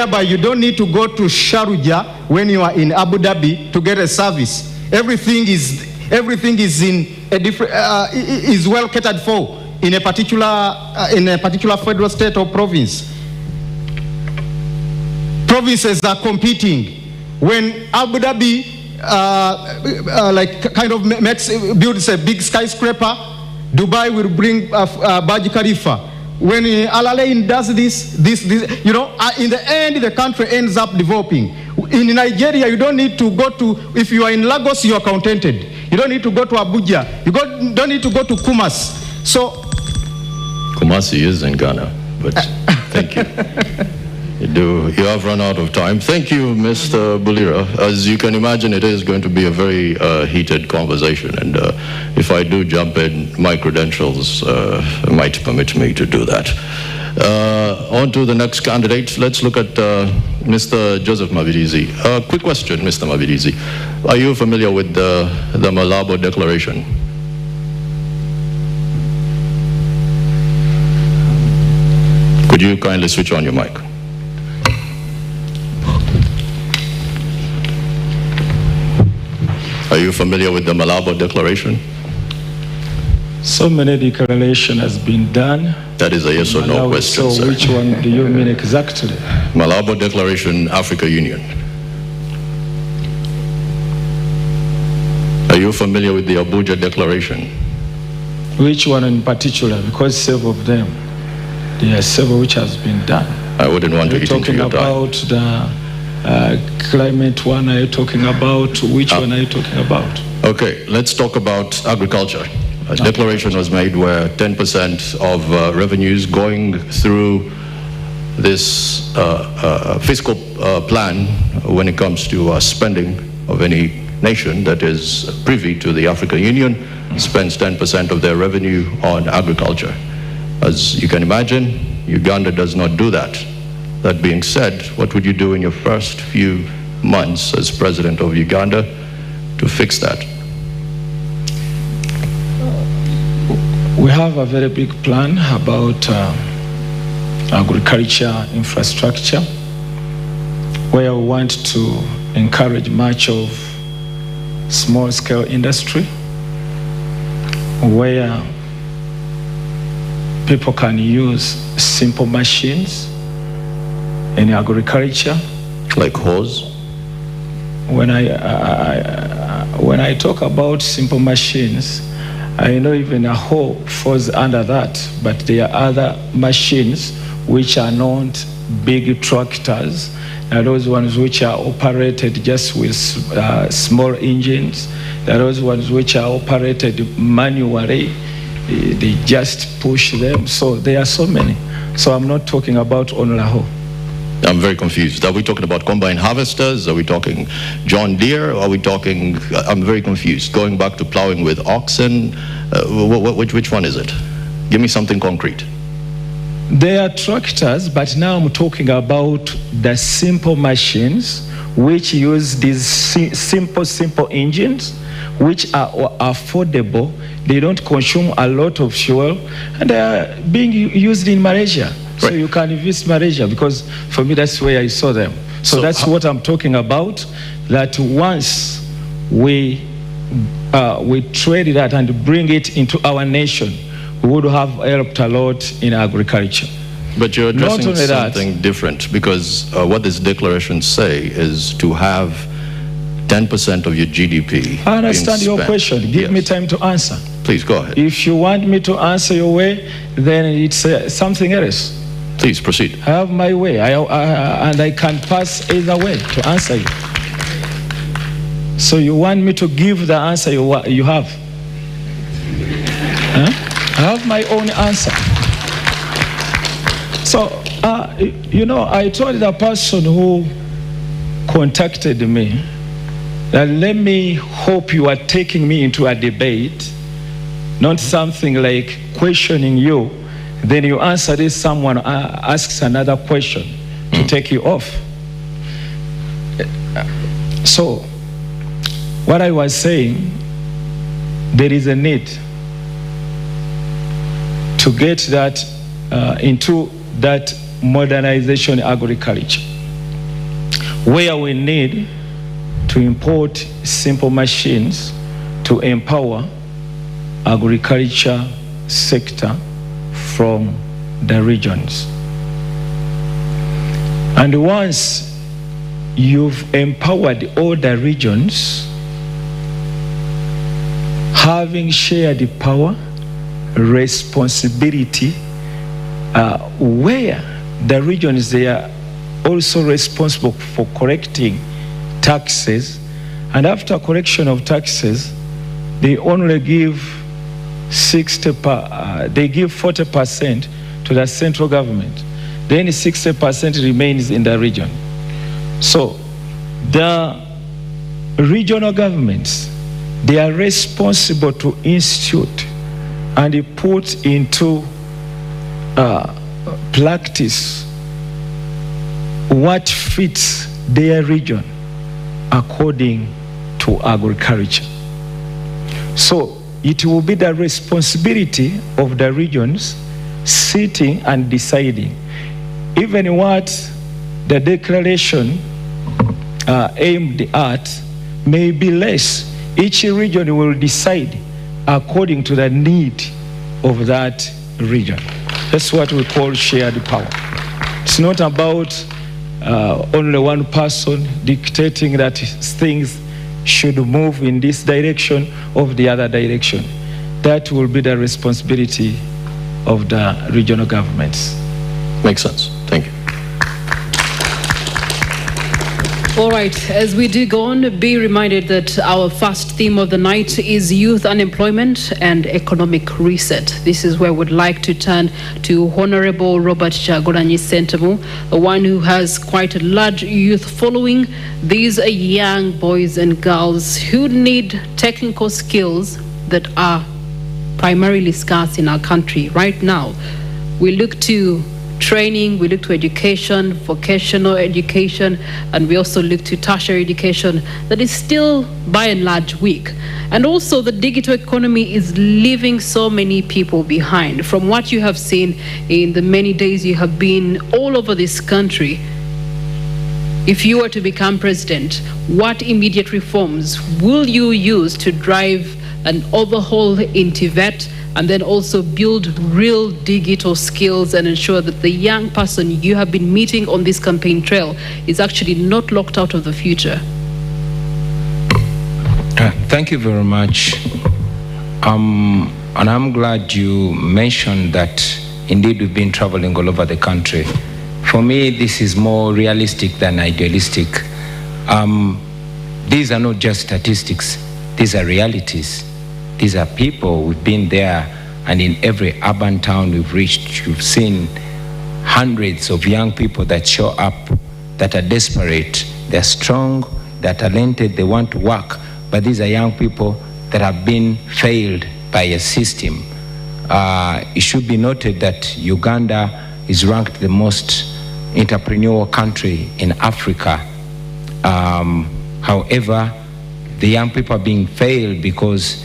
whereby you don't need to go to Sharjah when you are in Abu Dhabi to get a service. Everything is in a different is well catered for in a particular federal state or province. Provinces are competing. When Abu Dhabi builds a big skyscraper, Dubai will bring Burj Khalifa. When Al Alain does this, in the end, the country ends up developing. In Nigeria, you don't need to go to, if you are in Lagos, you are contented. You don't need to go to Abuja. You don't need to go to Kumasi. So, Kumasi is in Ghana, but thank you. You have run out of time. Thank you, Mr. Bulira. As you can imagine, it is going to be a very heated conversation, and if I do jump in, my credentials might permit me to do that. On to the next candidate. Let's look at Mr. Joseph Mabirizi. Quick question, Mr. Mabirizi. Are you familiar with the Malabo Declaration? Could you kindly switch on your mic? Are you familiar with the Malabo Declaration? So many declarations has been done. That is a yes or no question, so sir. Which one do you mean exactly? Malabo Declaration, Africa Union. Are you familiar with the Abuja Declaration? Which one in particular? Because several of them. There are several which has been done. I wouldn't want to eat into your time. Are you talking about the climate one? Are you talking about which one are you talking about? Okay, let's talk about agriculture. A declaration was made where 10% of revenues going through this fiscal plan when it comes to spending of any nation that is privy to the African Union spends 10% of their revenue on agriculture. As you can imagine, Uganda does not do that. That being said, what would you do in your first few months as president of Uganda to fix that? We have a very big plan about agriculture infrastructure, where we want to encourage much of small-scale industry, where people can use simple machines in agriculture. Like hoes? When I talk about simple machines, I know even a hoe falls under that, but there are other machines which are not big tractors. There are those ones which are operated just with small engines. There are those ones which are operated manually. They just push them. So there are so many. So I'm not talking about only a hoe. I'm very confused. Are we talking about combine harvesters? Are we talking John Deere? Are we talking, I'm very confused. Going back to plowing with oxen, which one is it? Give me something concrete. They are tractors, but now I'm talking about the simple machines which use these simple engines, which are affordable. They don't consume a lot of fuel, and they are being used in Malaysia. So you can visit Malaysia, because for me that's where I saw them. So that's what I'm talking about, that once we trade that and bring it into our nation, we would have helped a lot in agriculture. But you're addressing something different, because what this declaration say is to have 10% of your GDP. I understand your question. Give me time to answer. Please go ahead. If you want me to answer your way, then it's something else. Please proceed. I have my way, and I can pass either way to answer you. So you want me to give the answer you have? Huh? I have my own answer. So, I told the person who contacted me that let me hope you are taking me into a debate, not something like questioning you. Then you answer this, someone asks another question to take you off. So, what I was saying, there is a need to get that into that modernization agriculture. where we need to import simple machines to empower agriculture sector from the regions. And once you've empowered all the regions, having shared the power, responsibility, where the regions, they are also responsible for collecting taxes, and after collection of taxes, they only give 40% to the central government. Then 60% remains in the region. So the regional governments, they are responsible to institute and put into practice what fits their region according to agriculture. So it will be the responsibility of the regions sitting and deciding. Even what the declaration aimed at may be less. Each region will decide according to the need of that region. That's what we call shared power. It's not about only one person dictating that things should move in this direction or the other direction. That will be the responsibility of the regional governments. Makes sense. Thank you. All right, as we dig on, be reminded that our first theme of the night is youth unemployment and economic reset. This is where we'd like to turn to Honorable Robert Kyagulanyi Ssentamu, the one who has quite a large youth following. These are young boys and girls who need technical skills that are primarily scarce in our country right now. We look to training, we look to education, vocational education, and we also look to tertiary education that is still by and large weak. And also the digital economy is leaving so many people behind. From what you have seen in the many days you have been all over this country, if you were to become president, what immediate reforms will you use to drive an overhaul in TVET, and then also build real digital skills and ensure that the young person you have been meeting on this campaign trail is actually not locked out of the future? Thank you very much. And I'm glad you mentioned that indeed we've been traveling all over the country. For me, this is more realistic than idealistic. These are not just statistics, these are realities. These are people. We've been there, and in every urban town we've reached, you've seen hundreds of young people that show up, that are desperate, they're strong, they're talented, they want to work, but these are young people that have been failed by a system. It should be noted that Uganda is ranked the most entrepreneurial country in Africa. However, the young people are being failed because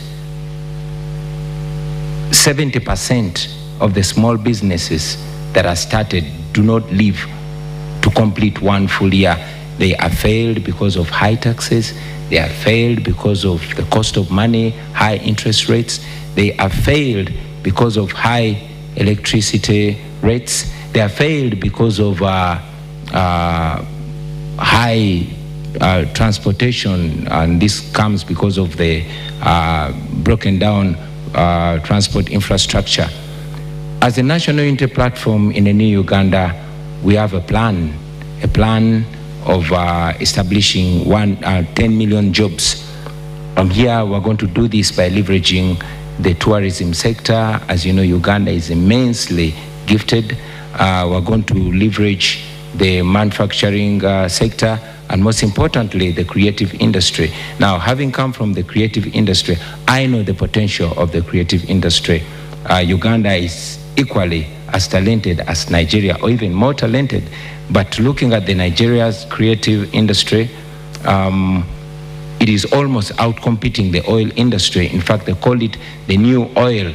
70% of the small businesses that are started do not live to complete one full year. They are failed because of high taxes. They are failed because of the cost of money, high interest rates. They are failed because of high electricity rates. They are failed because of high transportation, and this comes because of the broken down transport infrastructure. As a national unity platform in the new Uganda, we have a plan of establishing 10 million jobs. Here we're going to do this by leveraging the tourism sector. As you know, Uganda is immensely gifted. We're going to leverage the manufacturing sector, and most importantly, the creative industry. Now, having come from the creative industry, I know the potential of the creative industry. Uganda is equally as talented as Nigeria, or even more talented. But looking at the Nigeria's creative industry, it is almost outcompeting the oil industry. In fact, they call it the new oil.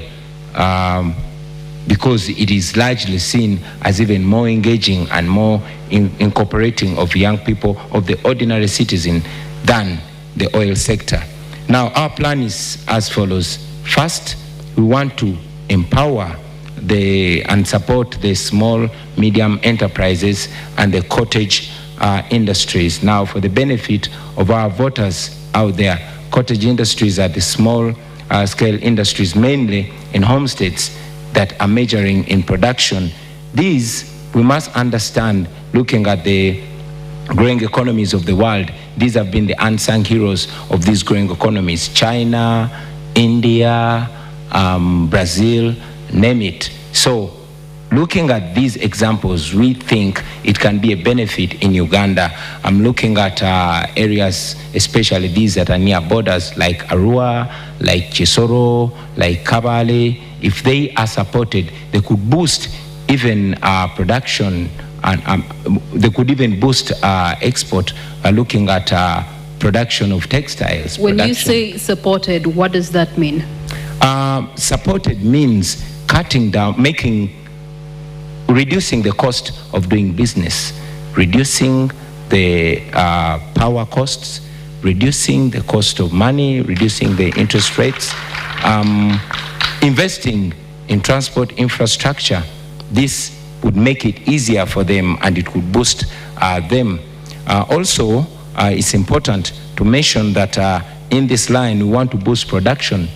because it is largely seen as even more engaging and more incorporating of young people, of the ordinary citizen, than the oil sector. Now, our plan is as follows. First, we want to empower and support the small, medium enterprises and the cottage industries. Now, for the benefit of our voters out there, cottage industries are the small scale industries, mainly in homesteads that are majoring in production. These, we must understand, looking at the growing economies of the world, these have been the unsung heroes of these growing economies. China, India, Brazil, name it. So, looking at these examples, we think it can be a benefit in Uganda. I'm looking at areas, especially these that are near borders, like Arua, like Chisoro, like Kabale. If they are supported, they could boost even production, and they could even boost export, looking at production of textiles. When you say supported, what does that mean? Supported means cutting down, reducing the cost of doing business, reducing the power costs, reducing the cost of money, reducing the interest rates, investing in transport infrastructure. This would make it easier for them, and it would boost them. Also, it's important to mention that in this line, we want to boost production.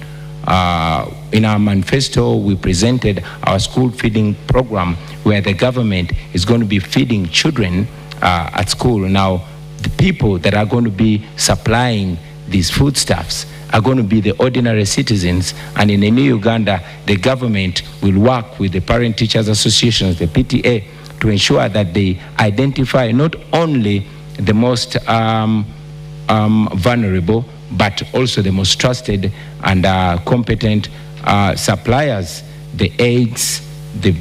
In our manifesto, we presented our school feeding program, where the government is going to be feeding children at school. Now, the people that are going to be supplying these foodstuffs are going to be the ordinary citizens, and in the new Uganda, the government will work with the parent teachers associations, the PTA, to ensure that they identify not only the most vulnerable, but also the most trusted and competent suppliers, the eggs, the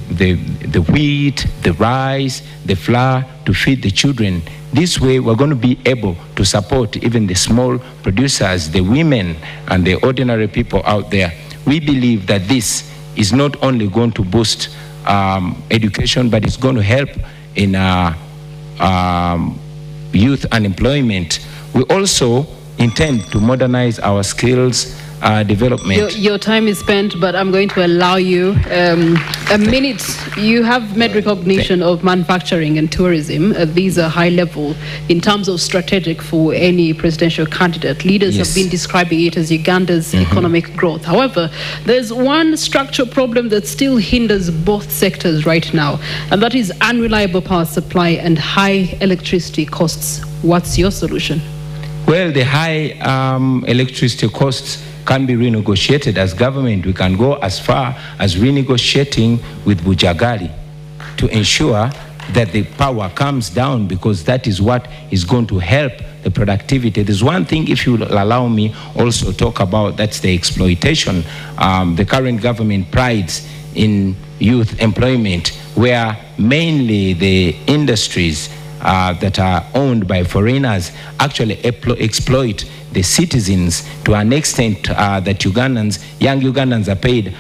wheat, the rice, the flour, to feed the children. This way, we're going to be able to support even the small producers, the women, and the ordinary people out there. We believe that this is not only going to boost education, but it's going to help in youth unemployment. We also intend to modernize our skills development. Your time is spent, but I'm going to allow you a minute. You have made recognition of manufacturing and tourism. These are high level in terms of strategic for any presidential candidate. Leaders have been describing it as Uganda's economic growth. However, there's one structural problem that still hinders both sectors right now, and that is unreliable power supply and high electricity costs. What's your solution? Well, the high electricity costs can be renegotiated. As government, we can go as far as renegotiating with Bujagali to ensure that the power comes down, because that is what is going to help the productivity. There's one thing, if you allow me also talk about, that's the exploitation. The current government prides in youth employment, where mainly the industries that are owned by foreigners actually exploit the citizens to an extent that young Ugandans are paid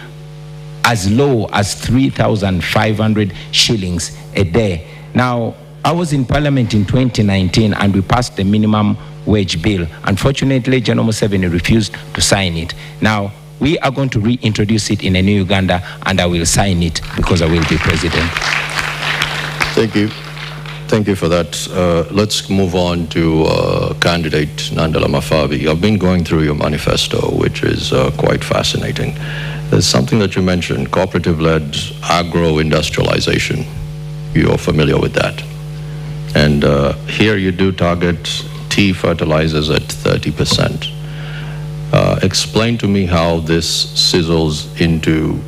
as low as 3,500 shillings a day. Now, I was in Parliament in 2019 and we passed the minimum wage bill. Unfortunately, General Museveni refused to sign it. Now, we are going to reintroduce it in a new Uganda, and I will sign it because I will be president. Thank you. Thank you for that. Let's move on to candidate Nandala Mafabi. I've been going through your manifesto, which is quite fascinating. There's something that you mentioned, cooperative-led agro-industrialization. You're familiar with that. And here you do target tea fertilizers at 30%. Explain to me how this sizzles into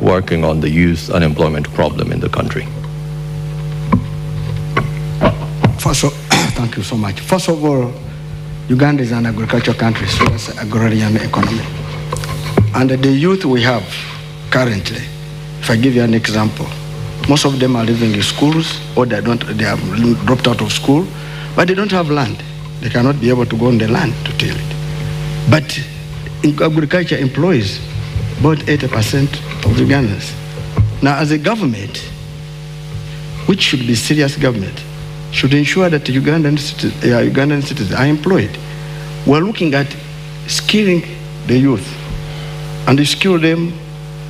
working on the youth unemployment problem in the country. Thank you so much. First of all, Uganda is an agricultural country, so it's an agrarian economy. And the youth we have currently, if I give you an example, most of them are living in schools, or they have dropped out of school, but they don't have land. They cannot be able to go on the land to till it. But agriculture employs about 80% of Ugandans. Now, as a government, which should be serious government, should ensure that Ugandan citizens are employed. We're looking at skilling the youth, and you skill them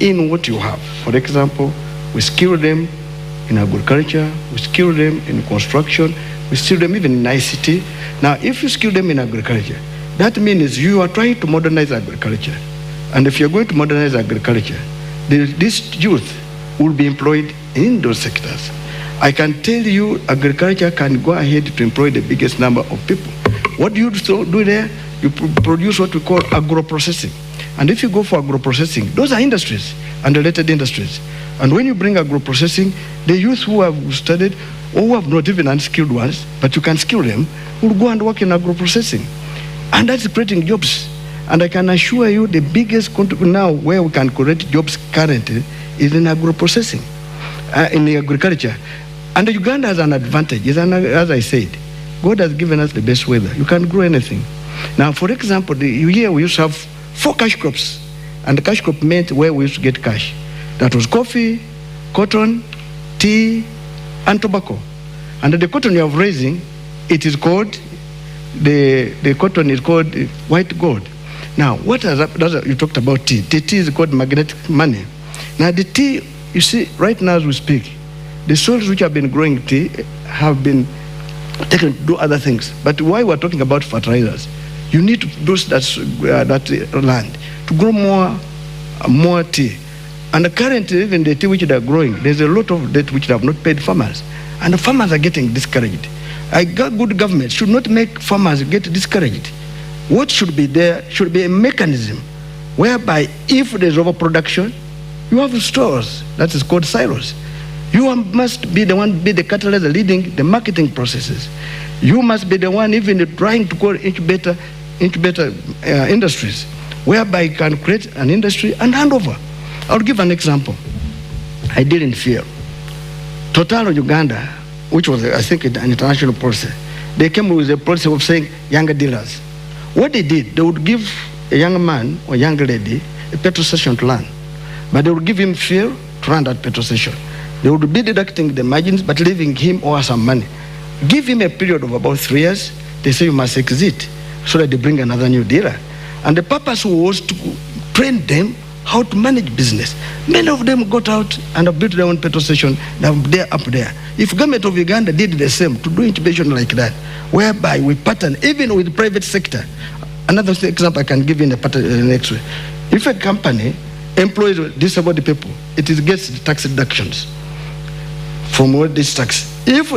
in what you have. For example, we skill them in agriculture, we skill them in construction, we skill them even in ICT. Now, if you skill them in agriculture, that means you are trying to modernize agriculture. And if you're going to modernize agriculture, this youth will be employed in those sectors. I can tell you agriculture can go ahead to employ the biggest number of people. What do you do there? You produce what we call agro-processing. And if you go for agro-processing, those are industries and related industries. And when you bring agro-processing, the youth who have studied or who have not even unskilled ones, but you can skill them, will go and work in agro-processing. And that's creating jobs. And I can assure you the biggest now where we can create jobs currently is in agro-processing, in the agriculture. And Uganda has an advantage. As I said, God has given us the best weather. You can grow anything. Now, for example, here we used to have 4 cash crops. And the cash crop meant where we used to get cash. That was coffee, cotton, tea, and tobacco. And the cotton you are raising, it is called, the cotton is called white gold. Now, what has happened? You talked about tea. The tea is called magnetic money. Now, the tea, you see, right now as we speak, the soils which have been growing tea have been taken to do other things. But why we're talking about fertilizers, you need to do that land to grow more tea. And currently, even the tea which they are growing, there's a lot of debt which they have not paid farmers. And the farmers are getting discouraged. A good government should not make farmers get discouraged. What should be there should be a mechanism whereby if there's overproduction, you have stores, that is called silos. You must be the one, be the catalyst leading the marketing processes. You must be the one even trying to call incubator industries, whereby you can create an industry and hand over. I'll give an example. I did in fear. Total Uganda, which was, I think, an international policy, they came with a policy of saying younger dealers. What they did, they would give a young man or young lady a petrol station to run, but they would give him fuel to run that petrol station. They would be deducting the margins, but leaving him or some money. Give him a period of about 3 years. They say you must exit, so that they bring another new dealer. And the purpose was to train them how to manage business. Many of them got out and have built their own petrol station. They're up there. If government of Uganda did the same, to do incubation like that, whereby we pattern, even with the private sector. Another example I can give you in the next way. If a company employs disabled people, it gets the tax deductions from all this tax. If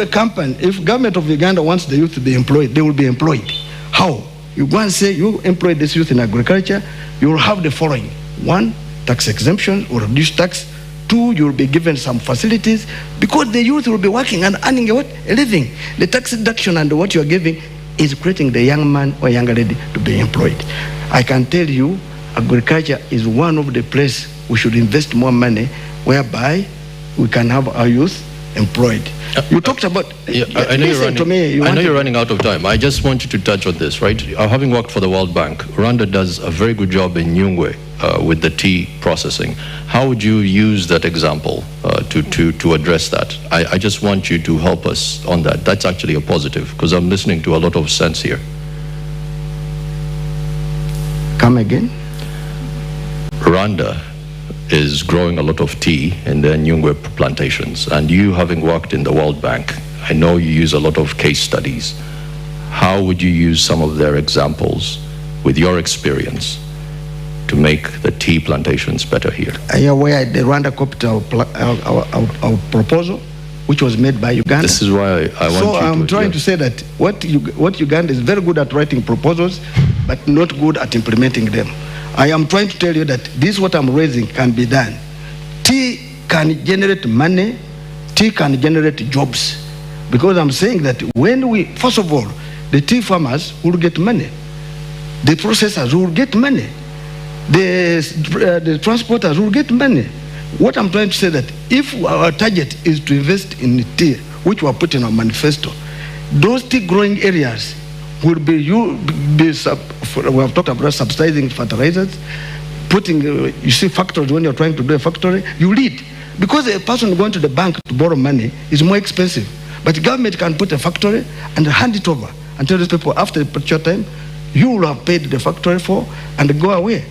government of Uganda wants the youth to be employed, they will be employed. How? You go and say, you employ this youth in agriculture, you will have the following. 1, tax exemption or reduced tax. 2, you will be given some facilities because the youth will be working and earning a living. The tax deduction and what you are giving is creating the young man or younger lady to be employed. I can tell you, agriculture is one of the places we should invest more money, whereby we can have our youth employed. You talked about. I know you're running out of time. I just want you to touch on this, right? Having worked for the World Bank, Rwanda does a very good job in Nyungwe with the tea processing. How would you use that example to address that? I just want you to help us on that. That's actually a positive, because I'm listening to a lot of sense here. Come again? Rwanda is growing a lot of tea in their Nyungwe plantations, and you, having worked in the World Bank, I know you use a lot of case studies. How would you use some of their examples with your experience to make the tea plantations better here? Are you aware the Rwanda copied our proposal, which was made by Uganda? This is why I want you to... So I'm trying to say that what Uganda is very good at writing proposals, but not good at implementing them. I am trying to tell you that this what I'm raising can be done. Tea can generate money, tea can generate jobs. Because I'm saying that when we, first of all, the tea farmers will get money. The processors will get money. The transporters will get money. What I'm trying to say that if our target is to invest in tea, which we are putting in our manifesto, those tea growing areas will be, we have talked about subsidizing fertilizers, putting, you see factories, when you're trying to do a factory, you lead. Because a person going to the bank to borrow money is more expensive. But the government can put a factory and hand it over and tell these people after a particular time, you will have paid the factory for and go away.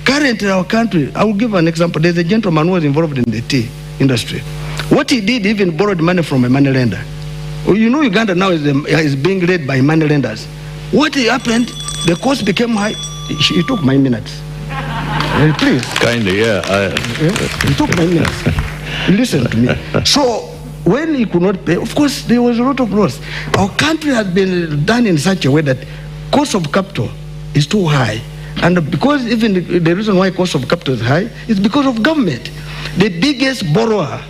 Currently in our country, I will give an example. There's a gentleman who was involved in the tea industry. What he did, even borrowed money from a money lender. You know Uganda now is being led by money lenders. What happened, the cost became high. He took my minutes. Please. Kindly, yeah. He took my minutes. Listen to me. So, when he could not pay, of course, there was a lot of loss. Our country has been done in such a way that cost of capital is too high. And because even the reason why cost of capital is high is because of government. The biggest borrower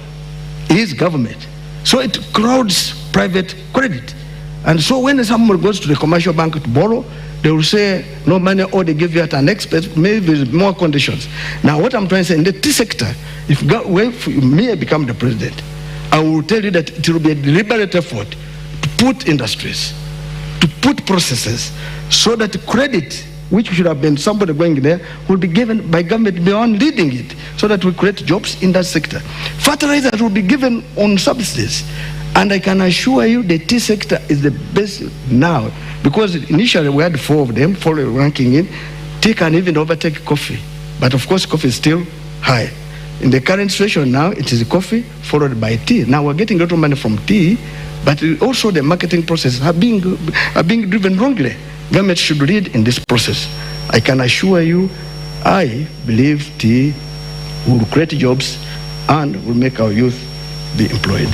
is government. So it crowds private credit. And so when someone goes to the commercial bank to borrow, they will say, no money, or they give you at an expense, maybe with more conditions. Now, what I'm trying to say, in the tea sector, if me become the president, I will tell you that it will be a deliberate effort to put industries, to put processes, so that credit, which should have been somebody going there, will be given by government beyond leading it, so that we create jobs in that sector. Fertilizers will be given on subsidies. And I can assure you the tea sector is the best now, because initially we had 4 of them, 4 ranking in. Tea can even overtake coffee. But of course, coffee is still high. In the current situation now, it is coffee followed by tea. Now we're getting a lot of money from tea, but also the marketing process are being driven wrongly. Government should lead in this process. I can assure you, I believe tea will create jobs and will make our youth be employed.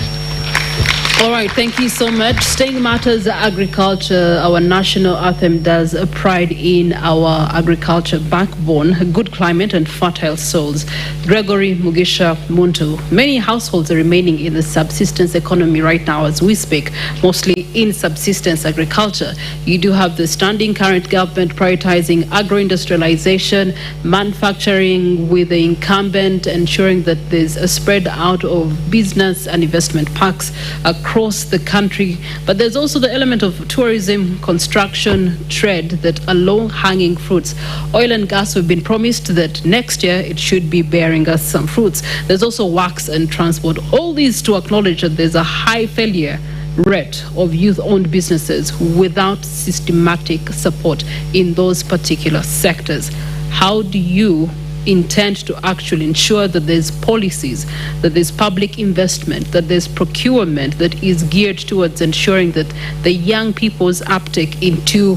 All right, thank you so much. Staying matters agriculture, our national anthem does pride in our agriculture backbone, good climate and fertile soils. Gregory Mugisha Muntu, many households are remaining in the subsistence economy right now as we speak, mostly in subsistence agriculture. You do have the standing current government prioritizing agro-industrialization, manufacturing with the incumbent, ensuring that there's a spread out of business and investment parks across the country. But there's also the element of tourism, construction, trade that are low-hanging fruits. Oil and gas, we've been promised that next year it should be bearing us some fruits. There's also works and transport. All these to acknowledge that there's a high failure rate of youth-owned businesses without systematic support in those particular sectors. How do you intend to actually ensure that there's policies, that there's public investment, that there's procurement that is geared towards ensuring that the young people's uptake into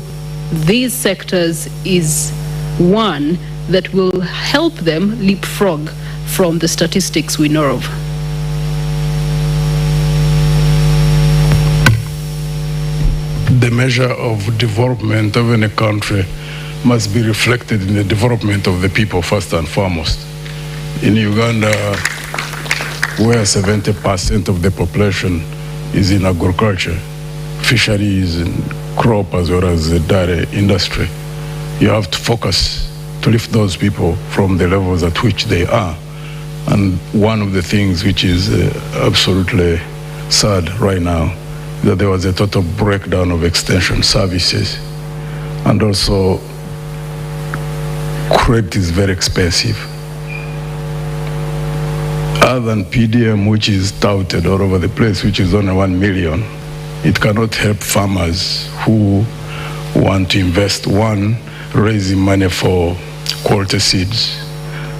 these sectors is one that will help them leapfrog from the statistics we know of? The measure of development of any country must be reflected in the development of the people first and foremost. In Uganda, where 70% of the population is in agriculture, fisheries and crop as well as the dairy industry, you have to focus to lift those people from the levels at which they are. And one of the things which is absolutely sad right now, that there was a total breakdown of extension services, and also credit is very expensive. Other than PDM, which is touted all over the place, which is only 1 million, it cannot help farmers who want to invest. One, raising money for quality seeds,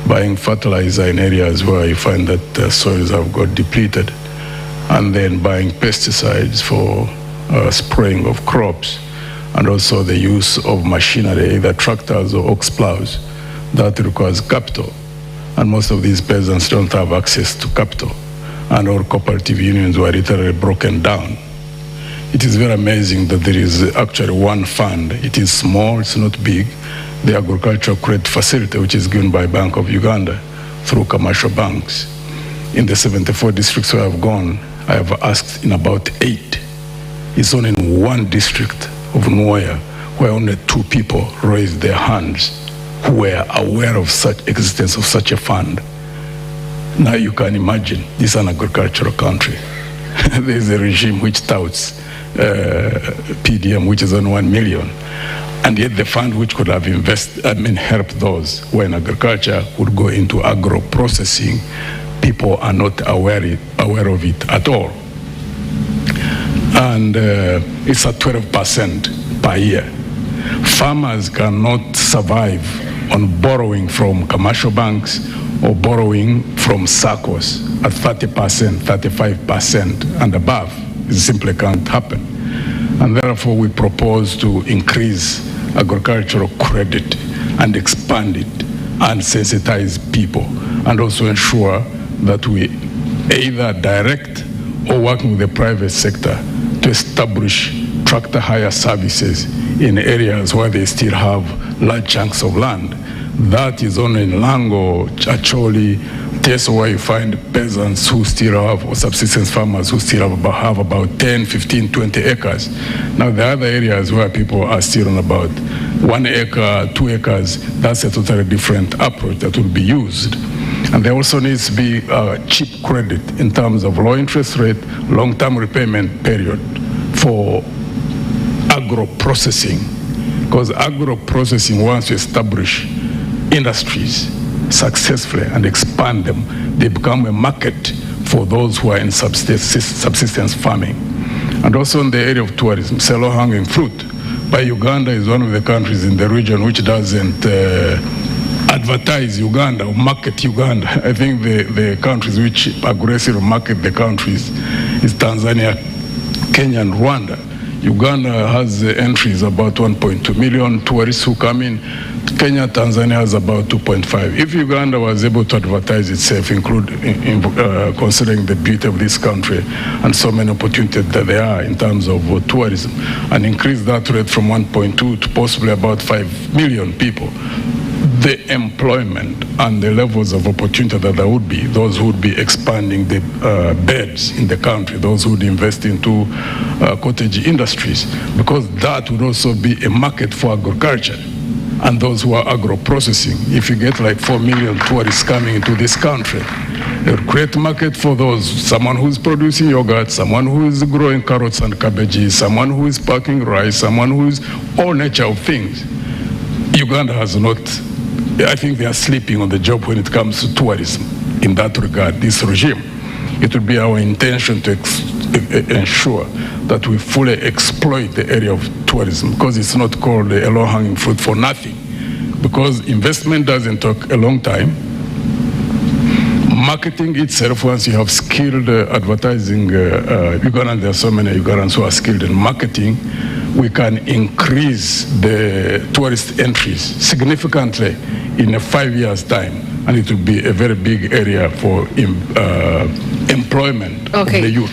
buying fertilizer in areas where you find that the soils have got depleted, and then buying pesticides for spraying of crops, and also the use of machinery, either tractors or ox plows, that requires capital. And most of these peasants don't have access to capital, and our cooperative unions were literally broken down. It is very amazing that there is actually one fund. It is small, it's not big, the Agricultural Credit Facility, which is given by Bank of Uganda through commercial banks. In the 74 districts where I've gone, I have asked in about 8. It's only in one district of Nwaya where only 2 people raised their hands who were aware of such existence of such a fund. Now you can imagine, this is an agricultural country. There is a regime which touts PDM, which is on 1 million. And yet the fund which could have helped those who are in agriculture would go into agro-processing, people are not aware of it at all. And it's at 12% per year. Farmers cannot survive on borrowing from commercial banks or borrowing from SACCOs at 30%, 35% and above. It simply can't happen. And therefore we propose to increase agricultural credit and expand it and sensitize people, and also ensure that we either direct or working with the private sector to establish tractor hire services in areas where they still have large chunks of land. That is only in Lango, Acholi, Teso, where you find peasants who still have, or subsistence farmers who still have about 10, 15, 20 acres. Now the other areas where people are still on about 1 acre, 2 acres, that's a totally different approach that will be used. And there also needs to be cheap credit in terms of low interest rate, long-term repayment period for agro-processing. Because agro-processing, once you establish industries successfully and expand them, they become a market for those who are in subsistence farming. And also in the area of tourism, say low-hanging fruit. But Uganda is one of the countries in the region which doesn't advertise Uganda or market Uganda. I think the countries which aggressively market the countries is Tanzania, Kenya, and Rwanda. Uganda has entries about 1.2 million tourists who come in. Kenya, Tanzania has about 2.5. If Uganda was able to advertise itself, considering the beauty of this country and so many opportunities that there are in terms of tourism, and increase that rate from 1.2 to possibly about 5 million people, the employment and the levels of opportunity that there would be, those who would be expanding the beds in the country, those who would invest into cottage industries, because that would also be a market for agriculture and those who are agro-processing. If you get like 4 million tourists coming into this country, it will create a market for those, someone who's producing yogurt, someone who is growing carrots and cabbages, someone who is packing rice, someone who is all nature of things. Uganda has not, I think they are sleeping on the job when it comes to tourism in that regard, this regime. It would be our intention to ensure that we fully exploit the area of tourism, because it's not called a low-hanging fruit for nothing. Because investment doesn't take a long time. Marketing itself, once you have skilled advertising, Ugandans, there are so many Ugandans who are skilled in marketing, we can increase the tourist entries significantly in a 5 years' time, and it will be a very big area for employment of the youth.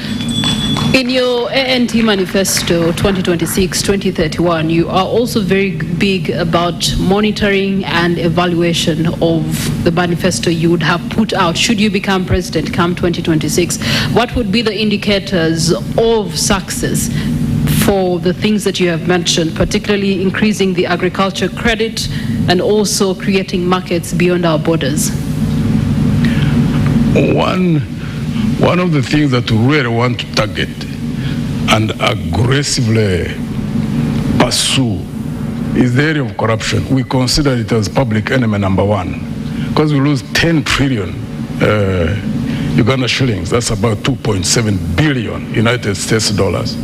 In your ANT manifesto 2026-2031, you are also very big about monitoring and evaluation of the manifesto you would have put out should you become president come 2026. What would be the indicators of success for the things that you have mentioned, particularly increasing the agriculture credit and also creating markets beyond our borders? One of the things that we really want to target and aggressively pursue is the area of corruption. We consider it as public enemy number one, because we lose 10 trillion Uganda shillings. That's about 2.7 billion United States dollars.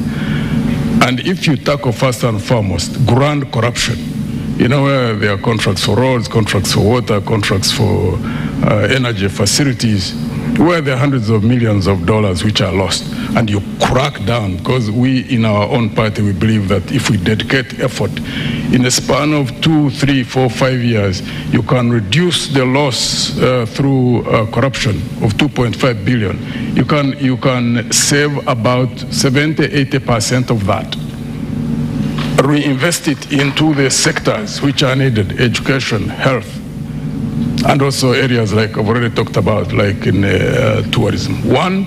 And if you tackle first and foremost grand corruption, you know, where there are contracts for roads, contracts for water, contracts for energy facilities, where there are hundreds of millions of dollars which are lost, and you crack down, because we in our own party, we believe that if we dedicate effort in a span of 2, 3, 4, 5 years, you can reduce the loss through corruption of 2.5 billion. You can save about 70-80% of that. Reinvest it into the sectors which are needed: education, health, and also areas like I've already talked about, like in tourism. One,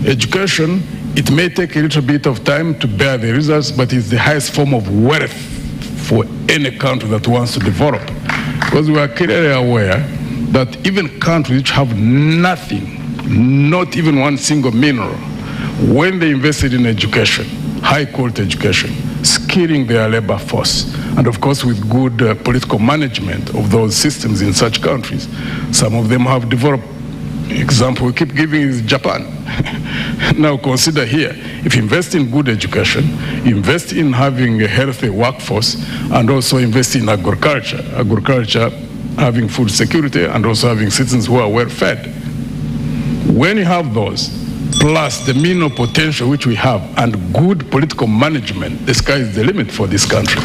education, it may take a little bit of time to bear the results, but it's the highest form of wealth for any country that wants to develop. Because we are clearly aware that even countries which have nothing, not even one single mineral, when they invested in education, high quality education, skilling their labor force, and of course with good political management of those systems in such countries, some of them have developed example we keep giving is Japan. Now consider here, if you invest in good education, invest in having a healthy workforce, and also invest in agriculture, having food security, and also having citizens who are well fed. When you have those, plus the mineral potential which we have, and good political management, the sky is the limit for this country.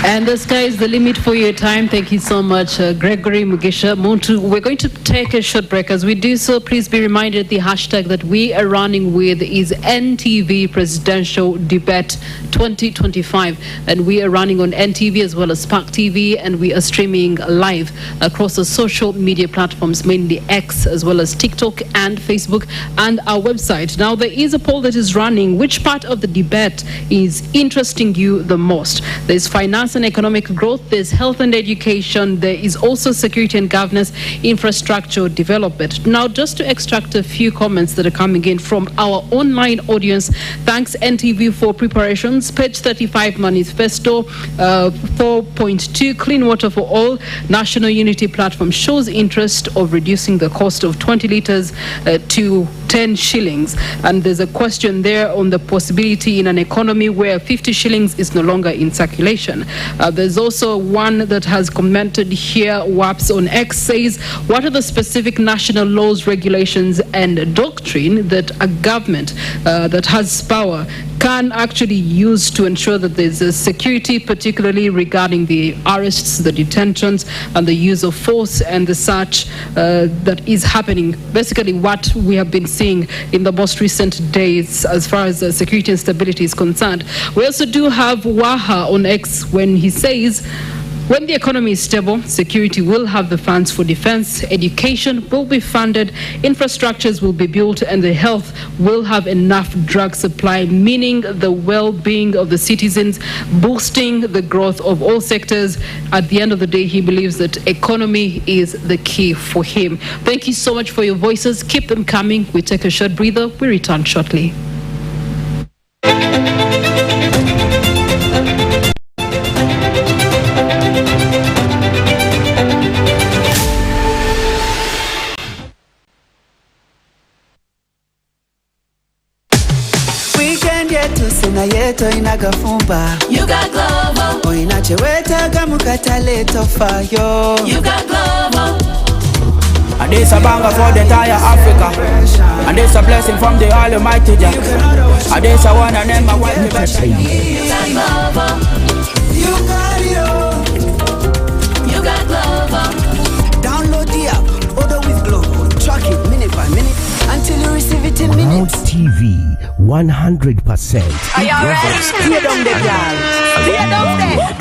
And the sky is the limit for your time. Thank you so much, Gregory Mugisha Muntu. We're going to take a short break. As we do so, please be reminded the hashtag that we are running with is NTV Presidential Debate 2025. And we are running on NTV as well as Spark TV, and we are streaming live across the social media platforms, mainly X as well as TikTok and Facebook and our website. Now, there is a poll that is running. Which part of the debate is interesting you the most? There's finance and economic growth, there's health and education, there is also security and governance, infrastructure development. Now, just to extract a few comments that are coming in from our online audience, thanks NTV for preparations. Page 35 manifesto, 4.2 clean water for all, national unity platform shows interest of reducing the cost of 20 litres to 10 shillings. And there's a question there on the possibility in an economy where 50 shillings is no longer in circulation. There's also one that has commented here. WAPS on X says, what are the specific national laws, regulations, and doctrine that a government that has power can actually use to ensure that there's a security, particularly regarding the arrests, the detentions, and the use of force and the such that is happening? Basically, what we have been seeing in the most recent days as far as security and stability is concerned. We also do have Waha on X when he says, when the economy is stable, security will have the funds for defense, education will be funded, infrastructures will be built, and the health will have enough drug supply, meaning the well-being of the citizens, boosting the growth of all sectors. At the end of the day, he believes that economy is the key for him. Thank you so much for your voices. Keep them coming. We take a short breather. We return shortly. Sina yeto inagafumba. You got Glovo. Oinacheweta gamukatale tofayo. You got Glovo. And this a banger for the entire Africa. And this a blessing from the Almighty Jah. And this a one and then my wife. You got Glovo. You got it all. You got Glovo. Download the app. Order with Glovo. Track it minute by minute until you receive it in minutes. Ground TV 100%. Are you ready? Hear down there, y'all. Hear down there.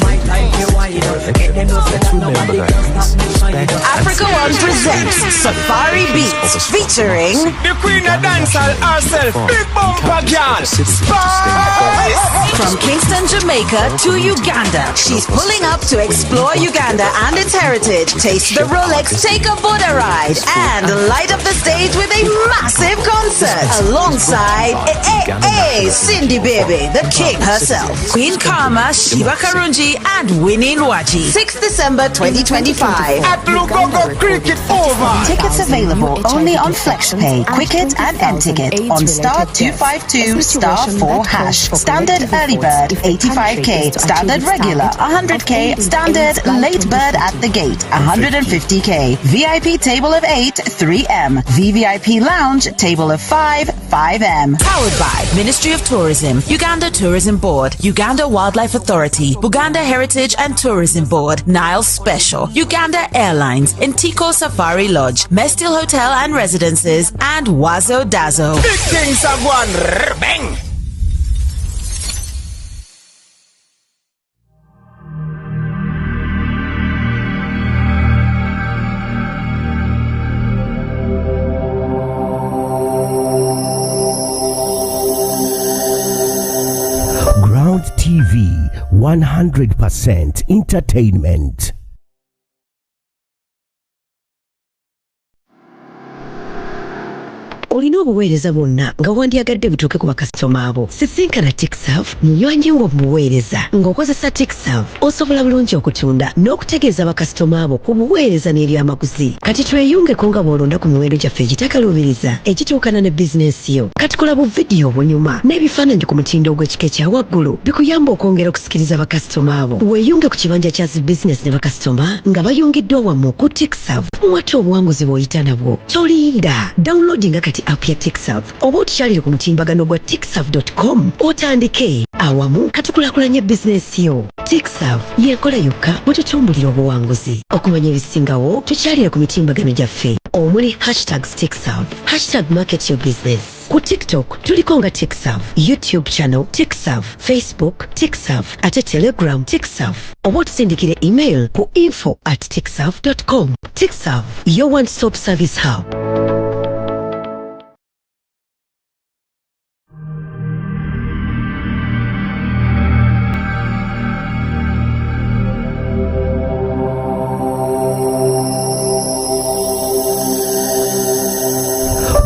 Africa One presents Safari Beats featuring the Queen of Dancehall herself, Big Bumper Girl, Spice. From Kingston, Jamaica to Uganda. She's pulling up to explore Uganda and its heritage, taste the Rolex, take a border ride, and light up the stage with a massive concert alongside Cindy Baby, the king herself, Queen Karma, Shiva Karunji, and Winnie Nwaji. 6th December 2025 at Lugogo Cricket Over. Tickets available only on FlexPay, Quicket, and M-Ticket on star 252 star 4 hash. Standard early bird 85k, standard regular 100k, standard late bird at the gate 150k, VIP table of 8 3M, VVIP lounge table of 5M. Powered by Ministry of Tourism, Uganda Tourism Board, Uganda Wildlife Authority, Buganda Heritage and Tourism Board, Nile Special, Uganda Airlines, Intiko Safari Lodge, Mestil Hotel and Residences, and Wazo Dazo. Big things are one. Bang! Ground TV 100% entertainment. olina obuweereza bwonna nga wandyagadde butuuke ku bakasitoma abo. Sisinkana TechServe munywanyi wo mu buweereza. Ng'okozesa TechServe osobola bulungi okutunda n'okutegeeza bakasitoma abo ku buweereza n'ebyamaguzi. Kati tweyungeko nga bw'olonda ku miwendo gyaffe egitakalubiriza egituukana ne bizinensi yo. Kati kola bu vidiyo obunyuma n'ebifaananyi ku mutindo ogw'ekika ekya waggulu bikuyamba okwongera okusikiriza bakasitoma abo. Weeyunge ku kibanja kya zi bizinesi ne bakasitoma nga bayungiddwa wamu ku TechServe. Muwate obuwanguzi bw'oyita nabwo. Tolinda downloadinga kati app ya TechServe oba otukyalire ku mutimbagano gwa techserve.com otandike awamu katukulaakulanya bizinensi yo. TechServe y'enkola yokka bwe tutumbulira obuwanguzi. Okumanya ebisingawo tukyalire ku mitimbagano gyaffe omuli #TechServe, #MarketYourBusiness. Ku TikTok tuliko nga TechServe, YouTube channel TechServe, Facebook TechServe, ate Telegram TechServe. Oba otusindikire email ku info@techserve.com. TechServe, your one-stop service hub.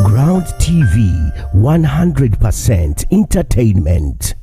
Ground TV, 100% entertainment.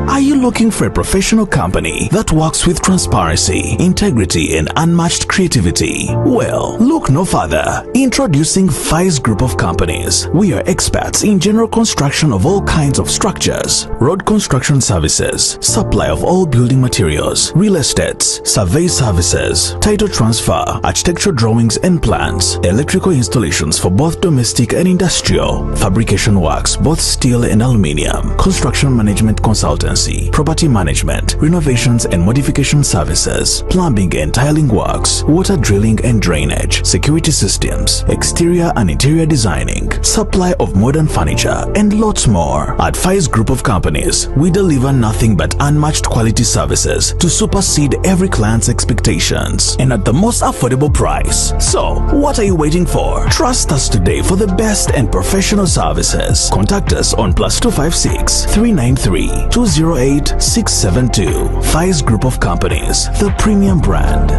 Are you looking for a professional company that works with transparency, integrity, and unmatched creativity? Well, look no further. Introducing FIZE Group of Companies. We are experts in general construction of all kinds of structures, road construction services, supply of all building materials, real estates, survey services, title transfer, architectural drawings and plans, electrical installations for both domestic and industrial, fabrication works, both steel and aluminium, construction management consultancy, property management, renovations and modification services, plumbing and tiling works, water drilling and drainage, security systems, exterior and interior designing, supply of modern furniture, and lots more. At FIZE Group of Companies, we deliver nothing but unmatched quality services to supersede every client's expectations and at the most affordable price. So, what are you waiting for? Trust us today for the best and professional services. Contact us on +256 393 208 672. FIZE Group of Companies, the premium brand.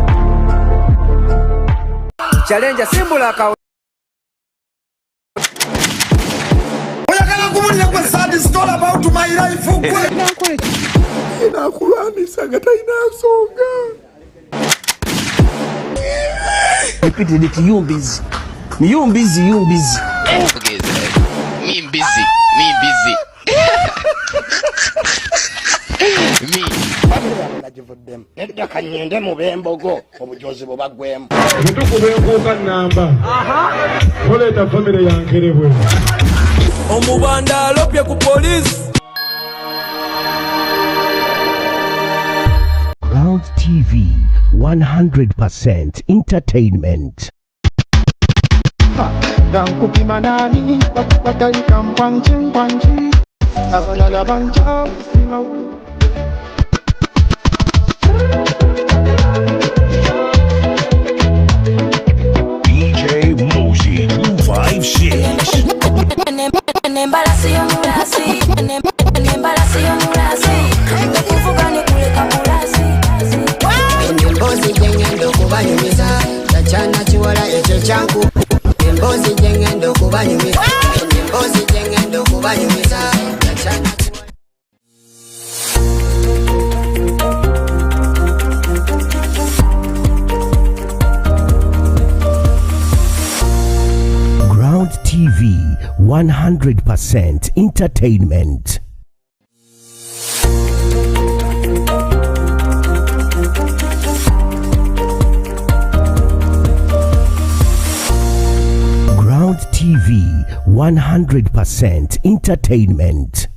Challenge simbula ka oyagala kumulira kwa sad story about my life inakulanisa gataina songa repeated it you busy me busy me busy me najivuddemu edda kanyende mu bembogo obujozi bwo bagwemu ntukubenkuuka namba koleeta famire yankerebwe omubanda alopye ku polisi. Ground TV, 100% entertainment. Dankupima nani wataika mpanchi abalala banja DJ Mosey 256. Nembalasi yomulasi kuvuga ne kuleka mulasi embozi jengendo kubanyumiza tachana chiwala ekyo kyangu embozi jengendo kubanyumiza embozi jengendo kubanyumiza tachana Ground TV, 100% entertainment. Ground TV, 100% entertainment.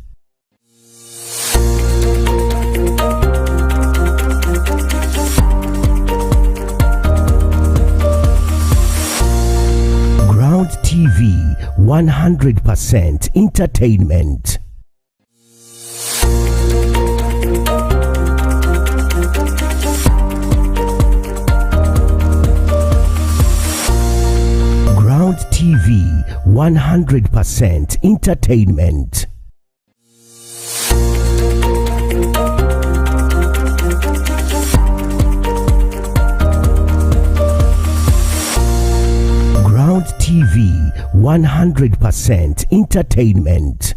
Ground TV, 100% entertainment. Ground TV, 100% entertainment. 100% entertainment.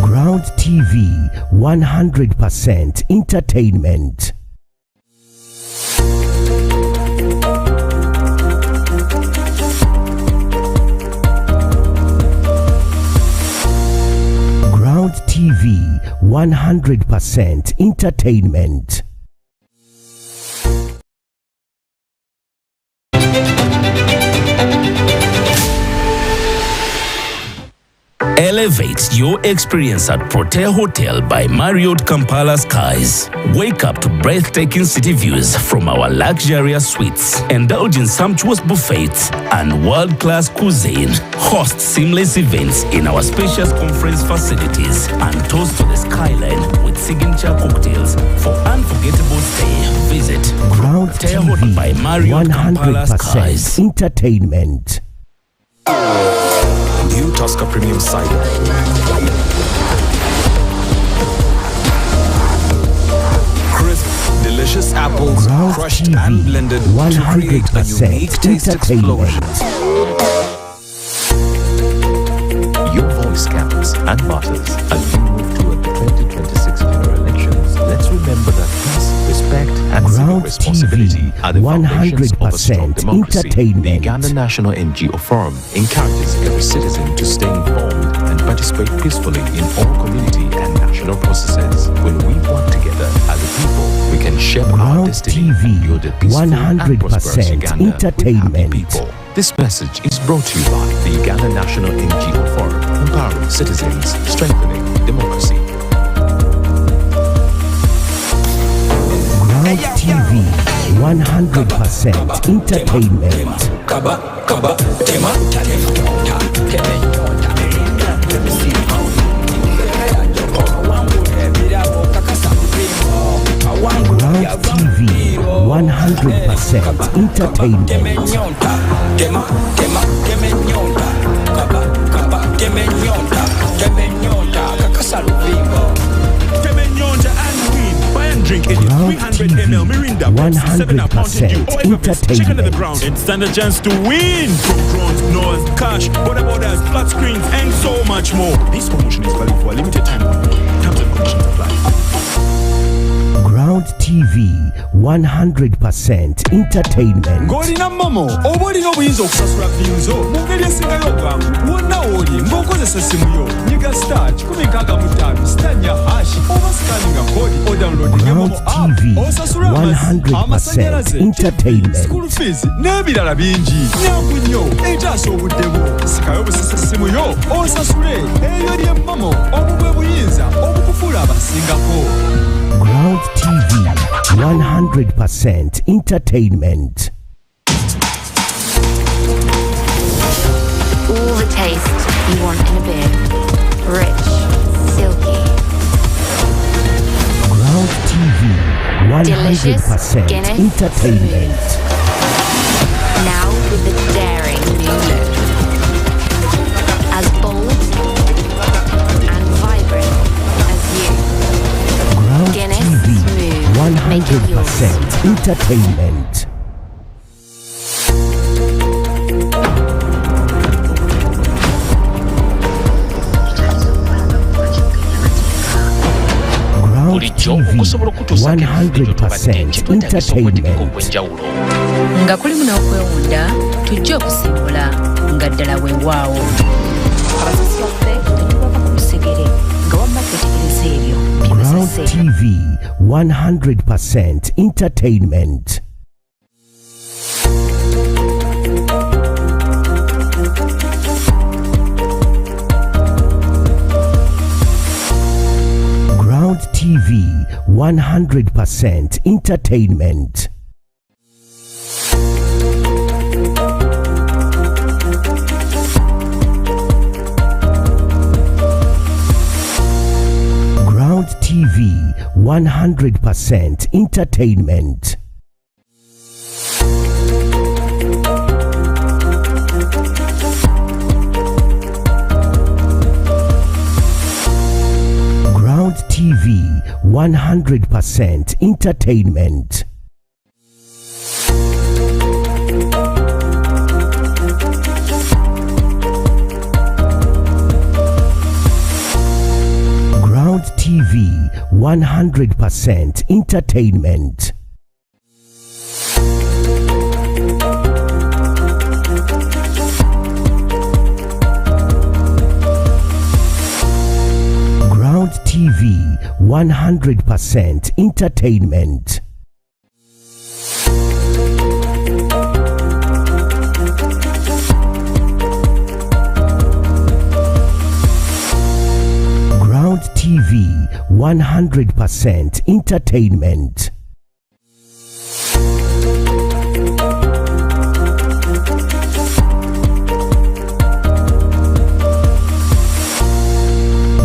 Ground TV, 100% entertainment. Ground TV, 100% entertainment. Elevate your experience at Protea Hotel by Marriott Kampala Skies. Wake up to breathtaking city views from our luxurious suites. Indulge in sumptuous buffets and world-class cuisine. Host seamless events in our spacious conference facilities and toast to the skyline with signature cocktails. For unforgettable stay, visit Ground Protea TV, Hotel by Marriott Kampala 100% Skies. entertainment. New Tusker Premium Cider. Crisp, delicious apples, Ground crushed TV, and blended to create a 100% unique taste explosion. Your voice counts and matters as we move toward the 2026 general elections. Let's remember that peace, respect, and civic Ground responsibility TV, are the foundations of a strong 100% democracy. The entertainment. Uganda National NGO Forum encourages every citizen to stay informed and participate peacefully in all community and national processes. When we work together as a people, we can shape our Ground destiny TV, and build a peaceful and prosperous 100% Uganda with happy entertainment. people. This message is brought to you by the Uganda National NGO Forum, empowering citizens, strengthening democracy. Ground TV, 100% entertainment. Ground TV, 100% entertainment. Drink any Ground 300 TV, ml Mirinda Pepsi 7 a Mountain Dew 100% or even fish chicken at the entertainment. ground and stand a chance to win from drones, noise, cash, border borders, flat screens and so much more. This promotion is valid for a limited time only. Terms and conditions apply. Ground TV, 100% entertainment. ng'olina momo oba olina obuyinza okusasula biyinzo mu ngeri esingayo obwangu wonna w'oli ng'okozesa essimu yo nyiga star 165 sitanya hash oba sikaninga kodi odawunloadinge momo app TV, osasule amazzi 100% amasannyalaze entertainment. school fees n'ebirala bingi nyangu nnyo etaasa obudde bwo sikayo obusisa essimu yo osasule eyo ly'emmomo obwo bwe buyinza obukufuula abasingako. Ground TV, 100% entertainment. All the taste you want in a beer. Rich, silky, Ground TV, delicious 100% Guinness entertainment. now with a daring new look. As bold and vibrant as you. Ground Guinness TV, Smooth. Make it yours. 100% entertainment. Ground bulijjo TV, okusobola okutuusa 100% entertainment. obwenjawulo nga kulimu n'okwewunda tujja okusimbula nga ddala weewaawo abasasi baffe tetubava ku lusegere nga wamma twetegereza ebyo Ground byebasase TV, 100% entertainment. Ground TV, 100% entertainment. Ground TV, 100% entertainment. Ground TV, 100% entertainment. Ground TV, 100% entertainment. Ground TV, 100% entertainment. Ground TV, 100% entertainment.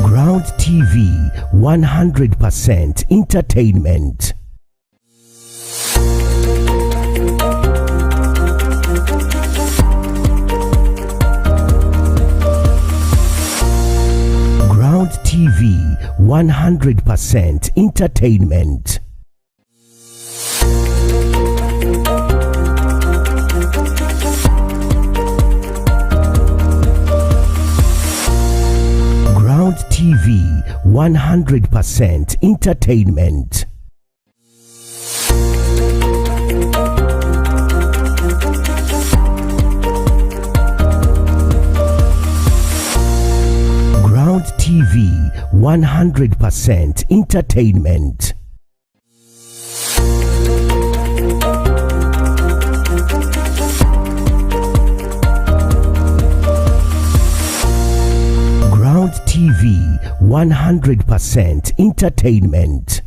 Ground TV, 100% entertainment. Ground TV, 100% entertainment. Ground TV, 100% entertainment. Ground TV, 100% entertainment. Ground TV, 100% entertainment.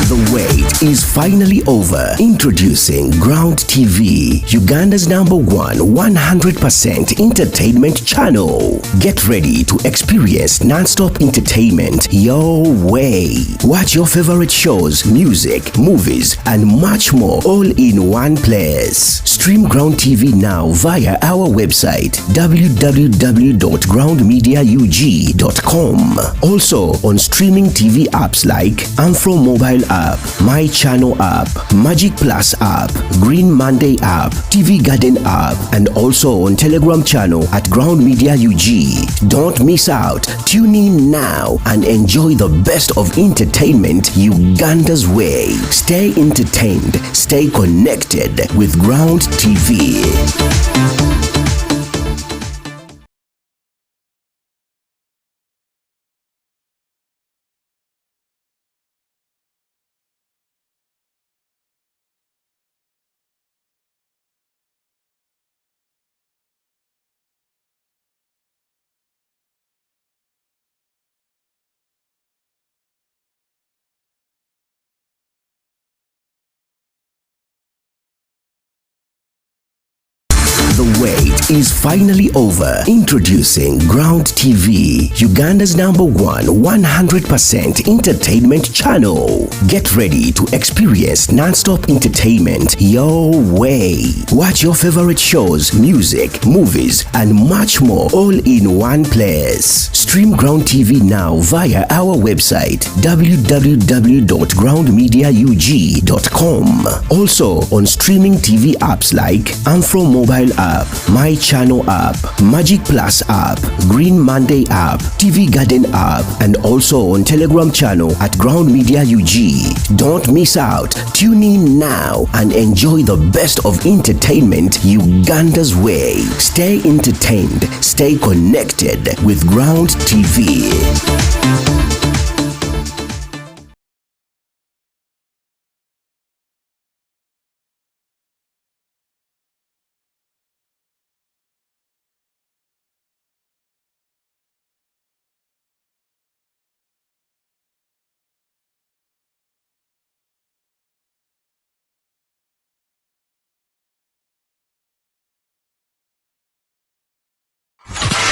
The wait is finally over. Introducing Ground TV, Uganda's #1 100% entertainment channel. Get ready to experience non-stop entertainment your way. Watch your favorite shows, music, movies, and much more all in one place. Stream Ground TV now via our website www.groundmediaug.com. Also on streaming TV apps like Amfro Mobile app, My Channel app, Magic Plus app, Green Monday app, TV Garden app, and also on Telegram channel at Ground Media UG. Don't miss out. Tune in now and enjoy the best of entertainment Uganda's way. Stay entertained, stay connected with Ground TV. The wait is finally over. Introducing Ground TV, Uganda's #1 100% entertainment channel. Get ready to experience non-stop entertainment your way. Watch your favorite shows, music, movies, and much more all in one place. Stream Ground TV now via our website www.groundmediaug.com. Also on streaming TV apps like Amfro Mobile app, My Channel app, Magic Plus app, Green Monday app, TV Garden app, and also on Telegram channel at Ground Media UG. Don't miss out. Tune in now and enjoy the best of entertainment Uganda's way. Stay entertained, stay connected with Ground TV.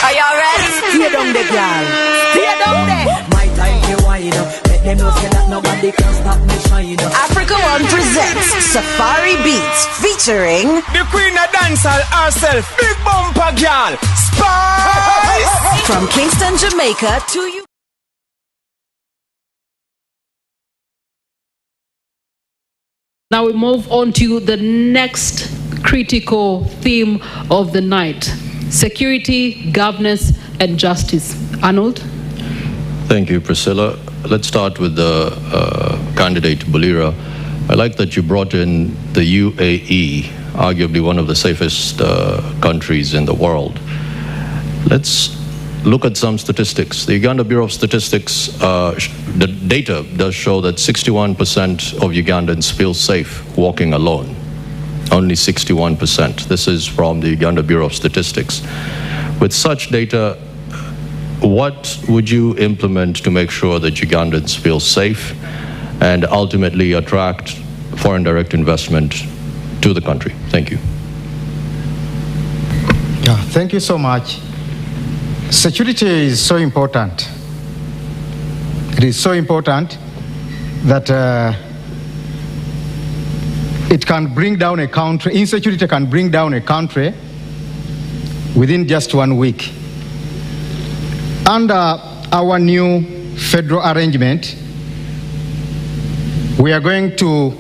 Are y'all ready? Stay down there, girl. Stay down there. My time you wind up. Them know say that nobody can stop me shine. Africa One presents Safari Beats featuring The Queen of Dancehall herself, Big Bumper Girl, Spice! From Kingston, Jamaica to you. Now we move on to the next critical theme of the night: security, governance, and justice. Arnold? Thank you, Priscilla. Let's start with the candidate, Bulira. I like that you brought in the UAE, arguably one of the safest countries in the world. Let's look at some statistics. The Uganda Bureau of Statistics, the data does show that 61% of Ugandans feel safe walking alone. Only 61%. This is from the Uganda Bureau of Statistics. With such data, what would you implement to make sure that Ugandans feel safe and ultimately attract foreign direct investment to the country? Thank you. Yeah, thank you so much. Security is so important. It is so important that it can bring down a country. Insecurity can bring down a country within just 1 week. Under our new federal arrangement, we are going to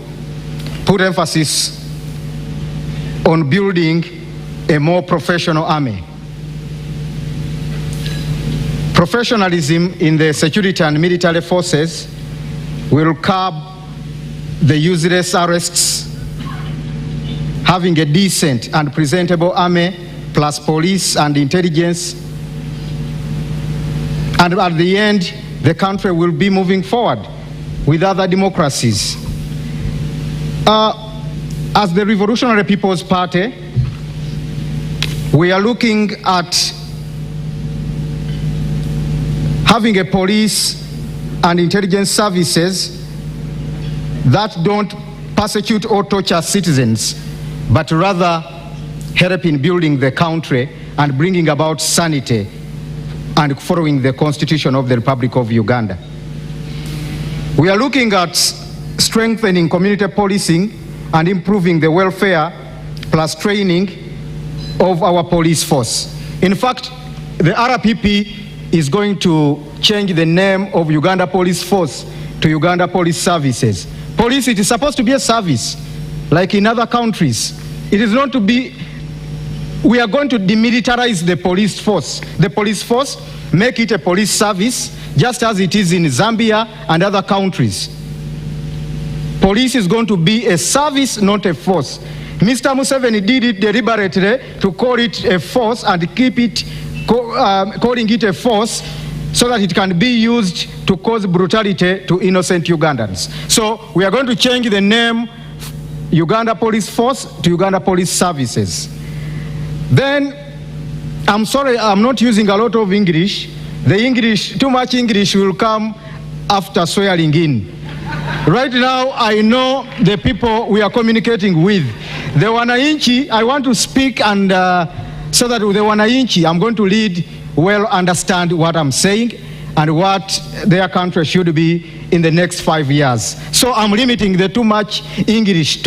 put emphasis on building a more professional army. Professionalism in the security and military forces will curb the useless arrests. Having a decent and presentable army plus police and intelligence, and at the end, the country will be moving forward with other democracies. As the Revolutionary People's Party, we are looking at having a police and intelligence services that don't persecute or torture citizens, but rather help in building the country and bringing about sanity and following the Constitution of the Republic of Uganda. We are looking at strengthening community policing and improving the welfare plus training of our police force. In fact, the RPP is going to change the name of Uganda Police Force to Uganda Police Services. Police, it is supposed to be a service, like in other countries. It is not to be, we are going to demilitarize the police force. The police force, make it a police service, just as it is in Zambia and other countries. Police is going to be a service, not a force. Mr. Museveni did it deliberately to call it a force and keep it calling it a force so that it can be used to cause brutality to innocent Ugandans. So we are going to change the name Uganda Police Force to Uganda Police Services. Then, I'm sorry, I'm not using a lot of English. The English, too much English will come after swearing in. Right now, I know the people we are communicating with. The Wananchi, I want to speak and so that with the Wananchi, I'm going to lead well, understand what I'm saying and what their country should be in the next 5 years. So I'm limiting the too much English.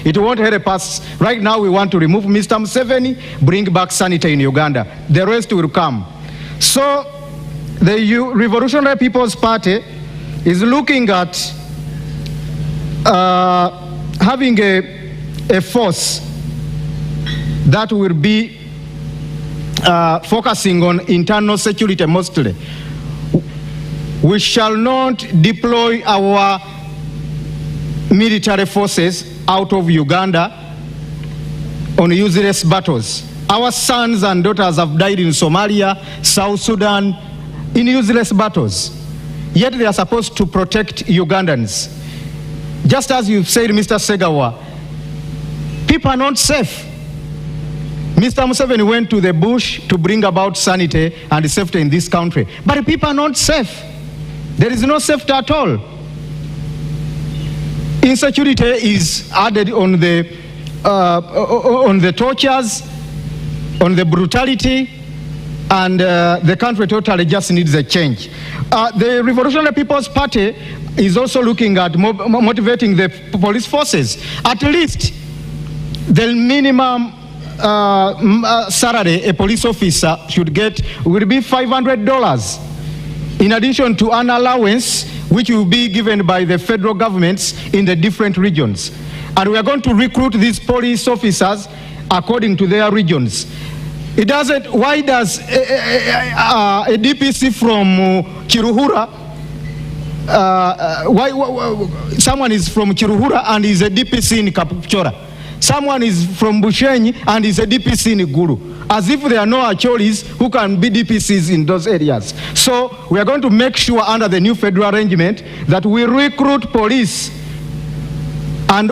It won't help us. Right now, we want to remove Mr. Museveni, bring back sanity in Uganda. The rest will come. So the Revolutionary People's Party is looking at having a force that will be focusing on internal security mostly. We shall not deploy our military forces out of Uganda on useless battles. Our sons and daughters have died in Somalia, South Sudan, in useless battles. Yet they are supposed to protect Ugandans. Just as you've said, Mr. Segawa, people are not safe. Mr. Museveni went to the bush to bring about sanity and safety in this country. But people are not safe. There is no safety at all. Insecurity is added on the tortures, on the brutality, and the country totally just needs a change. The Revolutionary People's Party is also looking at motivating the police forces. At least the minimum salary a police officer should get will be $500, in addition to an allowance which will be given by the federal governments in the different regions. And we are going to recruit these police officers according to their regions. It doesn't, why does a DPC from Kiruhura, someone is from Kiruhura and is a DPC in Kapchora? Someone is from Bushenyi and is a DPC in Gulu, as if there are no Achoris who can be DPCs in those areas. So we are going to make sure under the new federal arrangement that we recruit police and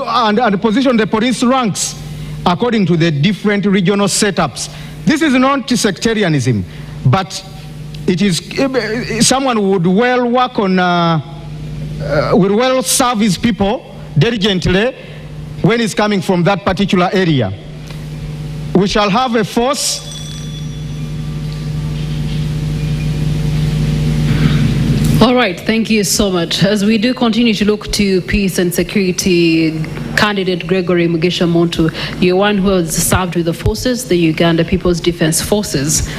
position the police ranks according to the different regional setups. This is not sectarianism, but it is someone who would well work on, will well serve his people diligently when it's coming from that particular area. We shall have a force All right, thank you so much. As we do continue to look to peace and security, candidate Gregory Mugisha Muntu, you're one who has served with the forces, the Uganda People's Defense Forces.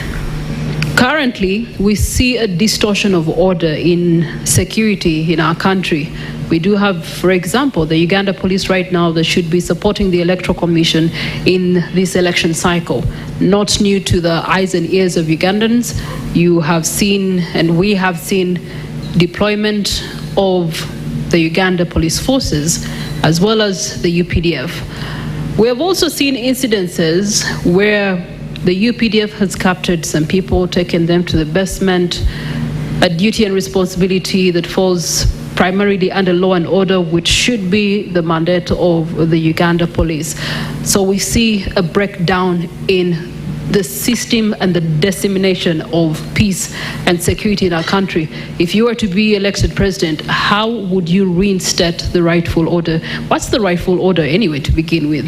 Currently, we see a distortion of order in security in our country. We do have, for example, the Uganda police right now that should be supporting the Electoral Commission in this election cycle. Not new to the eyes and ears of Ugandans. You have seen, and we have seen, deployment of the Uganda police forces as well as the UPDF. We have also seen incidences where the UPDF has captured some people, taken them to the basement, a duty and responsibility that falls primarily under law and order, which should be the mandate of the Uganda police. So we see a breakdown in the system and the dissemination of peace and security in our country. If you were to be elected president, how would you reinstate the rightful order? What's the rightful order anyway to begin with?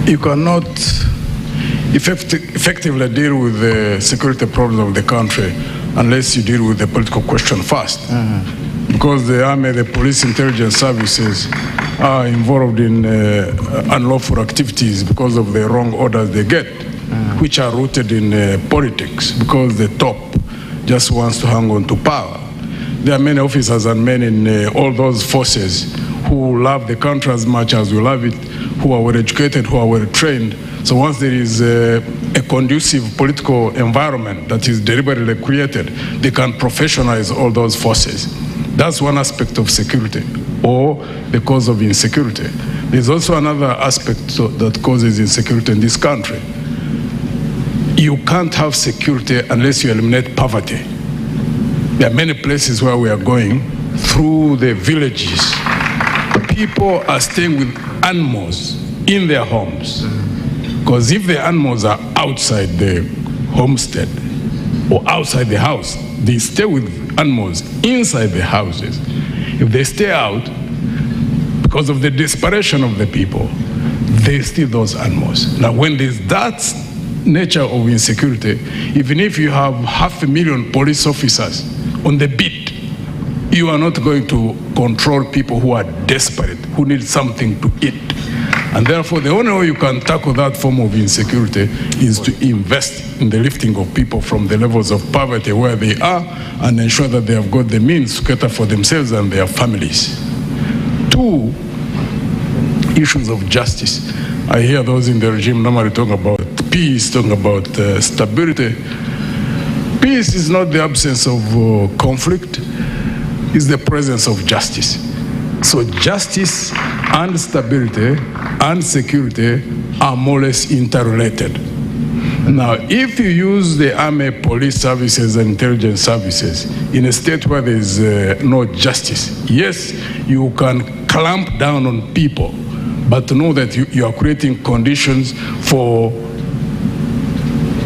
You cannot effectively deal with the security problem of the country unless you deal with the political question first. Because the army, the police, intelligence services are involved in unlawful activities because of the wrong orders they get, which are rooted in politics, because the top just wants to hang on to power. There are many officers and men in all those forces who love the country as much as we love it, who are well educated, who are well trained. So once there is a conducive political environment that is deliberately created, they can professionalize all those forces. That's one aspect of security, or the cause of insecurity. There's also another aspect that causes insecurity in this country. You can't have security unless you eliminate poverty. There are many places where we are going through the villages. People are staying with animals in their homes. Because if the animals are outside the homestead or outside the house, they stay with animals inside the houses. If they stay out, because of the desperation of the people, they steal those animals. Now, when there's that nature of insecurity, even if you have 500,000 police officers on the beat, you are not going to control people who are desperate, who need something to eat. And therefore, the only way you can tackle that form of insecurity is to invest in the lifting of people from the levels of poverty where they are and ensure that they have got the means to cater for themselves and their families. Two, issues of justice. I hear those in the regime normally talk about peace, talking about stability. Peace is not the absence of conflict, it's the presence of justice. So justice and stability and security are more or less interrelated. Now, if you use the army, police services, and intelligence services in a state where there is no justice, yes, you can clamp down on people, but know that you are creating conditions for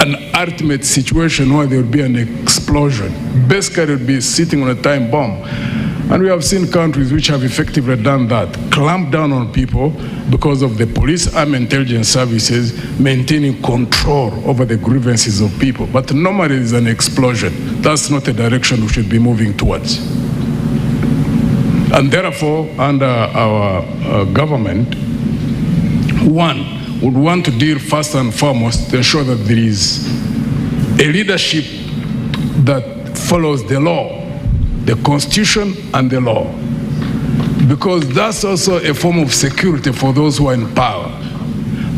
an ultimate situation where there will be an explosion. Basically, it will be sitting on a time bomb. And we have seen countries which have effectively done that, clamp down on people because of the police and intelligence services maintaining control over the grievances of people. But normally it's an explosion. That's not the direction we should be moving towards. And therefore, under our government, one would want to deal first and foremost to ensure that there is a leadership that follows the law, the Constitution and the law. Because that's also a form of security for those who are in power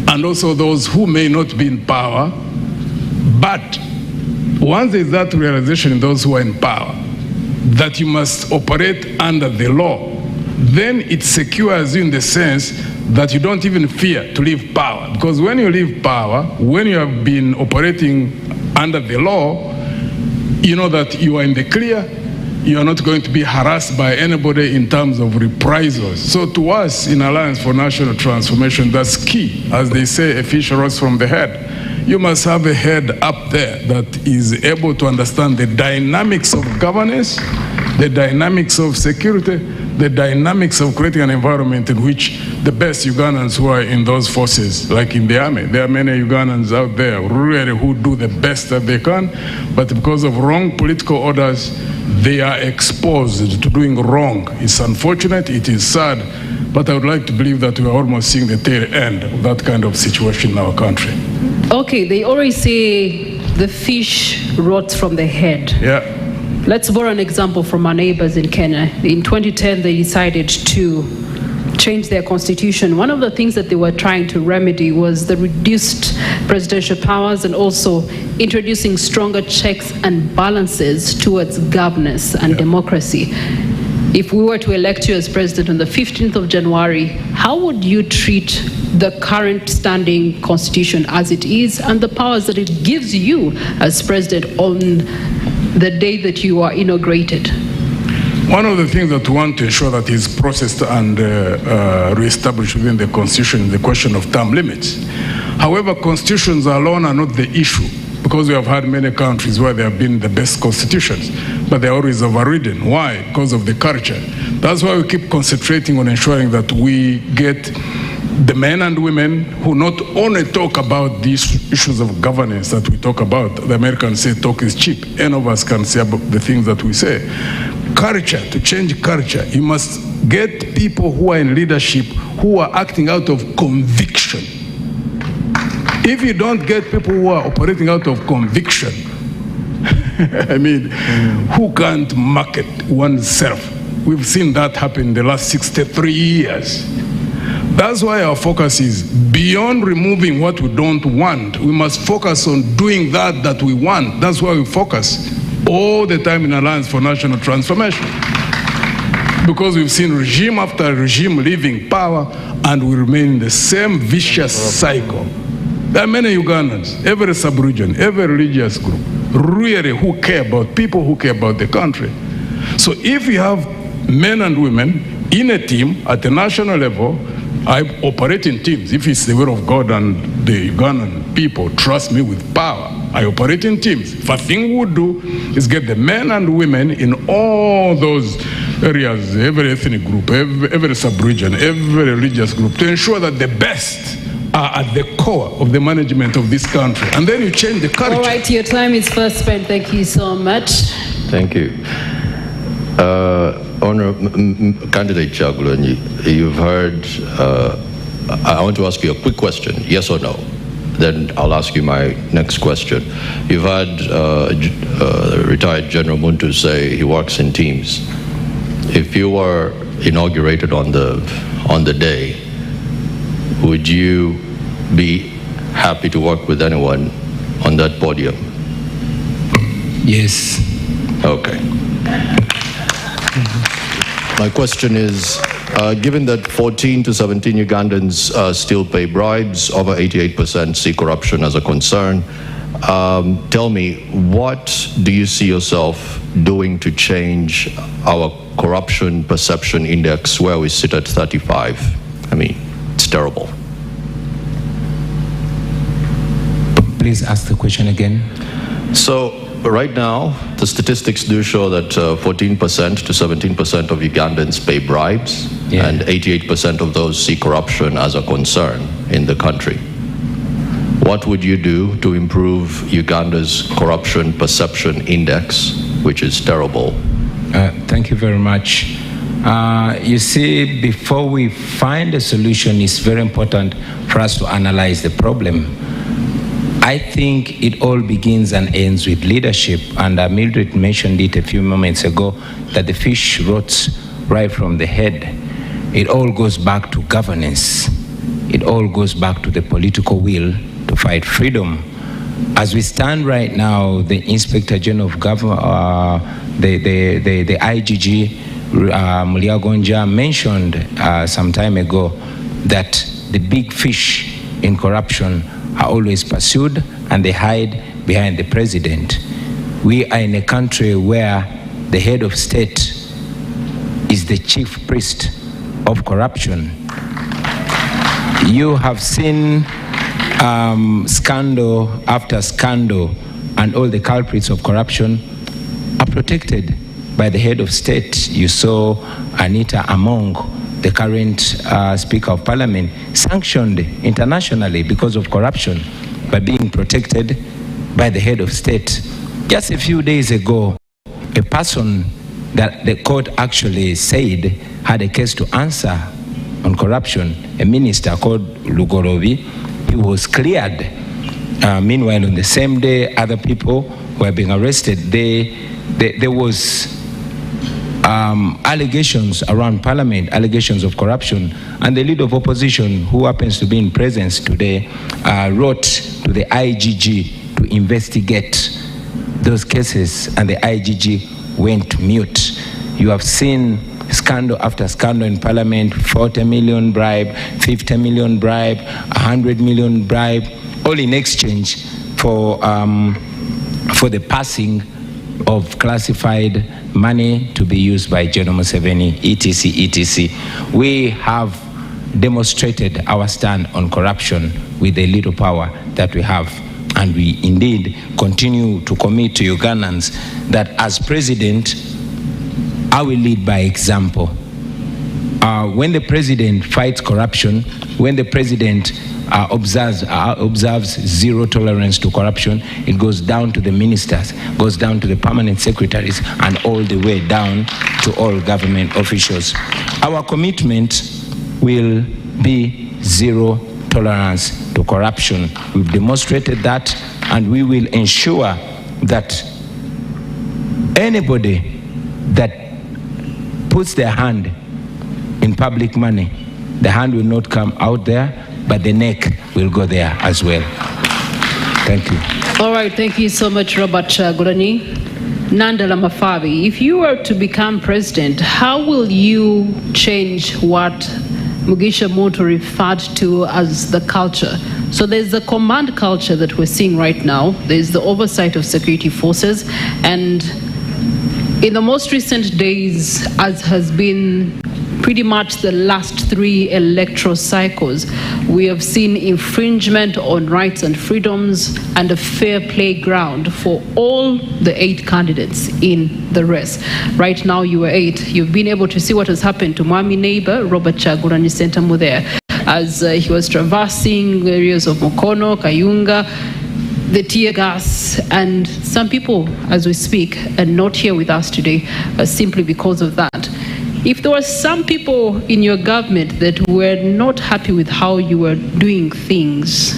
and also those who may not be in power. But once there's that realization in those who are in power, that you must operate under the law, then it secures you in the sense that you don't even fear to leave power. Because when you leave power, when you have been operating under the law, you know that you are in the clear, you are not going to be harassed by anybody in terms of reprisals. So to us in Alliance for National Transformation, that's key. As they say, a fish rots from the head. You must have a head up there that is able to understand the dynamics of governance, the dynamics of security, the dynamics of creating an environment in which the best Ugandans who are in those forces, like in the army, there are many Ugandans out there really who do the best that they can, but because of wrong political orders, they are exposed to doing wrong. It's unfortunate, it is sad, but I would like to believe that we are almost seeing the tail end of that kind of situation in our country. Okay, they always say the fish rots from the head. Yeah. Let's borrow an example from our neighbors in Kenya. In 2010, they decided to change their constitution. One of the things that they were trying to remedy was the reduced presidential powers and also introducing stronger checks and balances towards governance and democracy. If we were to elect you as president on the 15th of January, how would you treat the current standing constitution as it is and the powers that it gives you as president on the day that you are inaugurated? One of the things that we want to ensure that is processed and reestablished within the Constitution is the question of term limits. However, constitutions alone are not the issue, because we have had many countries where they have been the best constitutions, but they're always overridden. Why? Because of the culture. That's why we keep concentrating on ensuring that we get the men and women who not only talk about these issues of governance that we talk about. The Americans say talk is cheap. Any of us can say about the things that we say. Culture, to change culture, you must get people who are in leadership who are acting out of conviction. If you don't get people who are operating out of conviction, I mean, who can't market oneself? We've seen that happen in the last 63 years. That's why our focus is beyond removing what we don't want. We must focus on doing that we want. That's why we focus all the time in Alliance for National Transformation. Because we've seen regime after regime leaving power and we remain in the same vicious cycle. There are many Ugandans, every sub-region, every religious group, really who care about people, who care about the country. So if you have men and women in a team at the national level, I operate in teams. If it's the will of God and the Ugandan people trust me with power, I operate in teams. If a thing we would do is get the men and women in all those areas, every ethnic group, every sub-region, every religious group, to ensure that the best are at the core of the management of this country. And then you change the culture. All right, your time is first spent. Thank you so much. Thank you. Candidate Kyagulanyi, you've heard, I want to ask you a quick question, yes or no? Then I'll ask you my next question. You've had retired General Muntu say he works in teams. If you were inaugurated on the day, would you be happy to work with anyone on that podium? Yes. Okay. My question is, given that 14 to 17 Ugandans still pay bribes, over 88% see corruption as a concern, tell me, what do you see yourself doing to change our corruption perception index where we sit at 35? I mean, it's terrible. Please ask the question again. So right now, The statistics do show that 14% to 17% of Ugandans pay bribes, and 88% of those see corruption as a concern in the country. What would you do to improve Uganda's corruption perception index, which is terrible? Thank you very much. You see, before we find a solution, it's very important for us to analyze the problem. I think it all begins and ends with leadership, and Mildred mentioned it a few moments ago, that the fish rots right from the head. It all goes back to governance. It all goes back to the political will to fight freedom. As we stand right now, the Inspector General of Government, the IGG, Mulyagonja, mentioned some time ago that the big fish in corruption are always pursued and they hide behind the president. We are in a country where the head of state is the chief priest of corruption. You have seen scandal after scandal, and all the culprits of corruption are protected by the head of state. You saw Anita Among, the current Speaker of Parliament, sanctioned internationally because of corruption by being protected by the head of state. Just a few days ago, a person that the court actually said had a case to answer on corruption, a minister called Lugorobi, he was cleared. Meanwhile, on the same day, other people were being arrested. There was allegations around Parliament, allegations of corruption, and the leader of opposition, who happens to be in presence today, wrote to the IGG to investigate those cases, and the IGG went mute. You have seen scandal after scandal in Parliament: 40 million bribe, 50 million bribe, 100 million bribe, all in exchange for the passing of classified money to be used by General Museveni, etc., etc. We have demonstrated our stand on corruption with the little power that we have, and we indeed continue to commit to Ugandans that as president, I will lead by example. When the president fights corruption, when the president observes zero tolerance to corruption, it goes down to the ministers, goes down to the permanent secretaries, and all the way down to all government officials. Our commitment will be zero tolerance to corruption. We've demonstrated that, and we will ensure that anybody that puts their hand in public money, the hand will not come out there, but the neck will go there as well. Thank you. All right, thank you so much, Robert Chagulanyi. Nandala Mafabi, if you were to become president, how will you change what Mugisha Muntu referred to as the culture? So there's the command culture that we're seeing right now. There's the oversight of security forces, and in the most recent days, as has been pretty much the last 3 electoral cycles, we have seen infringement on rights and freedoms and a fair playground for all the 8 candidates in the race. Right now, you were 8. You've been able to see what has happened to Mwami neighbor, Robert Chagulanyi Sentamu there, as he was traversing areas of Mukono, Kayunga, the tear gas, and some people, as we speak, are not here with us today simply because of that. If there were some people in your government that were not happy with how you were doing things,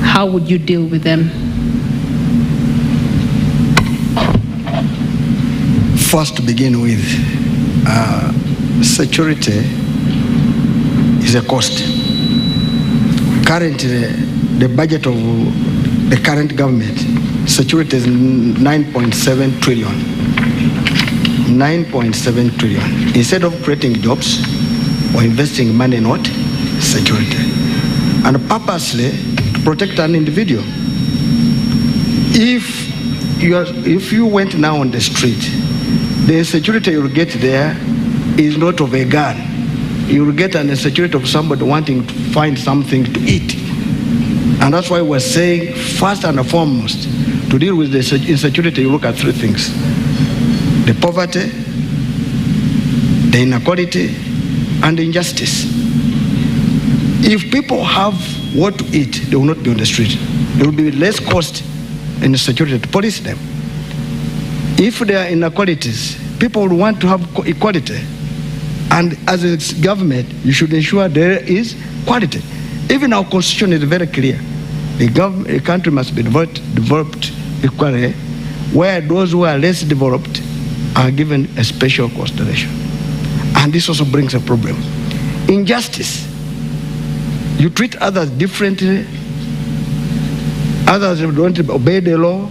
how would you deal with them? First, to begin with, security is a cost. Currently, the budget of the current government, security is 9.7 trillion. 9.7 trillion. Instead of creating jobs or investing money in what? Security. And purposely to protect an individual. If you went now on the street, the insecurity you'll get there is not of a gun. You'll get an insecurity of somebody wanting to find something to eat. And that's why we're saying, first and foremost, To deal with the insecurity, you look at three things: the poverty, the inequality, and the injustice. If people have what to eat, they will not be on the street. There will be less cost in the security to police them. If there are inequalities, people will want to have equality. And as a government, you should ensure there is quality. Even our constitution is very clear. The country must be developed equally, where those who are less developed are given a special consideration. And this also brings a problem. Injustice. You treat others differently, others don't obey the law,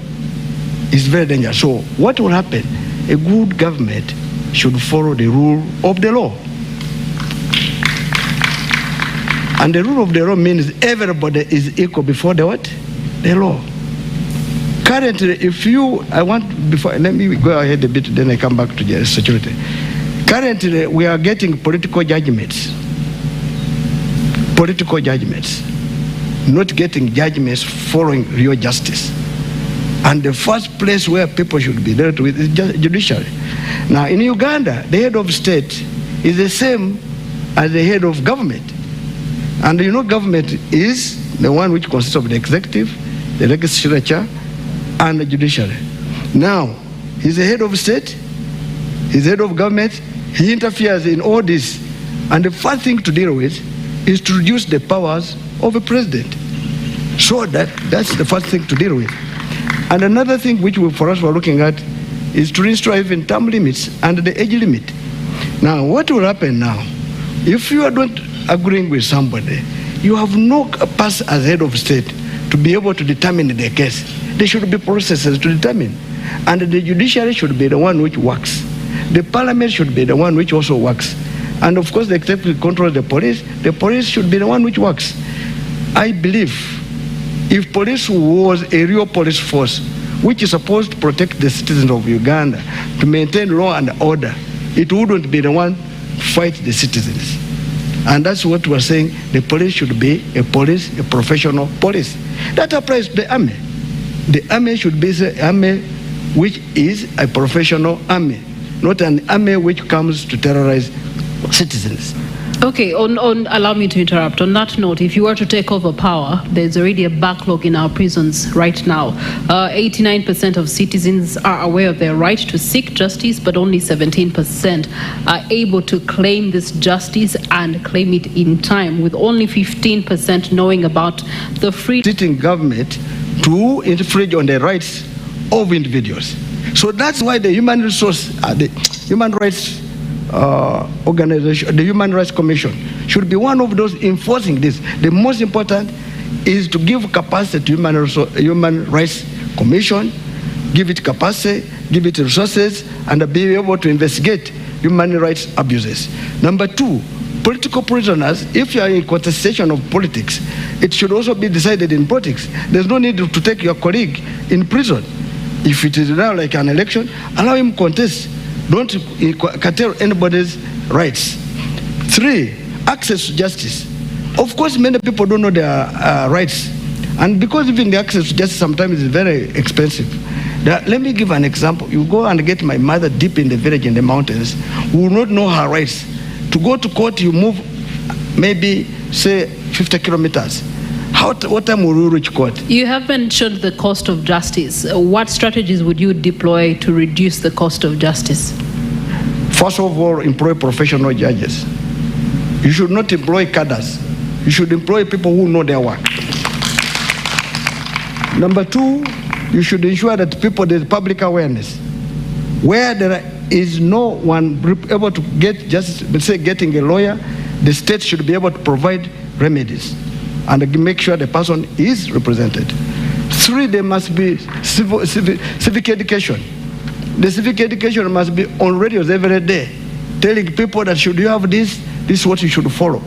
is very dangerous. So what will happen? A good government should follow the rule of the law. And the rule of the law means everybody is equal before the what? The law. Currently, let me go ahead a bit, then I come back to the security. Currently, we are getting political judgments, not getting judgments following real justice. And the first place where people should be dealt with is judiciary. Now, in Uganda, the head of state is the same as the head of government. And you know, government is the one which consists of the executive, the legislature, and the judiciary. Now, he's the head of state, he's the head of government, he interferes in all this. And the first thing to deal with is to reduce the powers of a president. So that's the first thing to deal with. And another thing which for us we're looking at is to restore even term limits and the age limit. Now, what will happen now? If you are not agreeing with somebody, you have no pass as head of state to be able to determine the case. There should be processes to determine. And the judiciary should be the one which works. The parliament should be the one which also works. And of course, the executive controls the police should be the one which works. I believe if police was a real police force, which is supposed to protect the citizens of Uganda, to maintain law and order, it wouldn't be the one to fight the citizens. And that's what we're saying. The police should be a professional police. That applies to the army. The army should be the army which is a professional army, not an army which comes to terrorize citizens. Okay, allow me to interrupt. On that note, if you were to take over power, there's already a backlog in our prisons right now. 89% of citizens are aware of their right to seek justice, but only 17% are able to claim this justice and claim it in time, with only 15% knowing about the free sitting government to infringe on the rights of individuals. So that's why the human rights organization, the Human Rights Commission, should be one of those enforcing this. The most important is to give capacity to Human Rights Commission, give it capacity, give it resources, and be able to investigate human rights abuses. Number two, political prisoners, if you are in contestation of politics, it should also be decided in politics. There's no need to take your colleague in prison. If it is now like an election, allow him contest. Don't curtail anybody's rights. Three, access to justice. Of course, many people don't know their rights. And because even the access to justice sometimes is very expensive. Let me give an example. You go and get my mother deep in the village in the mountains, who will not know her rights. To go to court, you move maybe, say, 50 kilometers. What time will you reach court? You have mentioned the cost of justice. What strategies would you deploy to reduce the cost of justice? First of all, employ professional judges. You should not employ cadres. You should employ people who know their work. Number two, you should ensure that there's public awareness. Where there is no one able to get justice, let's say getting a lawyer, the state should be able to provide remedies and make sure the person is represented. Three, there must be civic education. The civic education must be on radios every day, telling people that should you have this is what you should follow.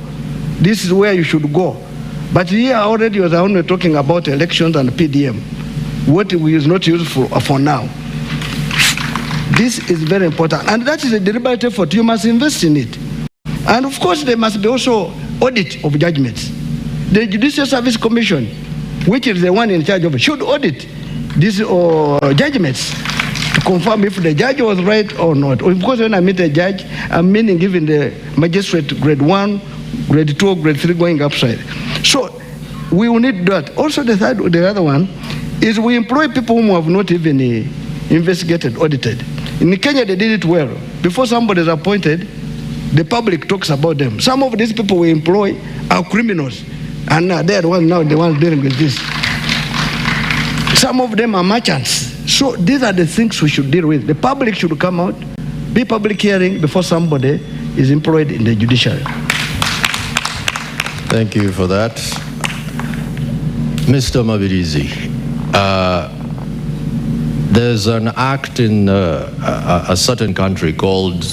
This is where you should go. But here already was only talking about elections and PDM, what is not useful for now. This is very important, and that is a deliberate effort. You must invest in it. And of course, there must be also audit of judgments. The Judicial Service Commission, which is the one in charge of it, should audit these judgments to confirm if the judge was right or not. Of course, when I meet a judge, I'm meaning giving the magistrate grade 1, grade 2, grade 3 going upside. So we will need that. Also, the other one is we employ people whom have not even investigated, audited. In Kenya, they did it well. Before somebody is appointed, the public talks about them. Some of these people we employ are criminals, and they are the ones dealing with this. Some of them are merchants. So these are the things we should deal with. The public should come out, be public hearing before somebody is employed in the judiciary. Thank you for that. Mr. Mabirizi, there's an act in a certain country called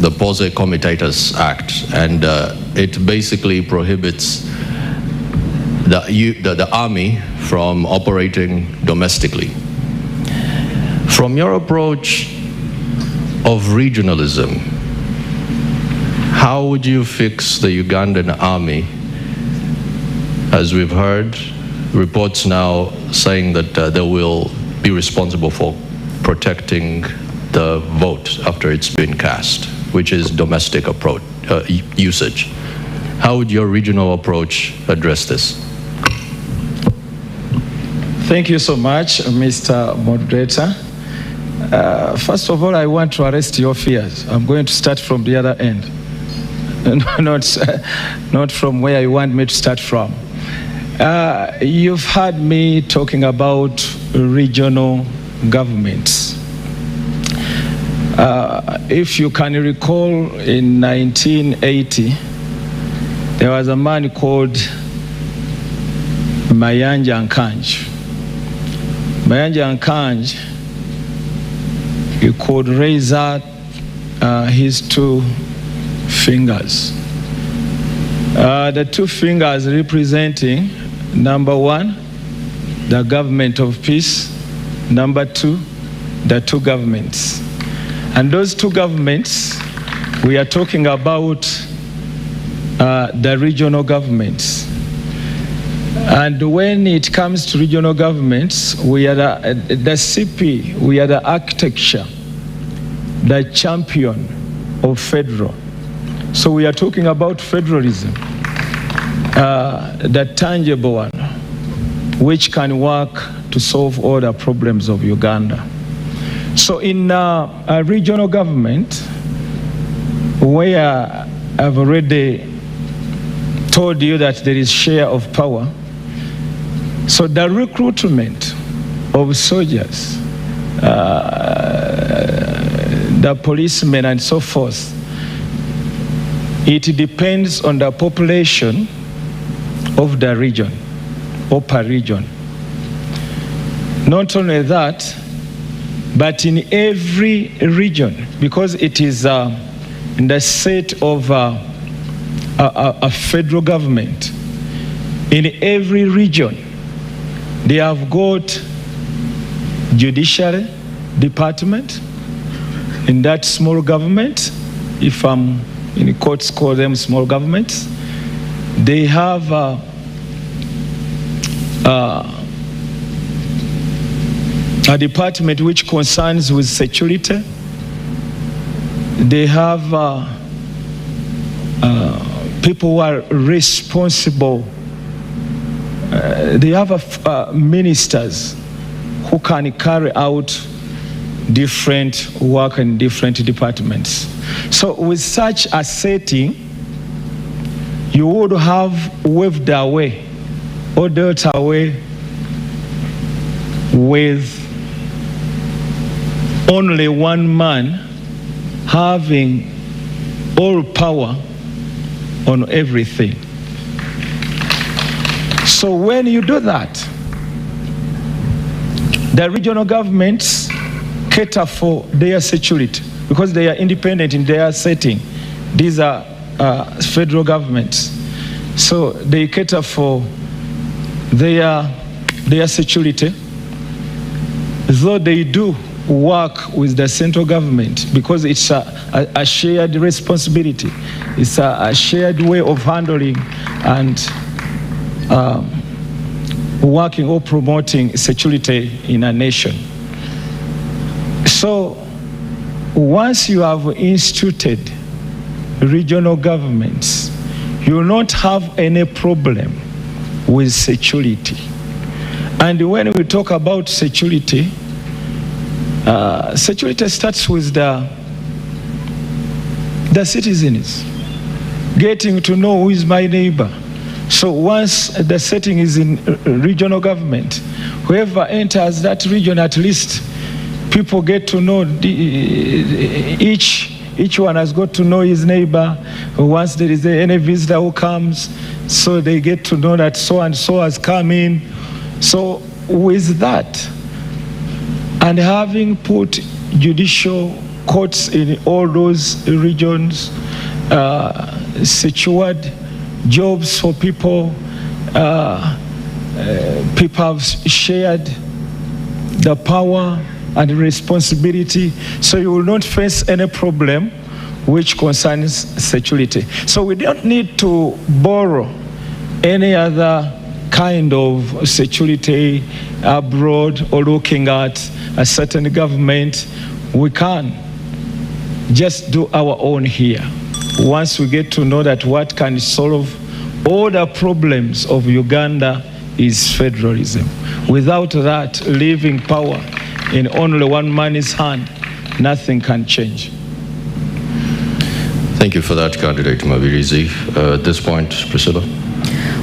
the Posse Comitatus Act, and it basically prohibits the army from operating domestically. From your approach of regionalism, how would you fix the Ugandan army? As we've heard, reports now saying that they will be responsible for protecting the vote after it's been cast, which is domestic approach usage. How would your regional approach address this? Thank you so much, Mr. Moderator. First of all, I want to arrest your fears. I'm going to start from the other end, not from where you want me to start from. You've heard me talking about regional governments. If you can recall, in 1980, there was a man called Mayanja Nkanj. Mayanja Nkanj, he could raise out his 2 fingers. The 2 fingers representing, number 1, the government of peace, number 2, the 2 governments. And those 2 governments, we are talking about the regional governments. And when it comes to regional governments, we are the CP, we are the architecture, the champion of federal. So we are talking about federalism, the tangible one, which can work to solve all the problems of Uganda. So in a regional government, where I've already told you that there is share of power, so the recruitment of soldiers, the policemen and so forth, it depends on the population of the region, or per region. Not only that, but in every region, because it is in the set of a federal government, in every region, they have got judiciary department. In that small government, if in courts call them small governments, they have a department which concerns with security. They have people who are responsible. They have ministers who can carry out different work in different departments. So with such a setting, you would have waved away or dealt away with only one man having all power on everything. So when you do that, the regional governments cater for their security because they are independent in their setting. These are federal governments. So they cater for their security, though they do work with the central government because it's a shared responsibility. It's a shared way of handling and working or promoting security in a nation. So once you have instituted regional governments, you will not have any problem with security. And when we talk about security, security starts with the citizens, getting to know who is my neighbor. So once the setting is in regional government, whoever enters that region, at least people get to know each one has got to know his neighbor. Once there is any visitor who comes, so they get to know that so and so has come in. So with that, and having put judicial courts in all those regions, secured jobs for people, people have shared the power and responsibility, so you will not face any problem which concerns security. So we don't need to borrow any other kind of security abroad or looking at a certain government. We can just do our own here. Once we get to know that what can solve all the problems of Uganda is federalism. Without that, leaving power in only one man's hand, nothing can change. Thank you for that, Candidate Mabirizi. At this point, Priscilla.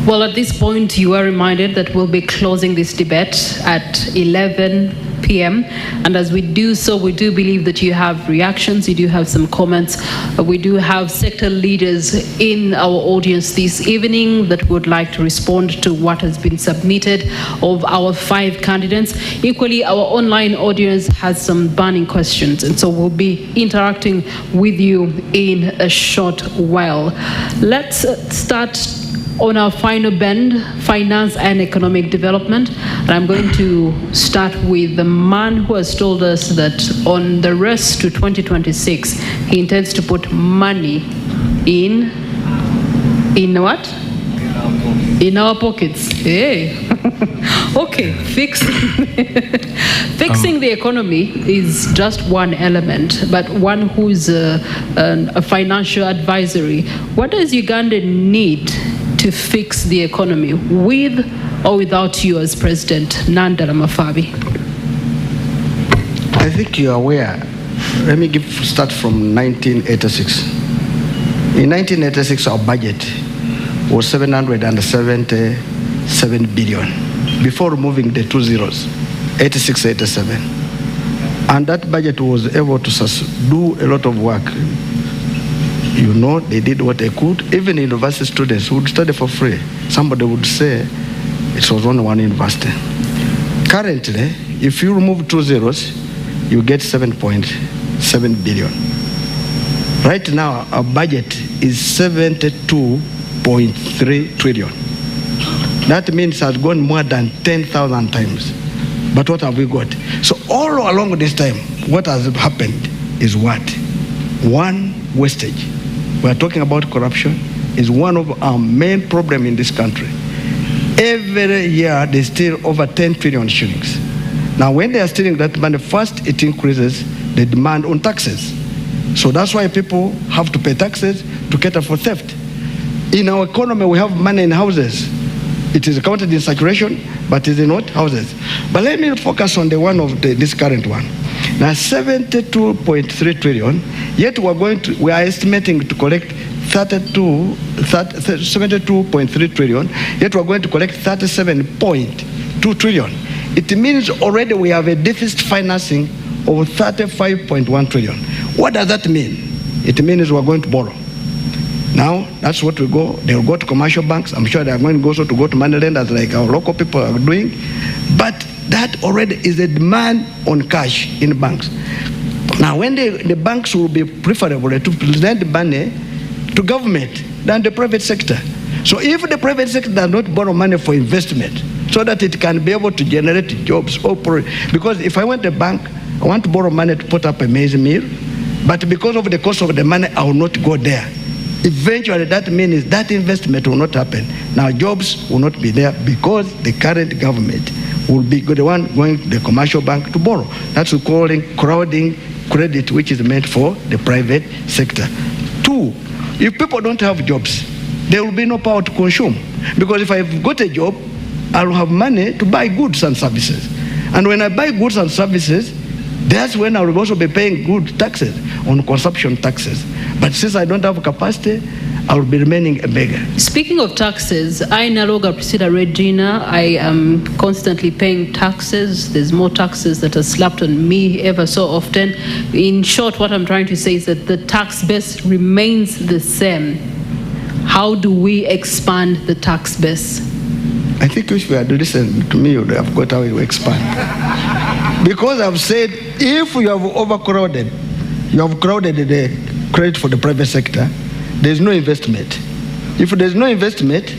Well, at this point, you are reminded that we'll be closing this debate at 11 p.m. And as we do so, we do believe that you have reactions, you do have some comments. We do have sector leaders in our audience this evening that would like to respond to what has been submitted of our 5 candidates. Equally, our online audience has some burning questions, and so we'll be interacting with you in a short while. Let's start on our final bend, finance and economic development. And I'm going to start with the man who has told us that on the race to 2026, he intends to put money in what? In our pockets. Hey. Okay, fixing the economy is just one element, but one who's a financial advisory. What does Uganda need to fix the economy, with or without you as president? Nandala Mafabi. I think you are aware. Let me start from 1986. In 1986, our budget was 777 billion, before removing the 2 zeros, 86, 87. And that budget was able to do a lot of work. You know, they did what they could. Even university students would study for free. Somebody would say it was only one university. Currently, if you remove 2 zeros, you get 7.7 billion. Right now, our budget is 72.3 trillion. That means it has gone more than 10,000 times. But what have we got? So all along this time, what has happened is what? One, wastage. We are talking about corruption. Is one of our main problems in this country. Every year they steal over 10 trillion shillings. Now when they are stealing that money, first it increases the demand on taxes. So that's why people have to pay taxes to cater for theft. In our economy, we have money in houses. It is counted in circulation, but it is not houses. But let me focus on the one of this current one. Now 72.3 trillion, yet we are estimating to collect 72.3 trillion, yet we're going to collect 37.2 trillion. It means already we have a deficit financing of 35.1 trillion. What does that mean? It means we're going to borrow. Now, that's what we go. They'll go to commercial banks. I'm sure they're going to go to money lenders like our local people are doing. But that already is a demand on cash in banks. Now, when the banks will be preferable to lend money to government than the private sector. So if the private sector does not borrow money for investment so that it can be able to generate jobs, because if I went to a bank, I want to borrow money to put up a maize mill, but because of the cost of the money, I will not go there. eventually that means that investment will not happen. Now jobs will not be there because the current government will be the one going to the commercial bank to borrow. That's what we're calling crowding credit, which is meant for the private sector. Two, if people don't have jobs, there will be no power to consume. Because if I've got a job, I'll have money to buy goods and services. And when I buy goods and services, that's when I will also be paying good taxes on consumption taxes. But since I don't have capacity, I will be remaining a beggar. Speaking of taxes, I Naloga Priscilla Regina, I am constantly paying taxes. There's more taxes that are slapped on me ever so often. In short, what I'm trying to say is that the tax base remains the same. How do we expand the tax base? I think if you had listened to me, you would have got how you expand. Because I've said, if you have overcrowded, you have crowded the credit for the private sector, there's no investment. If there's no investment,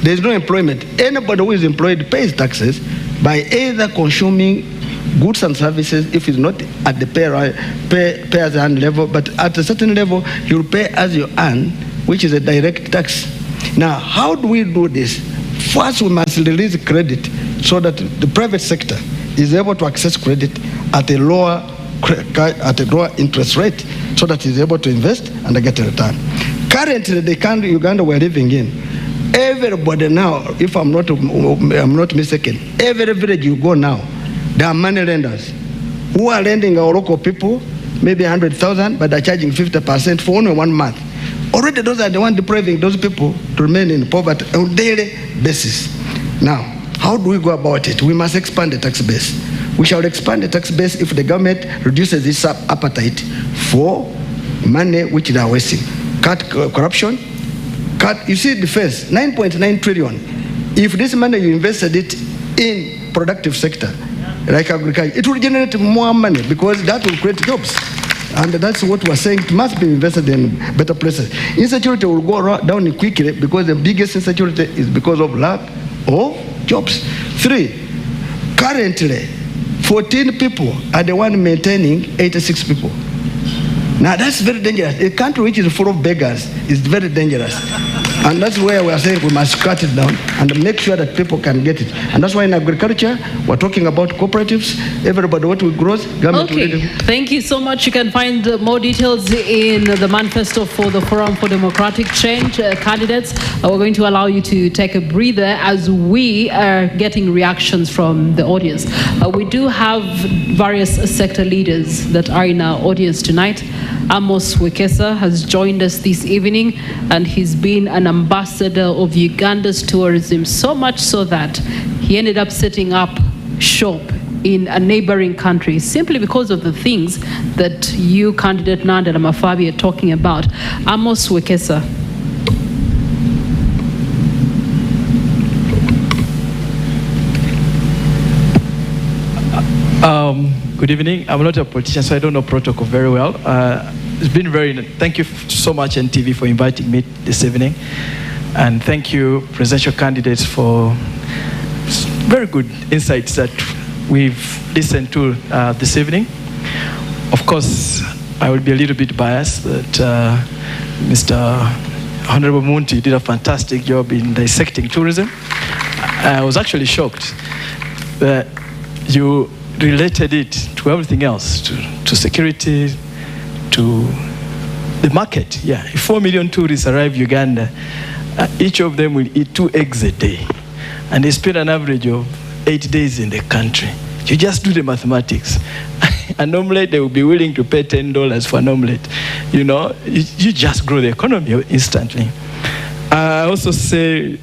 there's no employment. Anybody who is employed pays taxes by either consuming goods and services, if it's not at the pay as you earn level, but at a certain level, you'll pay as you earn, which is a direct tax. Now, how do we do this? First, we must release credit so that the private sector is able to access credit at a lower interest rate so that it's able to invest and get a return. Currently, the country Uganda we're living in, everybody now, if I'm not mistaken, every village you go now, there are money lenders who are lending our local people maybe 100,000, but they're charging 50% for only 1 month. Already those are the ones depriving those people to remain in poverty on a daily basis. Now, how do we go about it? We must expand the tax base. We shall expand the tax base if the government reduces its appetite for money which they are wasting. Cut corruption, you see defense, 9.9 trillion. If this money you invested it in productive sector, like agriculture, it will generate more money because that will create jobs. And that's what we're saying, it must be invested in better places. Insecurity will go down quickly because the biggest insecurity is because of lack of jobs. 3, currently, 14 people are the one maintaining 86 people. Now that's very dangerous. A country which is full of beggars is very dangerous. And that's where we are saying we must cut it down and make sure that people can get it. And that's why in agriculture, we're talking about cooperatives. Everybody what we grow, government will Okay, thank you so much. You can find more details in the manifesto for the Forum for Democratic Change candidates. We're going to allow you to take a breather as we are getting reactions from the audience. We do have various sector leaders that are in our audience tonight. Amos Wekesa has joined us this evening, and he's been an ambassador of Uganda's tourism, so much so that he ended up setting up shop in a neighboring country simply because of the things that you, candidate Nandela Mafabi, are talking about. Amos Wekesa. Good evening. I'm not a politician, so I don't know protocol very well. It's been thank you so much, NTV, for inviting me this evening. And thank you, presidential candidates, for very good insights that we've listened to this evening. Of course, I will be a little bit biased that Mr. Honorable Munti did a fantastic job in dissecting tourism. I was actually shocked that you related it to everything else, to security, to the market. Yeah, if 4 million tourists arrive Uganda, each of them will eat 2 eggs a day, and they spend an average of 8 days in the country. You just do the mathematics. An omelette, they will be willing to pay $10 for an omelette. You know, you just grow the economy instantly. I also say,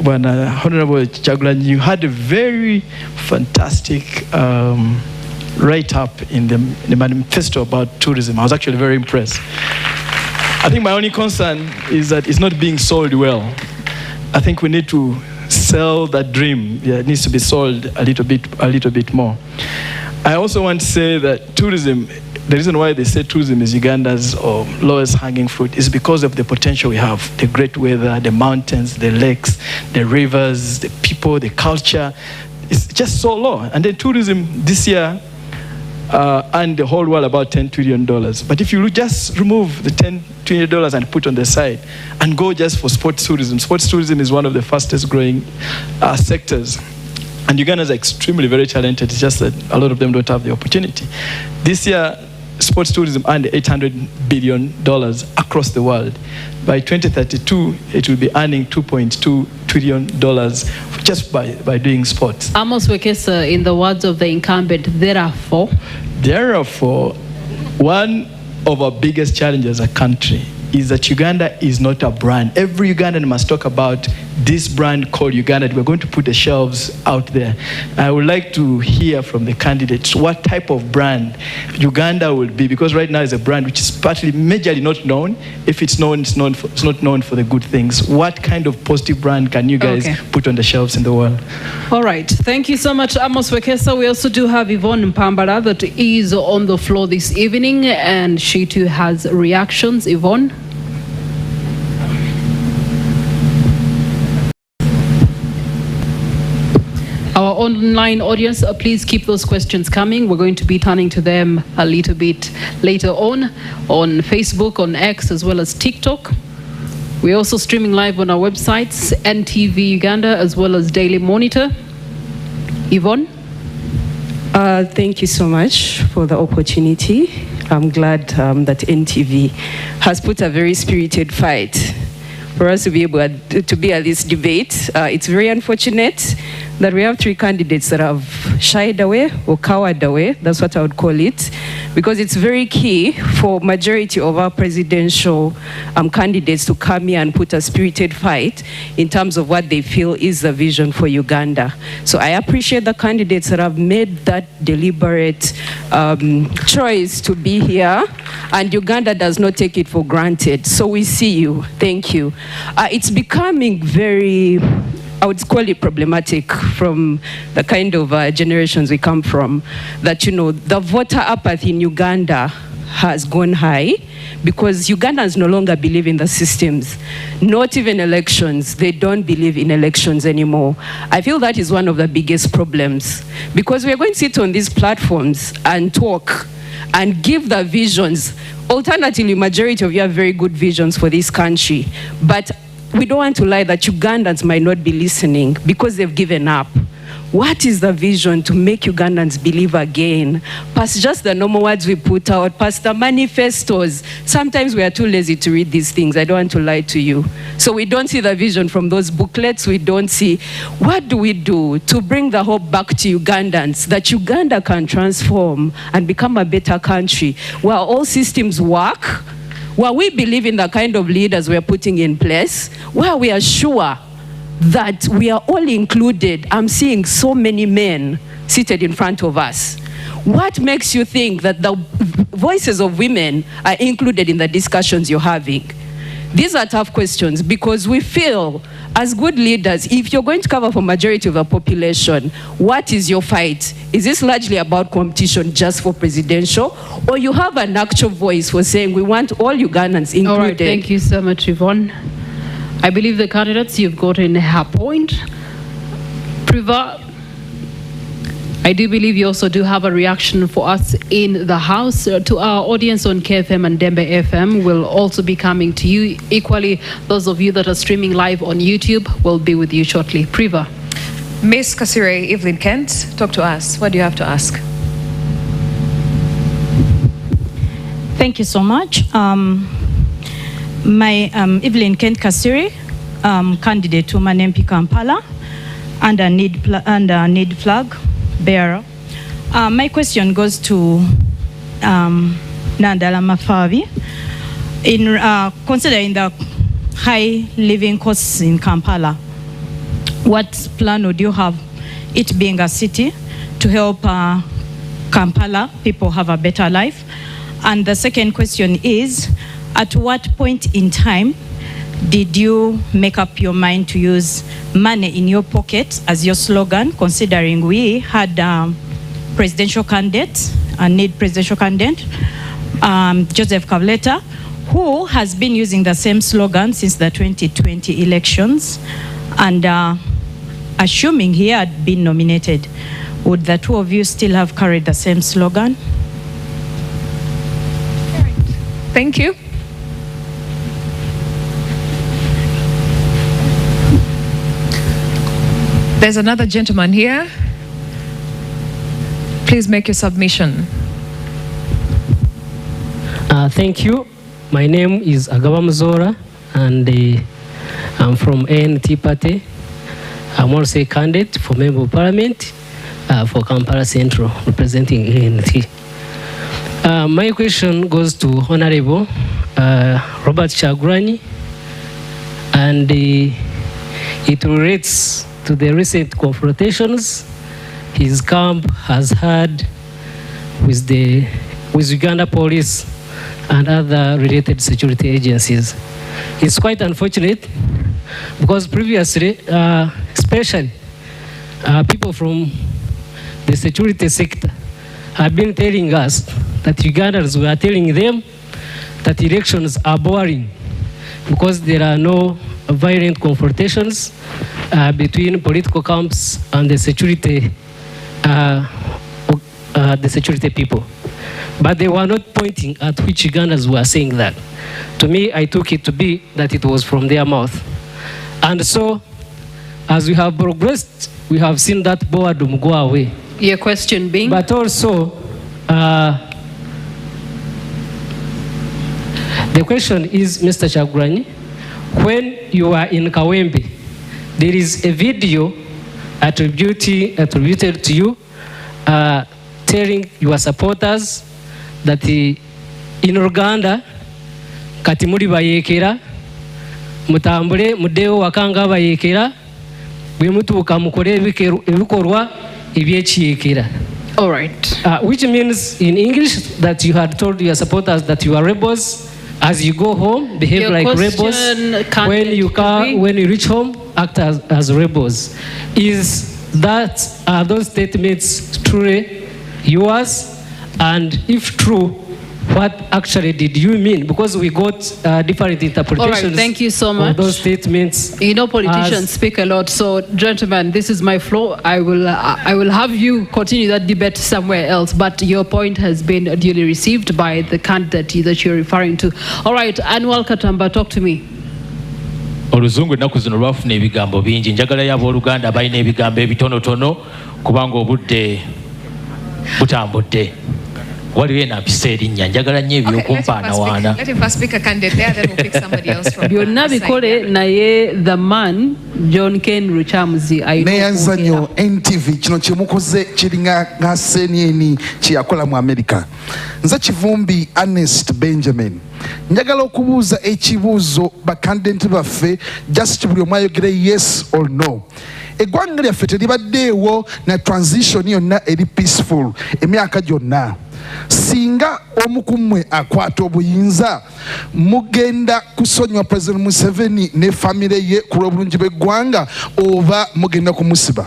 when Honorable Chagulanyi, you had a very fantastic write-up in the manifesto about tourism. I was actually very impressed. I think my only concern is that it's not being sold well. I think we need to sell that dream. Yeah, it needs to be sold a little bit more. I also want to say that tourism, the reason why they say tourism is Uganda's lowest hanging fruit is because of the potential we have. The great weather, the mountains, the lakes, the rivers, the people, the culture. It's just so low. And then tourism this year, earn the whole world about $10 trillion. But if you just remove the $10 trillion and put on the side and go just for sports tourism is one of the fastest growing sectors. And Ugandans are extremely very talented. It's just that a lot of them don't have the opportunity. This year, sports tourism earned $800 billion across the world. By 2032, it will be earning $2.2 trillion just by doing sports. Amos Wekesa, in the words of the incumbent, therefore, one of our biggest challenges as a country is that Uganda is not a brand. Every Ugandan must talk about this brand called Uganda. We're going to put the shelves out there. I would like to hear from the candidates what type of brand Uganda will be, because right now it's a brand which is partly majorly not known. If it's known, it's not known for the good things. What kind of positive brand can you guys put on the shelves in the world? All right. Thank you so much, Amos Wekesa. We also do have Yvonne Mpambara that is on the floor this evening, and she too has reactions. Yvonne? Our online audience, please keep those questions coming. We're going to be turning to them a little bit later on Facebook, on X, as well as TikTok. We're also streaming live on our websites, NTV Uganda, as well as Daily Monitor. Yvonne? Thank you so much for the opportunity. I'm glad that NTV has put a very spirited fight for us to be able to be at this debate. It's very unfortunate that we have three candidates that have shied away or cowered away. That's what I would call it, because it's very key for majority of our presidential candidates to come here and put a spirited fight in terms of what they feel is the vision for Uganda. So I appreciate the candidates that have made that deliberate choice to be here, and Uganda does not take it for granted. So we see you. Thank you. It's becoming very, I would call it problematic from the kind of generations we come from, that, you know, the voter apathy in Uganda has gone high because Ugandans no longer believe in the systems, not even elections. They don't believe in elections anymore. I feel that is one of the biggest problems, because we are going to sit on these platforms and talk and give the visions. Alternatively, majority of you have very good visions for this country, but we don't want to lie that Ugandans might not be listening because they've given up. What is the vision to make Ugandans believe again? Past just the normal words we put out, past the manifestos. Sometimes we are too lazy to read these things. I don't want to lie to you. So we don't see the vision from those booklets. We don't see, what do we do to bring the hope back to Ugandans, that Uganda can transform and become a better country where all systems work, where we believe in the kind of leaders we're putting in place, where we are sure that we are all included. I'm seeing so many men seated in front of us. What makes you think that the voices of women are included in the discussions you're having? These are tough questions, because we feel as good leaders, if you're going to cover for majority of the population, what is your fight? Is this largely about competition just for presidential, or you have an actual voice for saying we want all Ugandans included? All right, thank you so much, Yvonne. I believe the candidates, you've gotten her point. Priva, I do believe you also do have a reaction for us in the house. To our audience on KFM and Dembe FM will also be coming to you. Equally, those of you that are streaming live on YouTube will be with you shortly. Priva. Miss Kasire, Evelyn Kent, talk to us. What do you have to ask? Thank you so much. My Evelyn Kent Kasire, candidate to Manempi Kampala, and a need flag bearer. My question goes to Nandala Mafavi. In considering the high living costs in Kampala, what plan would you have, it being a city, to help Kampala people have a better life? And the second question is, at what point in time did you make up your mind to use money in your pocket as your slogan, considering we had presidential candidate, a need presidential candidate, Joseph Kavleta, who has been using the same slogan since the 2020 elections, and assuming he had been nominated, would the two of you still have carried the same slogan? Thank you. There's another gentleman here. Please make your submission. Thank you. My name is Agaba Mzora, and I'm from ANT Party. I'm also a candidate for Member of Parliament for Kampala Central, representing ANT. My question goes to Honorable Robert Kyagulanyi, and it relates to the recent confrontations his camp has had with Uganda Police and other related security agencies. It's quite unfortunate because previously, especially people from the security sector have been telling us that Ugandans were telling them that elections are boring because there are no violent confrontations between political camps and the security people. But they were not pointing at which Ugandans were saying that. To me, I took it to be that it was from their mouth. And so, as we have progressed, we have seen that boredom go away. Your question being? But also, the question is, Mr. Kyagulanyi, when you are in Kawempe, there is a video attributed to you telling your supporters that in Uganda, kati muri bayekera, mutambule mudeo wakanga bayekera, bwe mutuuka mukole ebikorwa ebyekiyekera. All right. Which means in English that you had told your supporters that you are rebels. As you go home, behave Your like rebels. When you reach home, act as rebels. Are those statements truly yours? And if true, what actually did you mean? Because we got different interpretations. All right, thank you so much. Of those statements. You know, politicians speak a lot. So, gentlemen, this is my floor. I will have you continue that debate somewhere else. But your point has been duly received by the candidate that you're referring to. All right, Anwar Katamba, talk to me. Oluzungu ennaku zino lwafuna ebigambo bingi. Njagala y'abooluganda balina ebigambo ebitonotono kubanga obudde butambudde. Waliwo enampisa erinnya njagala nnyo ebyokumpaana waana. Let him first pick a candidate there, then we'll pick somebody else from byonna bikole naye the man John Ken Ruchamuzi neyanzanyo NTV kino kyemukoze kiringa nga senieni kyeyakola mu America. Nze Kivumbi Ernest Benjamin njagala okubuuza ekibuuzo bakandidenti baffe just buli omu ayogere yes or no. Eggwanga lyaffe teribaddeewo na transition yonna eri peaceful emyaka gyonna. Singa omu ku mmwe akwata obuyinza mugenda kusonyiwa President Museveni ne famire ye ku lw'obulungi bw'eggwanga oba mugenda kumusiba?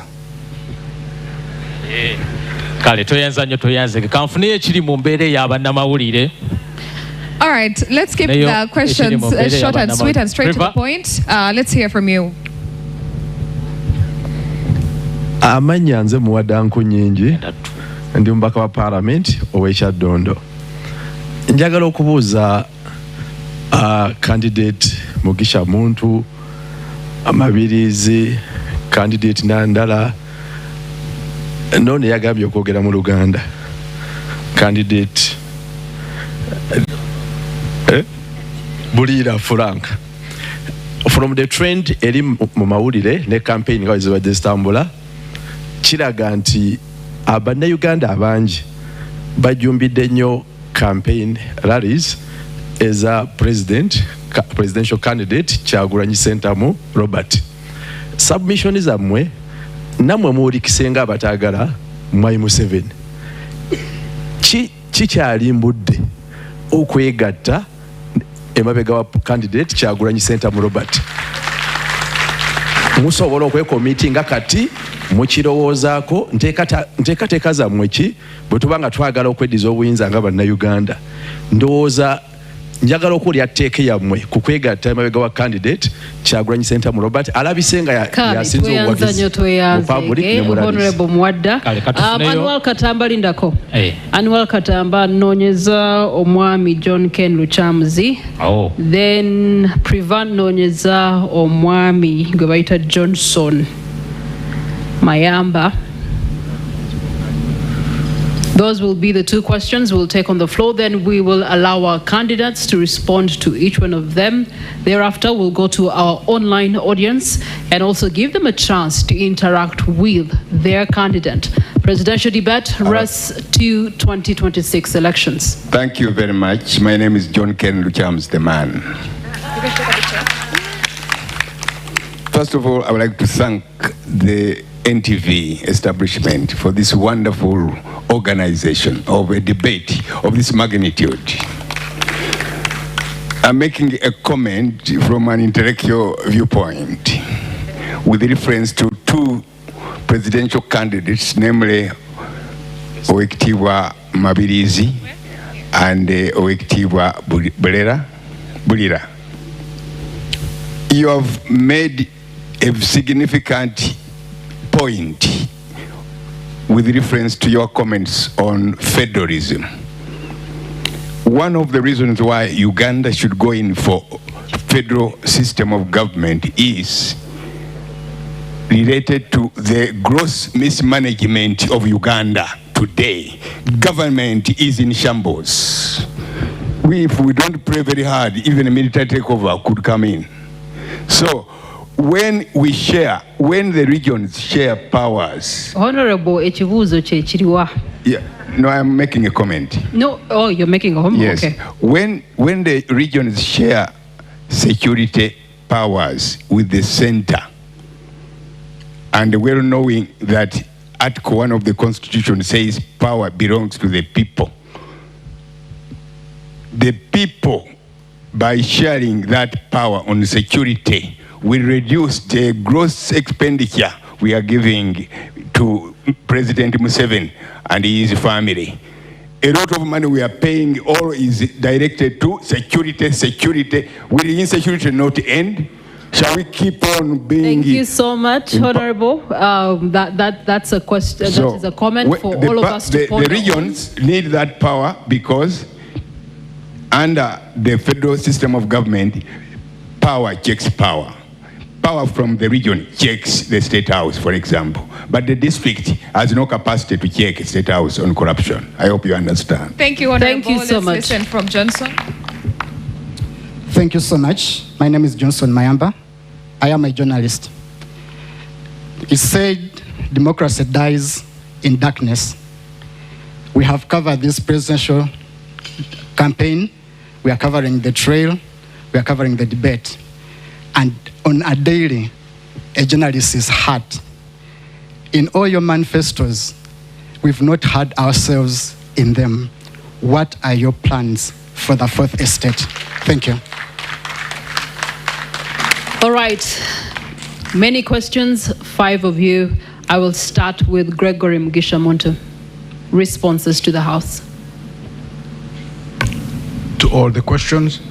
Kale toyanza nnyo toyanze kanfuneyo ekiri mu mbeera ey'abannamawulire. All right, let's keep the questions short and sweet and straight to the point. Let's hear from you. Amanya nze muwadanku nyingi ndi mubaka wa parliament ow'Ekyaddondo. Njagala okubuuza candidate Mugisha Muntu, Mabirizi, candidate Nandala, none yagambye okwogera mu Luganda. Candidate Bulira Frank. From the trend eri mu mawulire ne campaign nga zibadde zitambula kiraga nti Uganda abangi bajumbidde nnyo campaign rallies eza presidential candidate Kyagulanyi Ssentamu Robert. Submission zammwe namwe muwulikisenga abatagala Mwai Museveni kikyalimbudde okwegatta emabega wa candidate Kyagulanyi Ssentamu Robert. Musobola okwekomitinga kati mukirowoozaako nteekateeka zammwe ki bwe tuba nga twagala okweddiza obuyinza nga bannayuganda. Ndowooza njagala okulya tteeka yammwe ku kwegatta emabega wa candidate Kyagulanyi Ssentamu Robert alabisenga yasinze obuwagizi mu public ne mu Honorable Muwadda. Annual Katamba lindako. Annual Katamba noonyeza omwami John Ken Lukyamzi. Then Privan noonyeza omwami gwe bayita Johnson Mayamba. Those will be the two questions we'll take on the floor. Then we will allow our candidates to respond to each one of them. Thereafter, we'll go to our online audience and also give them a chance to interact with their candidate. Presidential debate, RUS 2 2026 elections. Thank you very much. My name is John Ken Lukyamzi, the man. First of all, I would like to thank the NTV establishment for this wonderful organization of a debate of this magnitude. I'm making a comment from an intellectual viewpoint with reference to two presidential candidates, namely Owekitiibwa Mabirizi and Owekitiibwa Bulira. You have made a significant point with reference to your comments on federalism. One of the reasons why Uganda should go in for federal system of government is related to the gross mismanagement of Uganda today. Government is in shambles. If we don't pray very hard, even a military takeover could come in. So when the regions share powers. Honorable ekibuuzo kye kiriwa? Yeah, no, I'm making a comment. No, oh, you're making a comment? Yes. Okay. When the regions share security powers with the center, and well knowing that Article 1 of the Constitution says power belongs to the people by sharing that power on security will reduce the gross expenditure we are giving to President Museveni and his family. A lot of money we are paying all is directed to security. Will insecurity not end? Shall we keep on being... Thank you so much, Honorable. That's a question, that is a comment for all of us to ponder. The regions need that power because under the federal system of government, power checks power. Power from the region checks the State House, for example. But the district has no capacity to check State House on corruption. I hope you understand. Thank you, Honorable. Thank you so much. Let's listen from Johnson. Thank you so much. My name is Johnson Mayamba. I am a journalist. It's said democracy dies in darkness. We have covered this presidential campaign. We are covering the trail. We are covering the debate. And on a daily, a journalist is hurt. In all your manifestos, we've not had ourselves in them. What are your plans for the fourth estate? Thank you. All right. Many questions, 5 of you. I will start with Gregory Mugisha Muntu. Responses to the House. To all the questions?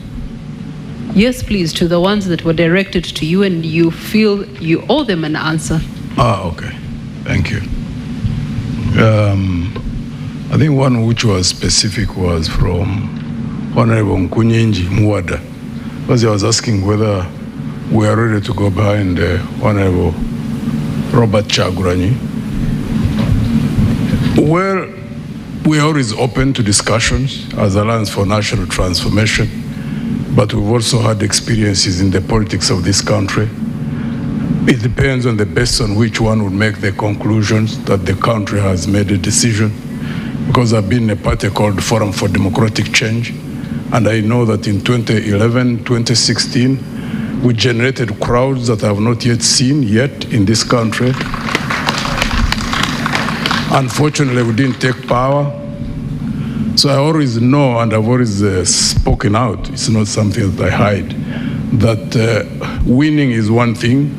Yes, please, to the ones that were directed to you and you feel you owe them an answer. Okay. Thank you. I think one which was specific was from Honorable Nkunyinji Muwadda, because he was asking whether we are ready to go behind Honorable Robert Kyagulanyi. Well, we are always open to discussions as Alliance for National Transformation, but we've also had experiences in the politics of this country. It depends on the basis on which one would make the conclusions that the country has made a decision. Because I've been in a party called Forum for Democratic Change, and I know that in 2011, 2016, we generated crowds that I have not yet seen in this country. Unfortunately, we didn't take power. So I always know, and I've always spoken out, it's not something that I hide, that winning is one thing,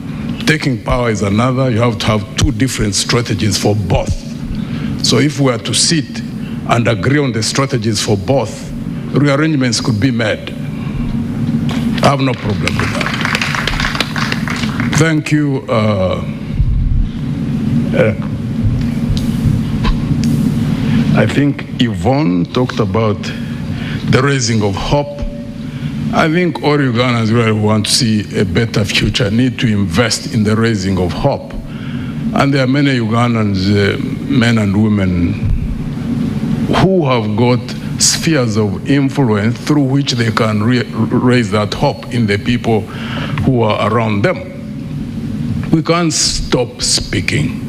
taking power is another. You have to have two different strategies for both. So if we are to sit and agree on the strategies for both, rearrangements could be made. I have no problem with that. Thank you. I think Yvonne talked about the raising of hope. I think all Ugandans really want to see a better future, need to invest in the raising of hope. And there are many Ugandans, men and women, who have got spheres of influence through which they can raise that hope in the people who are around them. We can't stop speaking.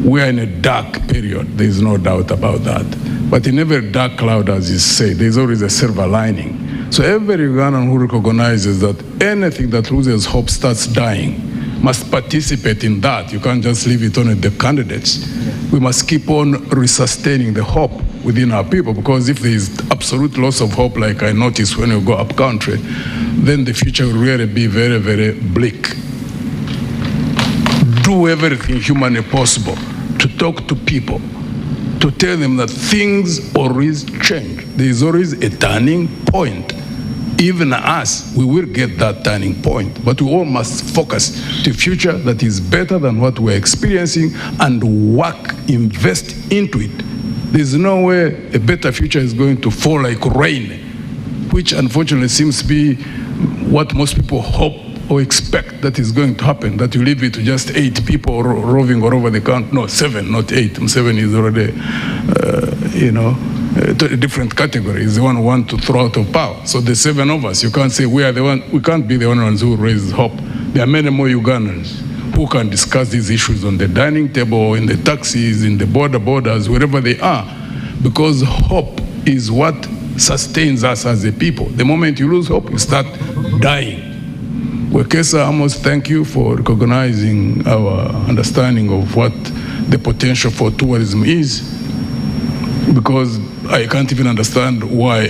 We are in a dark period, there is no doubt about that. But in every dark cloud, as you say, there's always a silver lining. So every Ugandan who recognizes that anything that loses hope starts dying must participate in that. You can't just leave it on the candidates. We must keep on resustaining the hope within our people, because if there is absolute loss of hope, like I noticed when you go up country, then the future will really be very, very bleak. Do everything humanly possible to talk to people, to tell them that things always change. There is always a turning point. Even us, we will get that turning point, but we all must focus to a future that is better than what we're experiencing and work, invest into it. There's no way a better future is going to fall like rain, which unfortunately seems to be what most people hope or expect that is going to happen, that you leave it to just 8 people roving all over the country. No, 7, not 8. 7 is already, a different category. Is the one who want to throw out of power. So the 7 of us, you can't say we are the one. We can't be the only ones who raise hope. There are many more Ugandans who can discuss these issues on the dining table, in the taxis, in the borders, wherever they are, because hope is what sustains us as a people. The moment you lose hope, you start dying. Wekesa Amos, thank you for recognizing our understanding of what the potential for tourism is, because I can't even understand why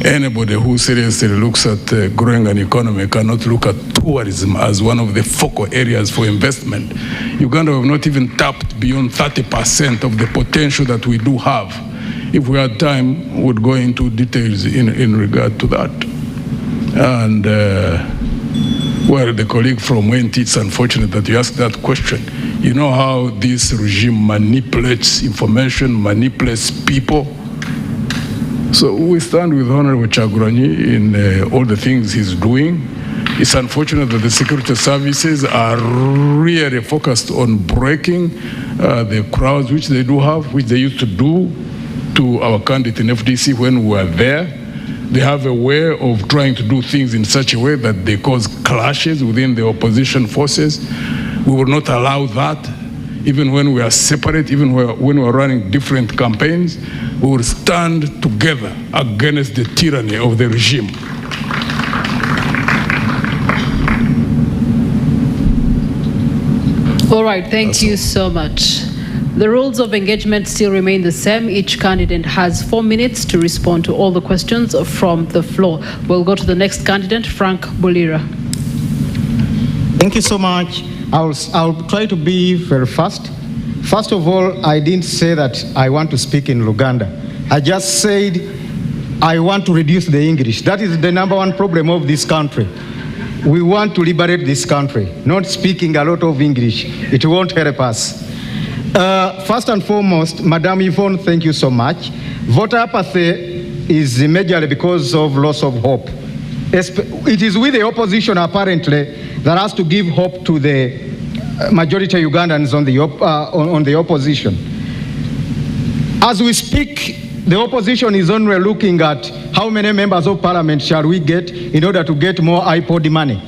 anybody who seriously looks at growing an economy cannot look at tourism as one of the focal areas for investment. Uganda have not even tapped beyond 30% of the potential that we do have. If we had time, we would go into details in regard to that. And well, the colleague from WENT, it's unfortunate that you asked that question. You know how this regime manipulates information, manipulates people. So we stand with Honorable Kyagulanyi in all the things he's doing. It's unfortunate that the security services are really focused on breaking the crowds which they do have, which they used to do to our candidate in FDC when we were there. They have a way of trying to do things in such a way that they cause clashes within the opposition forces. We will not allow that. Even when we are separate, even when we are running different campaigns, we will stand together against the tyranny of the regime. All right, thank you so much. The rules of engagement still remain the same. Each candidate has 4 minutes to respond to all the questions from the floor. We'll go to the next candidate, Frank Bulira. Thank you so much. I'll try to be very fast. First of all, I didn't say that I want to speak in Luganda. I just said I want to reduce the English. That is the #1 problem of this country. We want to liberate this country. Not speaking a lot of English. It won't help us. First and foremost, Madam Yvonne, thank you so much. Voter apathy is majorly because of loss of hope. It is with the opposition, apparently, that has to give hope to the majority of Ugandans on the opposition. As we speak, the opposition is only looking at how many members of parliament shall we get in order to get more iPod money,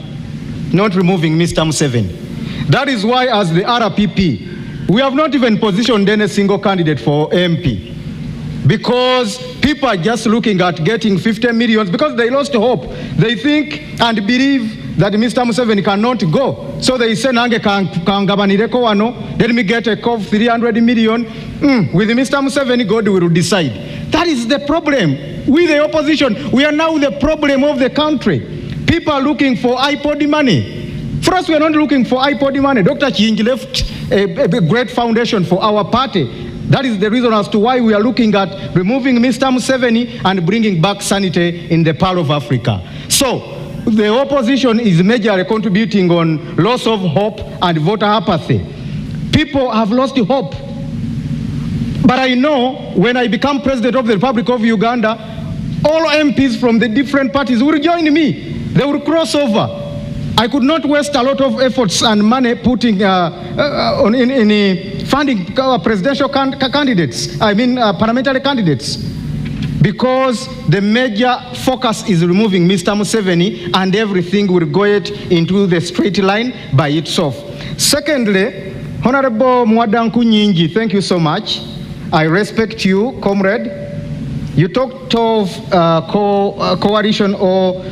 not removing Mr. Museveni. That is why, as the RPP, we have not even positioned any single candidate for MP, because people are just looking at getting 50 million because they lost hope. They think and believe that Mr. Museveni cannot go. So they say, Nange kangabanireko wano, let me get a call 300 million. With Mr. Museveni, God will decide. That is the problem. With the opposition, we are now the problem of the country. People are looking for iPod money. For us, we are not looking for iPod money. Dr. Chinji left a great foundation for our party. That is the reason as to why we are looking at removing Mr. Museveni and bringing back sanity in the Pearl of Africa. So, the opposition is majorly contributing on loss of hope and voter apathy. People have lost hope. But I know when I become president of the Republic of Uganda, all MPs from the different parties will join me. They will cross over. I could not waste a lot of efforts and money putting in funding presidential candidates, parliamentary candidates, because the major focus is removing Mr. Museveni and everything will go into the straight line by itself. Secondly, Honorable Mwadanku Nyingi, thank you so much. I respect you, comrade. You talked of coalition or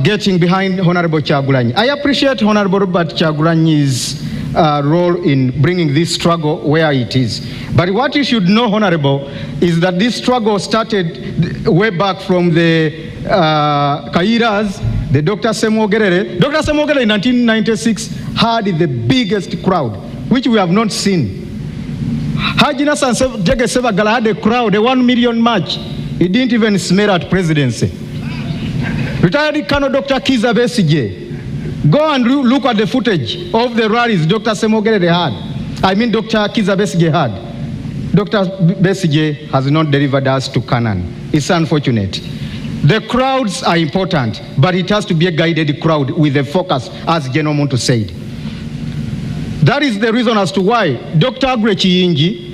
getting behind Honorable Kyagulanyi. I appreciate Honorable Robert Kyagulanyi's role in bringing this struggle where it is. But what you should know, Honorable, is that this struggle started way back from the Kairas, the Dr. Semo Gerere. Dr. Semo Gerere in 1996 had the biggest crowd, which we have not seen. Haji Nassan Jege Sebagala had a crowd, a 1 million march. He didn't even smell at presidency. Retired Colonel Dr. Kiza Besigye. Go and look at the footage of the rallies Dr. Semo Gerere had. Dr. Kiza Besigye had. Dr. Besigye has not delivered us to Canaan. It's unfortunate. The crowds are important, but it has to be a guided crowd with a focus, as General Muntu said. That is the reason as to why Dr. Aggrey Kiyingi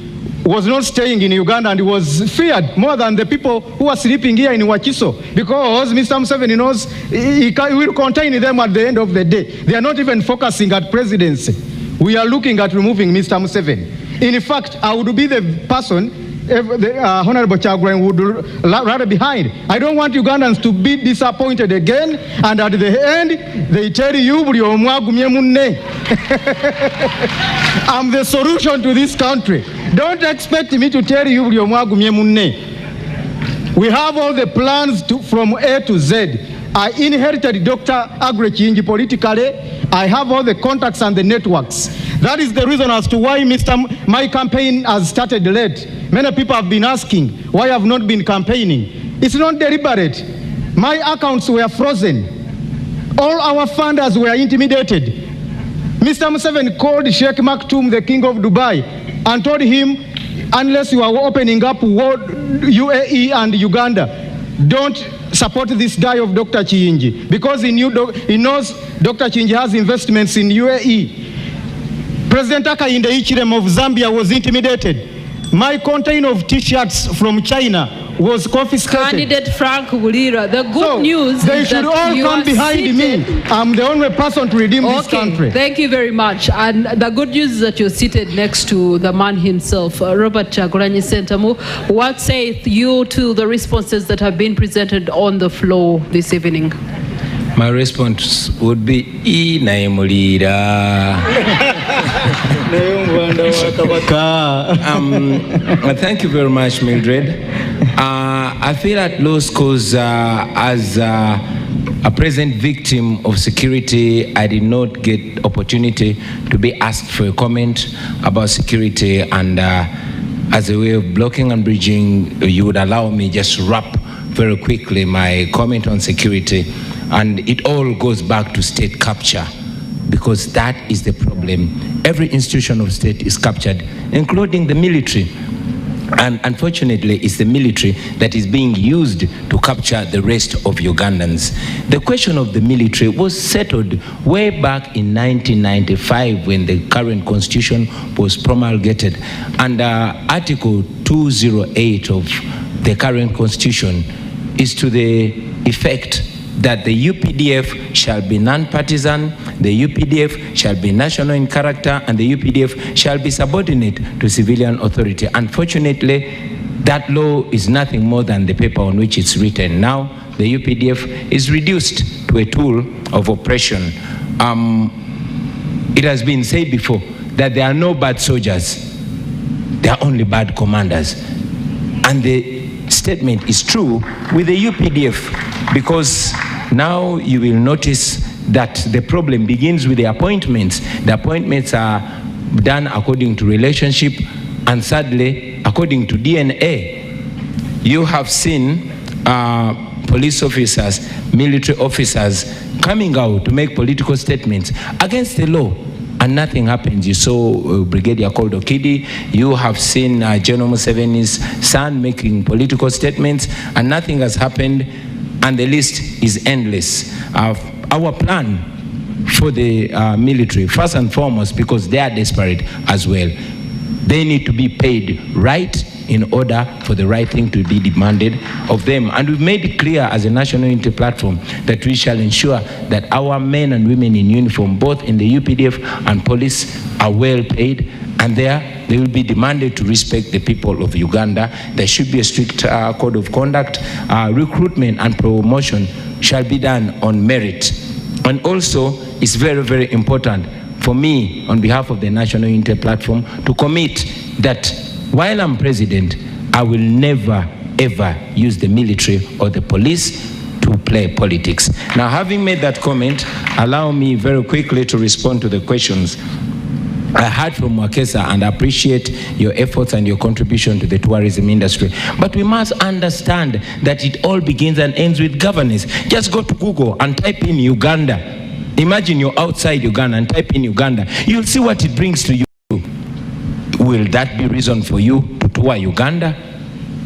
was not staying in Uganda and was feared more than the people who are sleeping here in Wakiso, because Mr. Museveni knows he will contain them at the end of the day. They are not even focusing at presidency. We are looking at removing Mr. Museveni. In fact, I would be the person the Honorable Kyagulanyi would rather behind. I don't want Ugandans to be disappointed again, and at the end, they tell you, I'm the solution to this country. Don't expect me to tell you, we have all the plans from A to Z. I inherited Dr. Aggrey Kiyingi politically. I have all the contacts and the networks. That is the reason as to why my campaign has started late. Many people have been asking why I have not been campaigning. It's not deliberate. My accounts were frozen. All our funders were intimidated. Mr. Museveni called Sheikh Maktoum, the king of Dubai, and told him, unless you are opening up UAE and Uganda, don't support this guy of Dr. Kiyingi, because he knows Dr. Kiyingi has investments in UAE. President Hakainde Hichilema of Zambia was intimidated. My container of T-shirts from China was confiscated. Candidate Frank Bulira, the good news they is should that all you come are behind seated. me. I'm the only person to redeem this country. Thank you very much. And the good news is that you're seated next to the man himself, Robert Kyagulanyi Ssentamu. What saith you to the responses that have been presented on the floor this evening? My response would be thank you very much, Mildred. I feel at loss because as a present victim of security, I did not get opportunity to be asked for a comment about security, and as a way of blocking and bridging, you would allow me just wrap very quickly my comment on security. And it all goes back to state capture, because that is the problem. Every institution of state is captured, including the military. And unfortunately, it's the military that is being used to capture the rest of Ugandans. The question of the military was settled way back in 1995 when the current constitution was promulgated. And Article 208 of the current constitution is to the effect that the UPDF shall be non-partisan, the UPDF shall be national in character, and the UPDF shall be subordinate to civilian authority. Unfortunately, that law is nothing more than the paper on which it's written. Now, the UPDF is reduced to a tool of oppression. It has been said before that there are no bad soldiers, there are only bad commanders. And the statement is true with the UPDF, because now you will notice that the problem begins with the appointments. The appointments are done according to relationship, and sadly, according to DNA. You have seen police officers military officers coming out to make political statements against the law, and nothing happens. You saw Brigadier Koldo Kidi, you have seen General Museveni's son making political statements, and nothing has happened, and the list is endless. Our plan for the military, first and foremost, because they are desperate as well, they need to be paid right in order for the right thing to be demanded of them. And we've made it clear as a national unity platform that we shall ensure that our men and women in uniform, both in the UPDF and police, are well paid, and they will be demanded to respect the people of Uganda. There should be a strict code of conduct. Recruitment and promotion shall be done on merit. And also, it's very, very important for me, on behalf of the National Unity Platform, to commit that while I'm president, I will never, ever use the military or the police to play politics. Now, having made that comment, allow me very quickly to respond to the questions I heard from Wakesa, and I appreciate your efforts and your contribution to the tourism industry. But we must understand that it all begins and ends with governance. Just go to Google and type in Uganda. Imagine you're outside Uganda and type in Uganda. You'll see what it brings to you. Will that be reason for you to tour Uganda?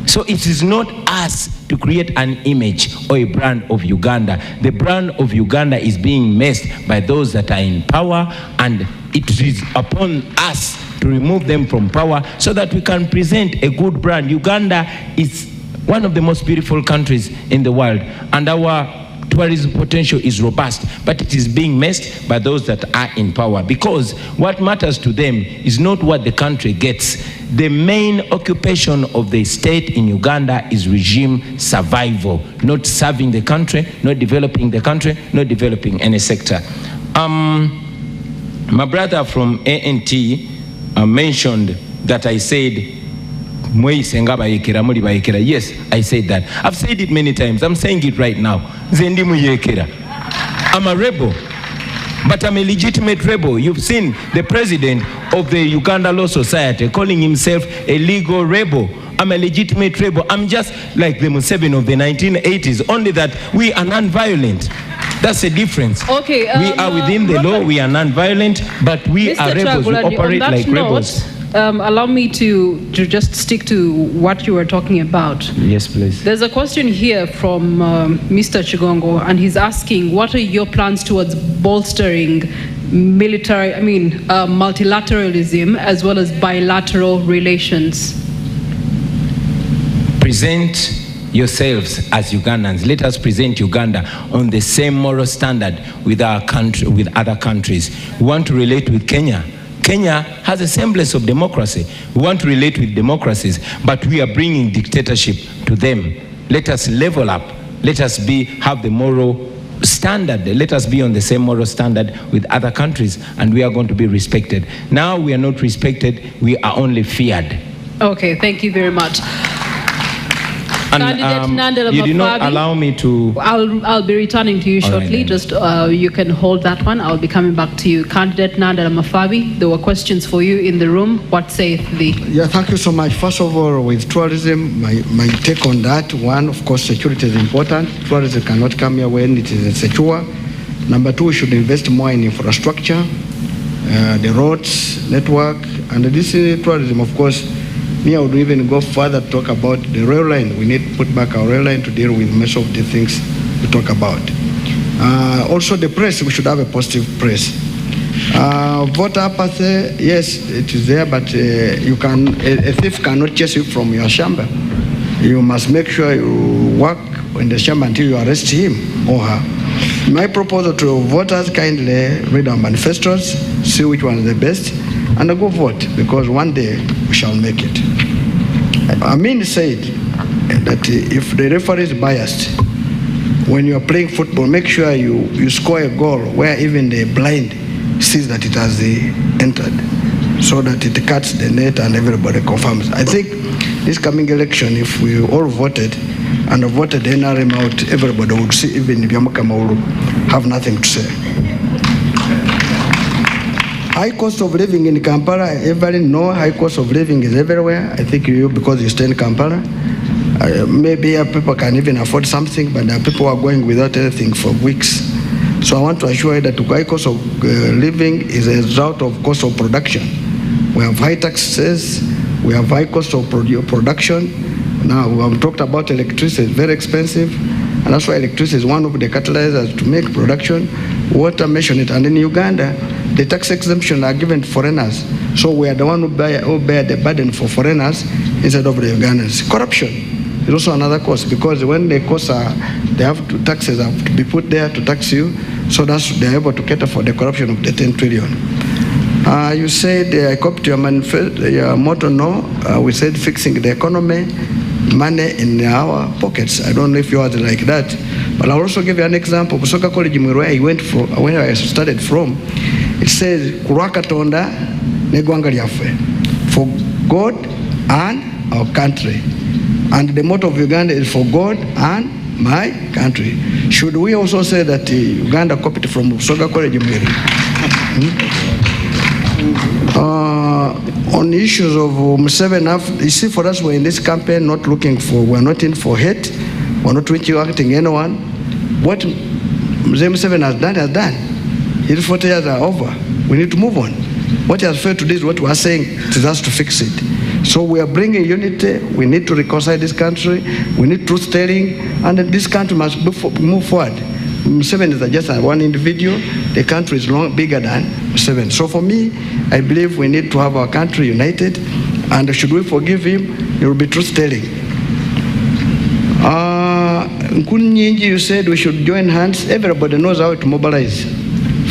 So it is not us to create an image or a brand of Uganda. The brand of Uganda is being messed by those that are in power, and it is upon us to remove them from power so that we can present a good brand. Uganda is one of the most beautiful countries in the world, and our tourism potential is robust, but it is being messed by those that are in power, because what matters to them is not what the country gets. The main occupation of the state in Uganda is regime survival, not serving the country, not developing the country, not developing any sector. My brother from ANT mentioned that I said, yes, I said that. I've said it many times. I'm saying it right now. I'm a rebel, but I'm a legitimate rebel. You've seen the president of the Uganda Law Society calling himself a legal rebel. I'm a legitimate rebel. I'm just like the Museveni of the 1980s, only that we are non-violent. That's the difference. Okay, we are within the law, we are non-violent, but we are rebels, we operate like rebels. Allow me to just stick to what you were talking about. Yes, please. There's a question here from Mr. Chigongo, and he's asking, what are your plans towards bolstering multilateralism as well as bilateral relations? Present yourselves as Ugandans. Let us present Uganda on the same moral standard with our country, with other countries. We want to relate with Kenya. Kenya has a semblance of democracy. We want to relate with democracies, but we are bringing dictatorship to them. Let us level up. Let us have the moral standard. Let us be on the same moral standard with other countries, and we are going to be respected. Now we are not respected, we are only feared. Okay, thank you very much. And you did not allow me to... I'll be returning to you shortly. Right, just you can hold that one. I'll be coming back to you. Candidate Nandala Mafabi, there were questions for you in the room. What saith thee? Yeah, thank you so much. First of all, with tourism, my take on that, one, of course, security is important. Tourism cannot come here when it is secure. Number two, we should invest more in infrastructure, the roads, network, and this tourism, of course. Me, I would even go further to talk about the rail line. We need to put back our rail line to deal with most of the things we talk about. Also, the press, we should have a positive press. Voter apathy, yes, it is there, but a thief cannot chase you from your chamber. You must make sure you work in the chamber until you arrest him or her. My proposal to voters, kindly read our manifestos, see which one is the best, and go vote, because one day we shall make it. Amin said that if the referee is biased, when you are playing football, make sure you score a goal where even the blind sees that it has entered, so that it cuts the net and everybody confirms. I think this coming election, if we all voted and voted NRM out, everybody would see, even Biamukamauru have nothing to say. High cost of living in Kampala, everybody know high cost of living is everywhere. I think you, because you stay in Kampala, Maybe people can even afford something, but there are people who are going without anything for weeks. So I want to assure you that the high cost of living is a result of cost of production. We have high taxes, we have high cost of production. Now we have talked about electricity, it's very expensive, and that's why electricity is one of the catalyzers to make production. Water, mention it, and in Uganda, the tax exemption are given to foreigners. So we are the one who bear the burden for foreigners instead of the Ugandans. Corruption is also another cost, because when the costs are, taxes have to be put there to tax you, so that's they're able to cater for the corruption of the 10 trillion. You said, I copied your motto, no. We said fixing the economy, money in our pockets. I don't know if yours is like that, but I'll also give you an example. Busoga College, where I went from, where I started from, it says, Kurakatonda negwanga lyafe, for God and our country. And the motto of Uganda is for God and my country. Should we also say that Uganda copied from Busoga College? On issues of Museveni, you see, for us, we're in this campaign not looking for, we're not in for hate, we're not targeting anyone. What Museveni has done. His 40 years are over. We need to move on. What he has failed to do is what we are saying, it is us to fix it. So we are bringing unity, we need to reconcile this country, we need truth-telling, and this country must move forward. Museveni is just one individual, the country is bigger than Museveni. So for me, I believe we need to have our country united, and should we forgive him, it will be truth-telling. Nkunyinji, you said we should join hands. Everybody knows how to mobilize.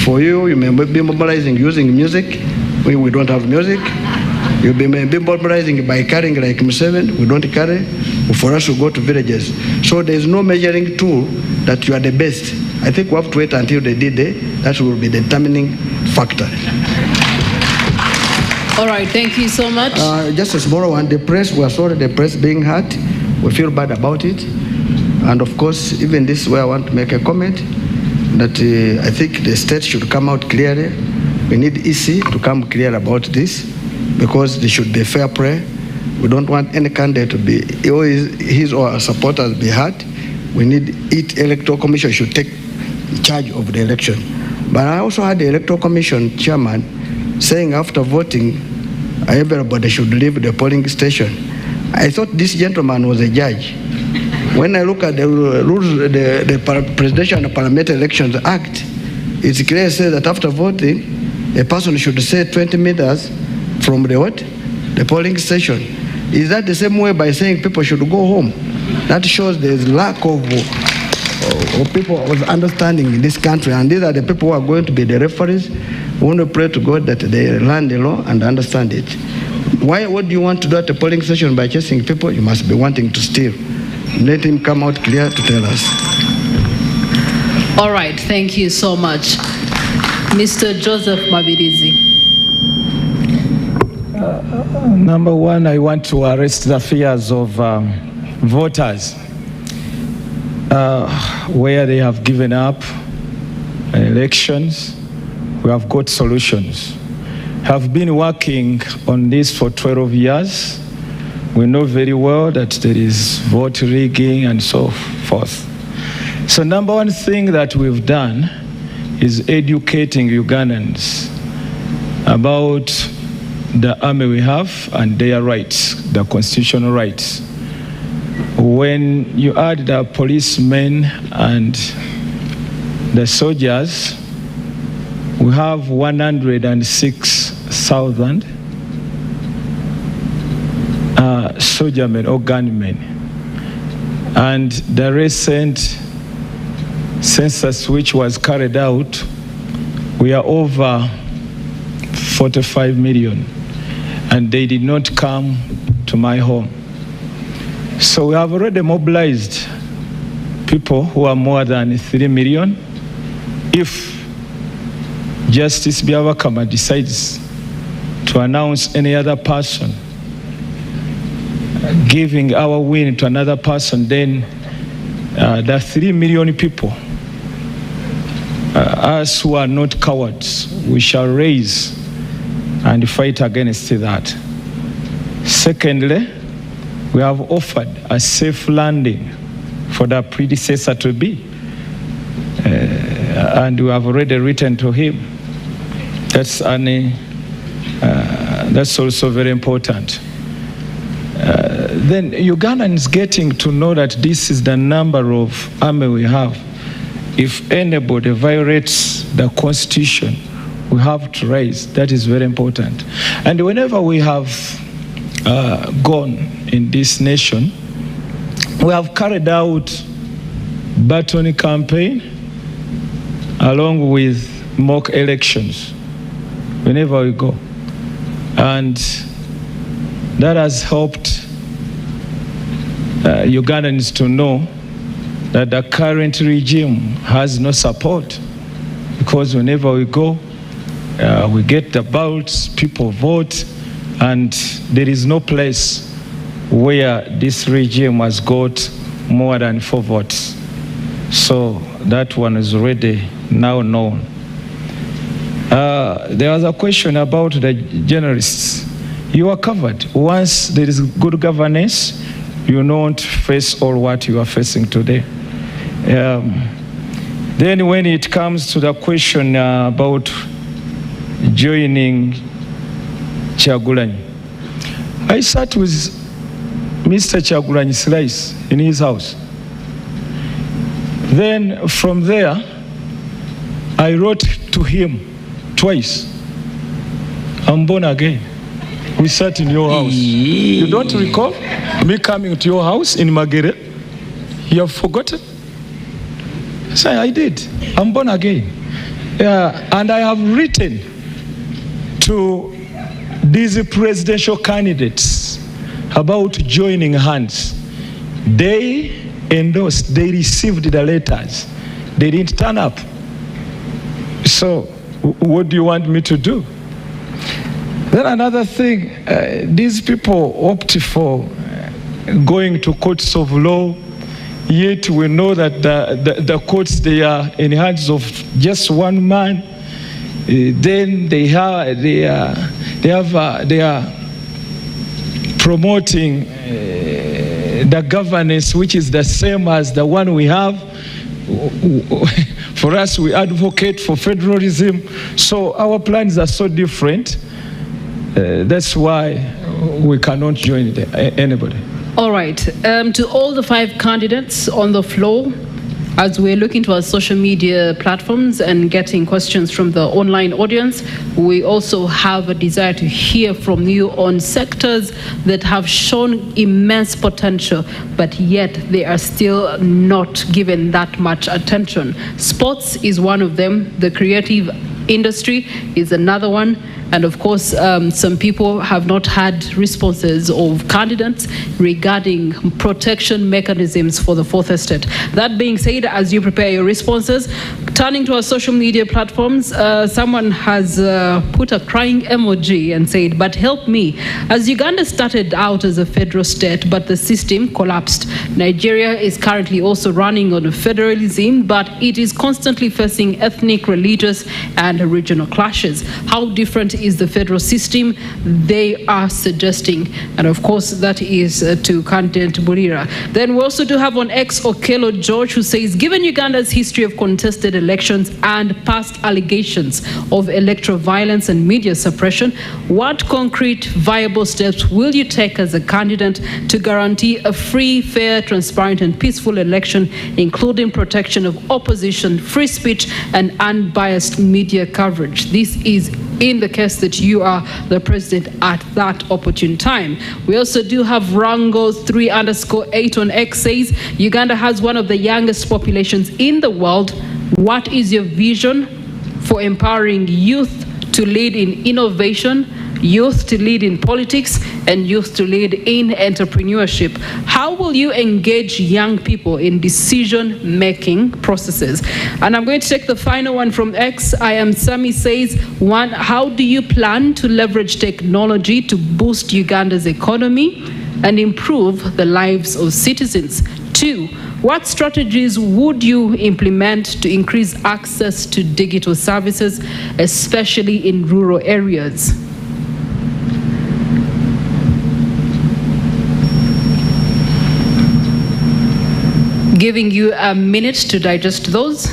For you, you may be mobilizing using music. We don't have music. You may be mobilizing by carrying like Museveni. We don't carry. For us to go to villages. So there is no measuring tool that you are the best. I think we have to wait until the D-Day. That will be the determining factor. All right, thank you so much. Just a small one. The press, we are sorry the press being hurt. We feel bad about it. And of course, even this is where I want to make a comment that I think the state should come out clearly. We need EC to come clear about this, because there should be fair play. We don't want any candidate to be, his or her supporters be hurt. We need it. Electoral Commission should take charge of the election. But I also had the Electoral Commission chairman saying after voting, everybody should leave the polling station. I thought this gentleman was a judge. When I look at the rules, the Presidential and Parliamentary Elections Act, it's clear says that after voting, a person should stay 20 meters from the what? The polling station. Is that the same way by saying people should go home? That shows there's lack of people of understanding in this country, and these are the people who are going to be the referees. We want to pray to God that they learn the law and understand it. What do you want to do at the polling station by chasing people? You must be wanting to steal. Let him come out clear to tell us. All right, thank you so much. Mr. Joseph Mabirizi. Number one, I want to arrest the fears of voters where they have given up elections. We have got solutions. Have been working on this for 12 years. We know very well that there is vote rigging and so forth. So number one thing that we've done is educating Ugandans about the army we have and their rights, the constitutional rights. When you add the policemen and the soldiers, we have 106,000 soldiermen or gunmen. And the recent census which was carried out, we are over 45 million, and they did not come to my home. So we have already mobilized people who are more than 3 million. If Justice Byabakama decides to announce any other person giving our win to another person, then the 3 million people, us who are not cowards, we shall raise and fight against that. Secondly, we have offered a safe landing for the predecessor to be. And we have already written to him. That's also very important. Then Ugandans getting to know that this is the number of army we have. If anybody violates the constitution, we have to raise. That is very important. And whenever we have gone in this nation, we have carried out baton campaign along with mock elections whenever we go. And that has helped Ugandans to know that the current regime has no support, because whenever we go, we get the ballots, people vote, and there is no place where this regime has got more than 4 votes. So that one is already now known. There was a question about the journalists. You are covered. Once there is good governance, you don't face all what you are facing today. Then when it comes to the question about joining Kyagulanyi, I sat with Mr. Kyagulanyi Slice in his house. Then from there, I wrote to him twice. I'm born again. We sat in your house. You don't recall me coming to your house in Magere? You have forgotten? Say, I did. I'm born again. And I have written to these presidential candidates about joining hands. They endorsed, they received the letters. They didn't turn up. So what do you want me to do? Then another thing, these people opt for going to courts of law, yet we know that the courts, they are in the hands of just one man. Then they are promoting the governance, which is the same as the one we have. For us, we advocate for federalism. So our plans are so different. That's why we cannot join anybody. All right. To all the 5 candidates on the floor, as we're looking to our social media platforms and getting questions from the online audience, we also have a desire to hear from you on sectors that have shown immense potential, but yet they are still not given that much attention. Sports is one of them. The creative industry is another one. And of course, some people have not had responses of candidates regarding protection mechanisms for the 4th estate. That being said, as you prepare your responses, turning to our social media platforms, someone has put a crying emoji and said, but help me. As Uganda started out as a federal state, but the system collapsed. Nigeria is currently also running on a federalism, but it is constantly facing ethnic, religious, and regional clashes. How different is the federal system they are suggesting? And of course, that is to candidate Bulira. Then we also do have on X Okello George, who says, given Uganda's history of contested elections and past allegations of electoral violence and media suppression, what concrete viable steps will you take as a candidate to guarantee a free, fair, transparent and peaceful election, including protection of opposition, free speech and unbiased media coverage? This is in the case that you are the president at that opportune time. We also do have Rango3_8 on X says, Uganda has one of the youngest populations in the world. What is your vision for empowering youth to lead in innovation, youth to lead in politics, and youth to lead in entrepreneurship? How will you engage young people in decision-making processes? And I'm going to take the final one from X. I am Sami says, 1, how do you plan to leverage technology to boost Uganda's economy and improve the lives of citizens? 2, what strategies would you implement to increase access to digital services, especially in rural areas? giving you a minute to digest those.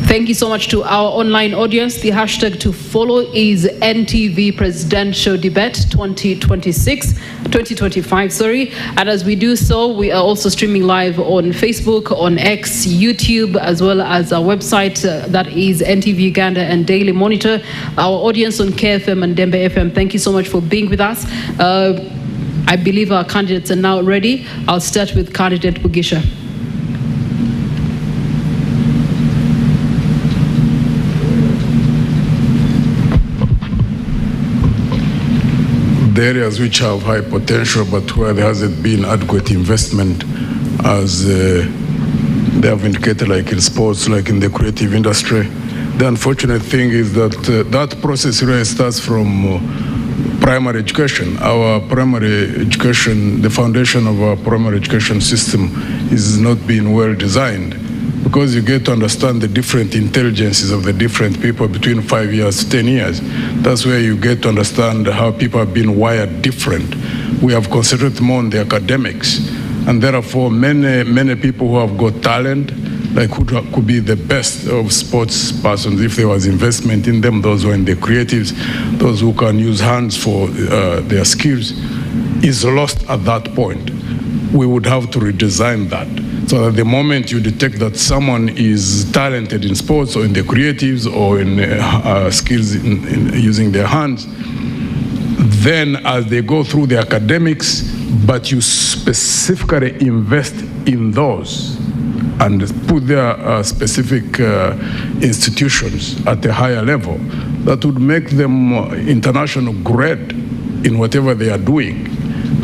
Thank you so much to our online audience. The hashtag to follow is NTV Presidential Debate 2025, sorry. And as we do so, we are also streaming live on Facebook, on X, YouTube, as well as our website, that is NTV Uganda and Daily Monitor. Our audience on KFM and Dembe FM, thank you so much for being with us. I believe our candidates are now ready. I'll start with candidate Bugisha. The areas which have high potential but where there hasn't been adequate investment, as they have indicated, like in sports, like in the creative industry. The unfortunate thing is that that process really starts from primary education. Our primary education, the foundation of our primary education system is not being well designed, because you get to understand the different intelligences of the different people between 5 years to 10 years. That's where you get to understand how people have been wired different. We have concentrated more on the academics, and therefore many people who have got talent, like who could be the best of sports persons if there was investment in them, those who are in the creatives, those who can use hands for their skills, is lost at that point. We would have to redesign that. So at the moment you detect that someone is talented in sports or in the creatives or in skills in using their hands, then as they go through the academics, but you specifically invest in those and put their specific institutions at a higher level, that would make them international grade in whatever they are doing.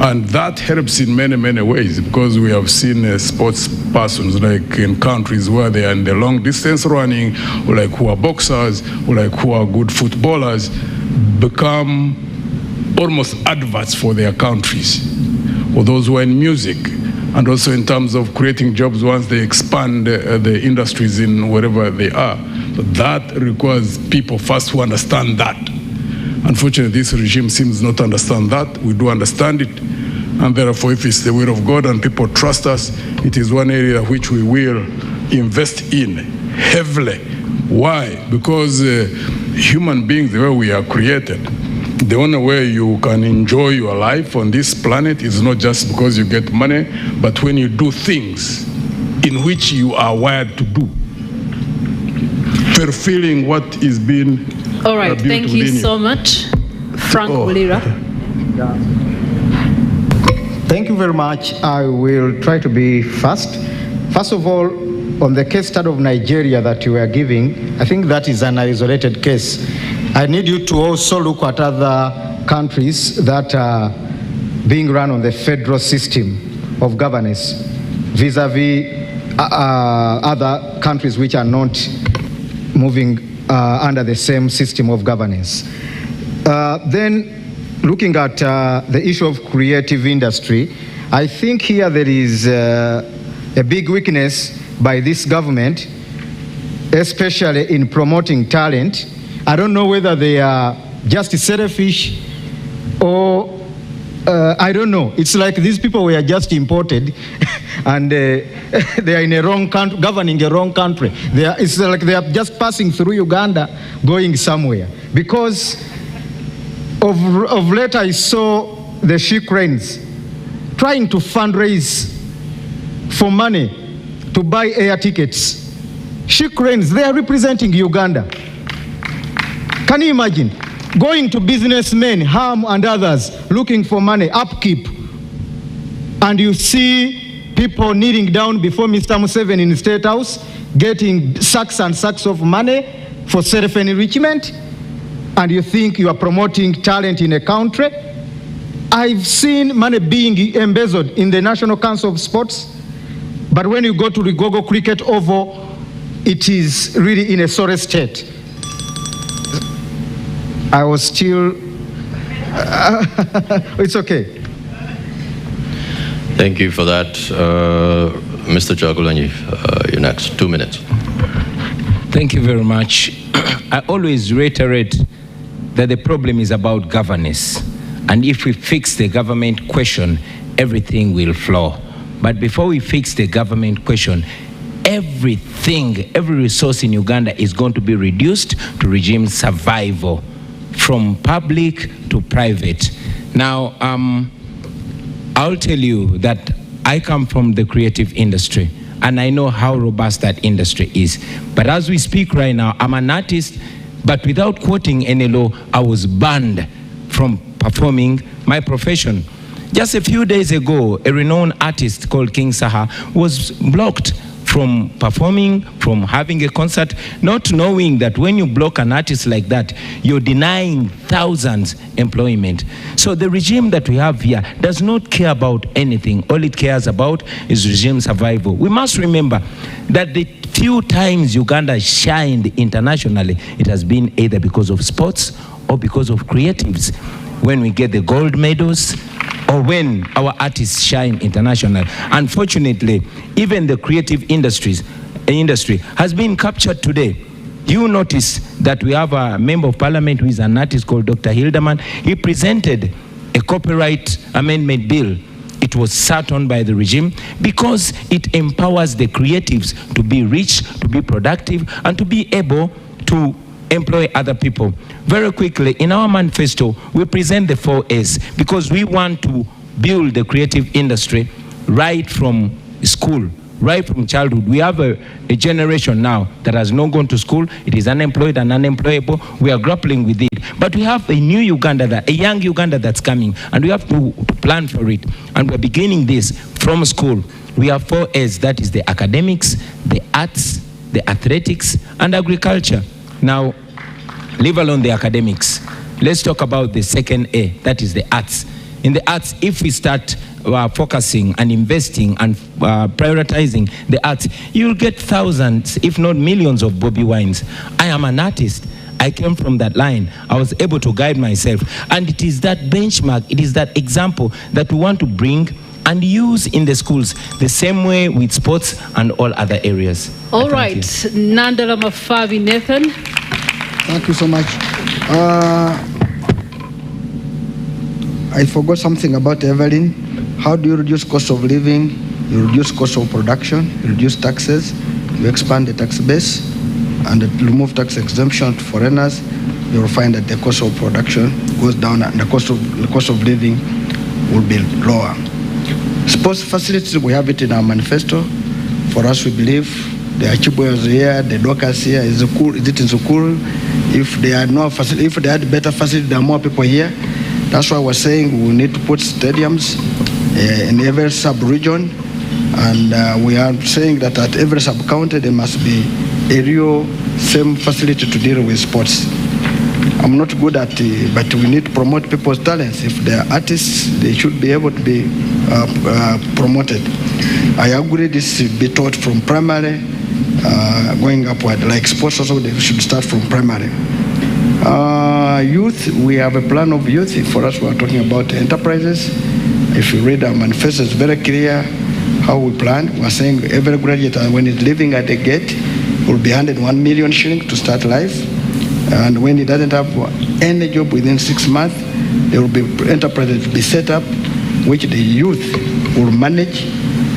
And that helps in many, many ways, because we have seen sports persons, like in countries where they are in the long distance running, or like who are boxers, or like who are good footballers, become almost adverts for their countries, or those who are in music, and also in terms of creating jobs once they expand the industries in wherever they are. So that requires people first who understand that. Unfortunately, this regime seems not to understand that. We do understand it, and therefore, if it's the will of God and people trust us, it is one area which we will invest in heavily. Why? Because human beings, the way we are created, the only way you can enjoy your life on this planet is not just because you get money, but when you do things in which you are wired to do, fulfilling what is being all right, thank you so much. Frank Mulira. Thank you very much. I will try to be fast. First of all, on the case study of Nigeria that you were giving, I think that is an isolated case. I need you to also look at other countries that are being run on the federal system of governance vis-a-vis other countries which are not moving under the same system of governance. Then looking at the issue of creative industry, I think here there is a big weakness by this government, especially in promoting talent. I don't know whether they are just selfish or I don't know. It's like these people were just imported and they are in a wrong country, governing a wrong country. It's like they are just passing through Uganda, going somewhere. Because of late I saw the She Cranes trying to fundraise for money to buy air tickets. She Cranes, they are representing Uganda. Can you imagine? Going to businessmen, Ham and others, looking for money, upkeep, and you see people kneeling down before Mr. Museveni in the State House, getting sacks and sacks of money for self-enrichment, and you think you are promoting talent in a country. I've seen money being embezzled in the National Council of Sports, but when you go to the Gogo Cricket Oval, it is really in a sorry state. I was still, it's okay. Thank you for that. Mr. Chagulanyi, you're next. 2 minutes. Thank you very much. I always reiterate that the problem is about governance. And if we fix the government question, everything will flow. But before we fix the government question, everything, every resource in Uganda is going to be reduced to regime survival, from public to private. Now, I'll tell you that I come from the creative industry, and I know how robust that industry is. But as we speak right now, I'm an artist, but without quoting any law, I was banned from performing my profession. Just a few days ago, a renowned artist called King Saha was blocked from performing, from having a concert, not knowing that when you block an artist like that, you're denying thousands employment. So the regime that we have here does not care about anything. All it cares about is regime survival. We must remember that the few times Uganda shined internationally, it has been either because of sports or because of creatives. When we get the gold medals, or when our artists shine internationally. Unfortunately, even the creative industry has been captured today. You notice that we have a member of parliament who is an artist called Dr. Hildeman. He presented a copyright amendment bill. It was sat on by the regime because it empowers the creatives to be rich, to be productive, and to be able to employ other people. Very quickly, in our manifesto, we present the 4 A's because we want to build the creative industry right from school, right from childhood. We have a generation now that has not gone to school. It is unemployed and unemployable. We are grappling with it. But we have a new Uganda, a young Uganda that's coming, and we have to plan for it. And we're beginning this from school. We have 4 A's, that is the academics, the arts, the athletics, and agriculture. Now, leave alone the academics. Let's talk about the second A, that is the arts. In the arts, if we start focusing and investing and prioritizing the arts, you'll get thousands, if not millions of Bobby Wines. I am an artist. I came from that line. I was able to guide myself. And it is that benchmark, it is that example that we want to bring and use in the schools, the same way with sports and all other areas. All right, Nandala Mafabi Nathan. Thank you so much. I forgot something about Evelyn. How do you reduce cost of living? You reduce cost of production, you reduce taxes, you expand the tax base, and remove tax exemption to foreigners. You will find that the cost of production goes down and the cost of living will be lower. Sports facilities, we have it in our manifesto. For us, we believe the Achibwes here, the Dockers here, is it in Zukuru? If they had no facility, if they had better facility, there are more people here. That's why we're saying we need to put stadiums in every sub-region, and we are saying that at every sub-county there must be a real same facility to deal with sports. I'm not good at it, but we need to promote people's talents. If they are artists, they should be able to be promoted. I agree this should be taught from primary, going upward. Like sports also, they should start from primary. Youth, we have a plan of youth. For us, we are talking about enterprises. If you read our manifesto, it's very clear how we plan. We are saying every graduate, when he's living at the gate, will be handed 1 million shillings to start life. And when he doesn't have any job within 6 months, there will be enterprises to be set up, which the youth will manage,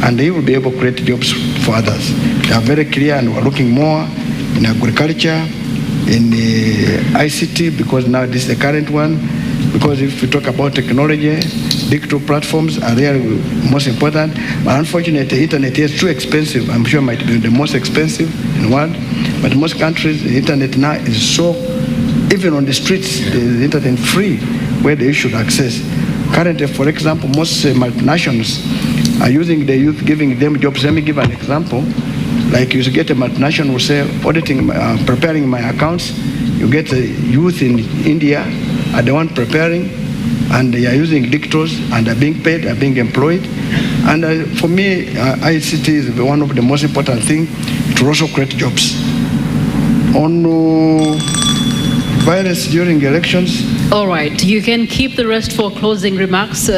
and they will be able to create jobs for others. They are very clear, and we're looking more in agriculture, in the ICT, because now this is the current one. Because if we talk about technology, digital platforms are really most important. But unfortunately, the internet is too expensive. I'm sure it might be the most expensive in the world. But in most countries, the internet now is so, even on the streets, the internet free, where they should access. Currently, for example, most multinationals are using the youth, giving them jobs. Let me give an example. Like you get a multinational will say, auditing, preparing my accounts. You get a youth in India are the one preparing, and they are using dictators, and are being paid, are being employed. And for me, ICT is one of the most important things. It will also create jobs. On violence during elections. All right, you can keep the rest for closing remarks.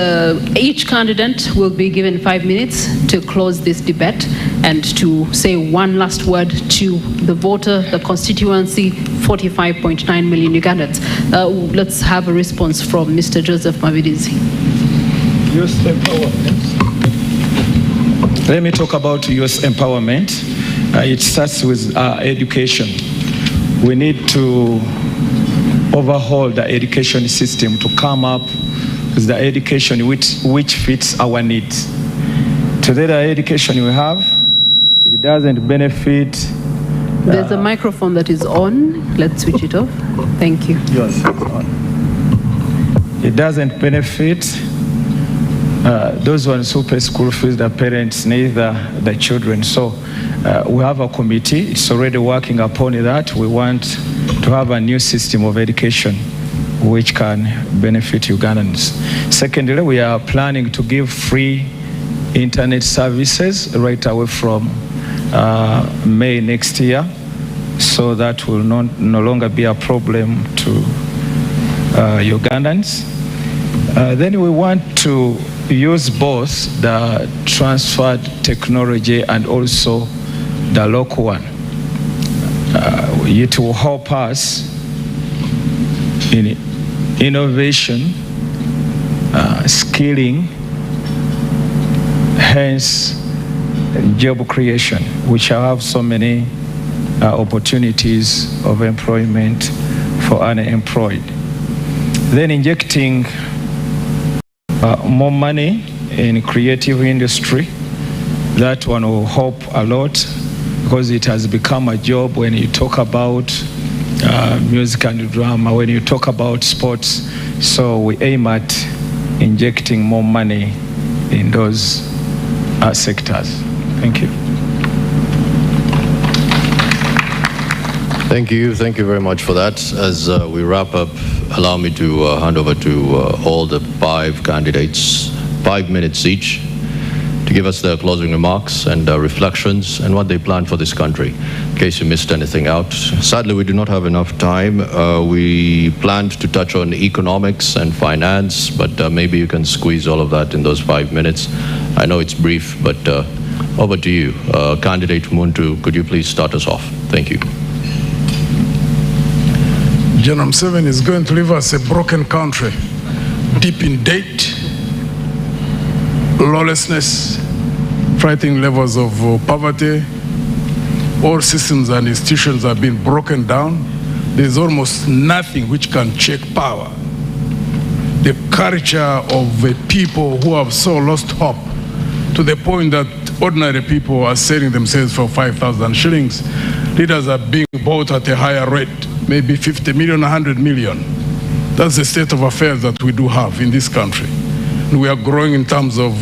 Each candidate will be given 5 minutes to close this debate and to say one last word to the voter, the constituency, 45.9 million Ugandans. Let's have a response from Mr. Joseph Mavidizi. Use the power. Let me talk about youth empowerment. It starts with education. We need to overhaul the education system to come up with the education which fits our needs. Today, the education we have, it doesn't benefit. There's a microphone that is on. Let's switch it off. Thank you. Yes, it's on. It doesn't benefit those ones who pay school fees, the parents, neither the children. So we have a committee. It's already working upon that. We want to have a new system of education which can benefit Ugandans. Secondly, we are planning to give free internet services right away from May next year, so that will no longer be a problem to Ugandans. Then we want to use both the transferred technology and also the local one. It will help us in innovation, skilling, hence job creation, which have so many opportunities of employment for unemployed. Then injecting more money in creative industry. That one will help a lot because it has become a job when you talk about music and drama, when you talk about sports. So we aim at injecting more money in those sectors. Thank you. Thank you very much for that. As we wrap up, allow me to hand over to all the 5 candidates, 5 minutes each, to give us their closing remarks and reflections and what they plan for this country, in case you missed anything out. Sadly, we do not have enough time. We planned to touch on economics and finance, but maybe you can squeeze all of that in those 5 minutes. I know it's brief, but over to you. Candidate Muntu, could you please start us off? Thank you. General Museveni is going to leave us a broken country, deep in debt, lawlessness, frightening levels of poverty. All systems and institutions have been broken down. There's almost nothing which can check power. The culture of the people who have so lost hope to the point that ordinary people are selling themselves for 5,000 shillings. Leaders are being bought at a higher rate, maybe 50 million, 100 million. That's the state of affairs that we do have in this country. And we are growing in terms of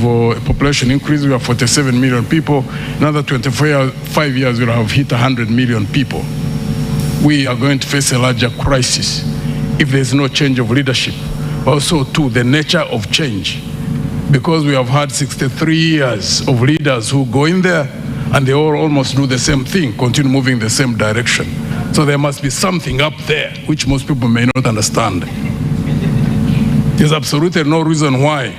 population increase. We have 47 million people. Another 25 years, we'll have hit 100 million people. We are going to face a larger crisis if there's no change of leadership. Also, too, the nature of change. Because we have had 63 years of leaders who go in there and they all almost do the same thing, continue moving the same direction. So there must be something up there which most people may not understand. There's absolutely no reason why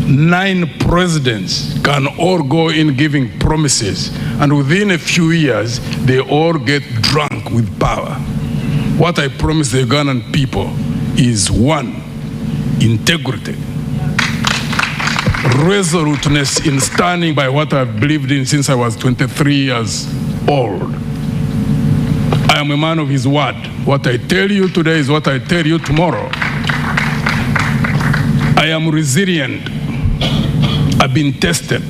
9 presidents can all go in giving promises and within a few years they all get drunk with power. What I promise the Ugandan people is 1, integrity, resoluteness in standing by what I've believed in since I was 23 years old. I am a man of his word. What I tell you today is what I tell you tomorrow. I am resilient. I've been tested,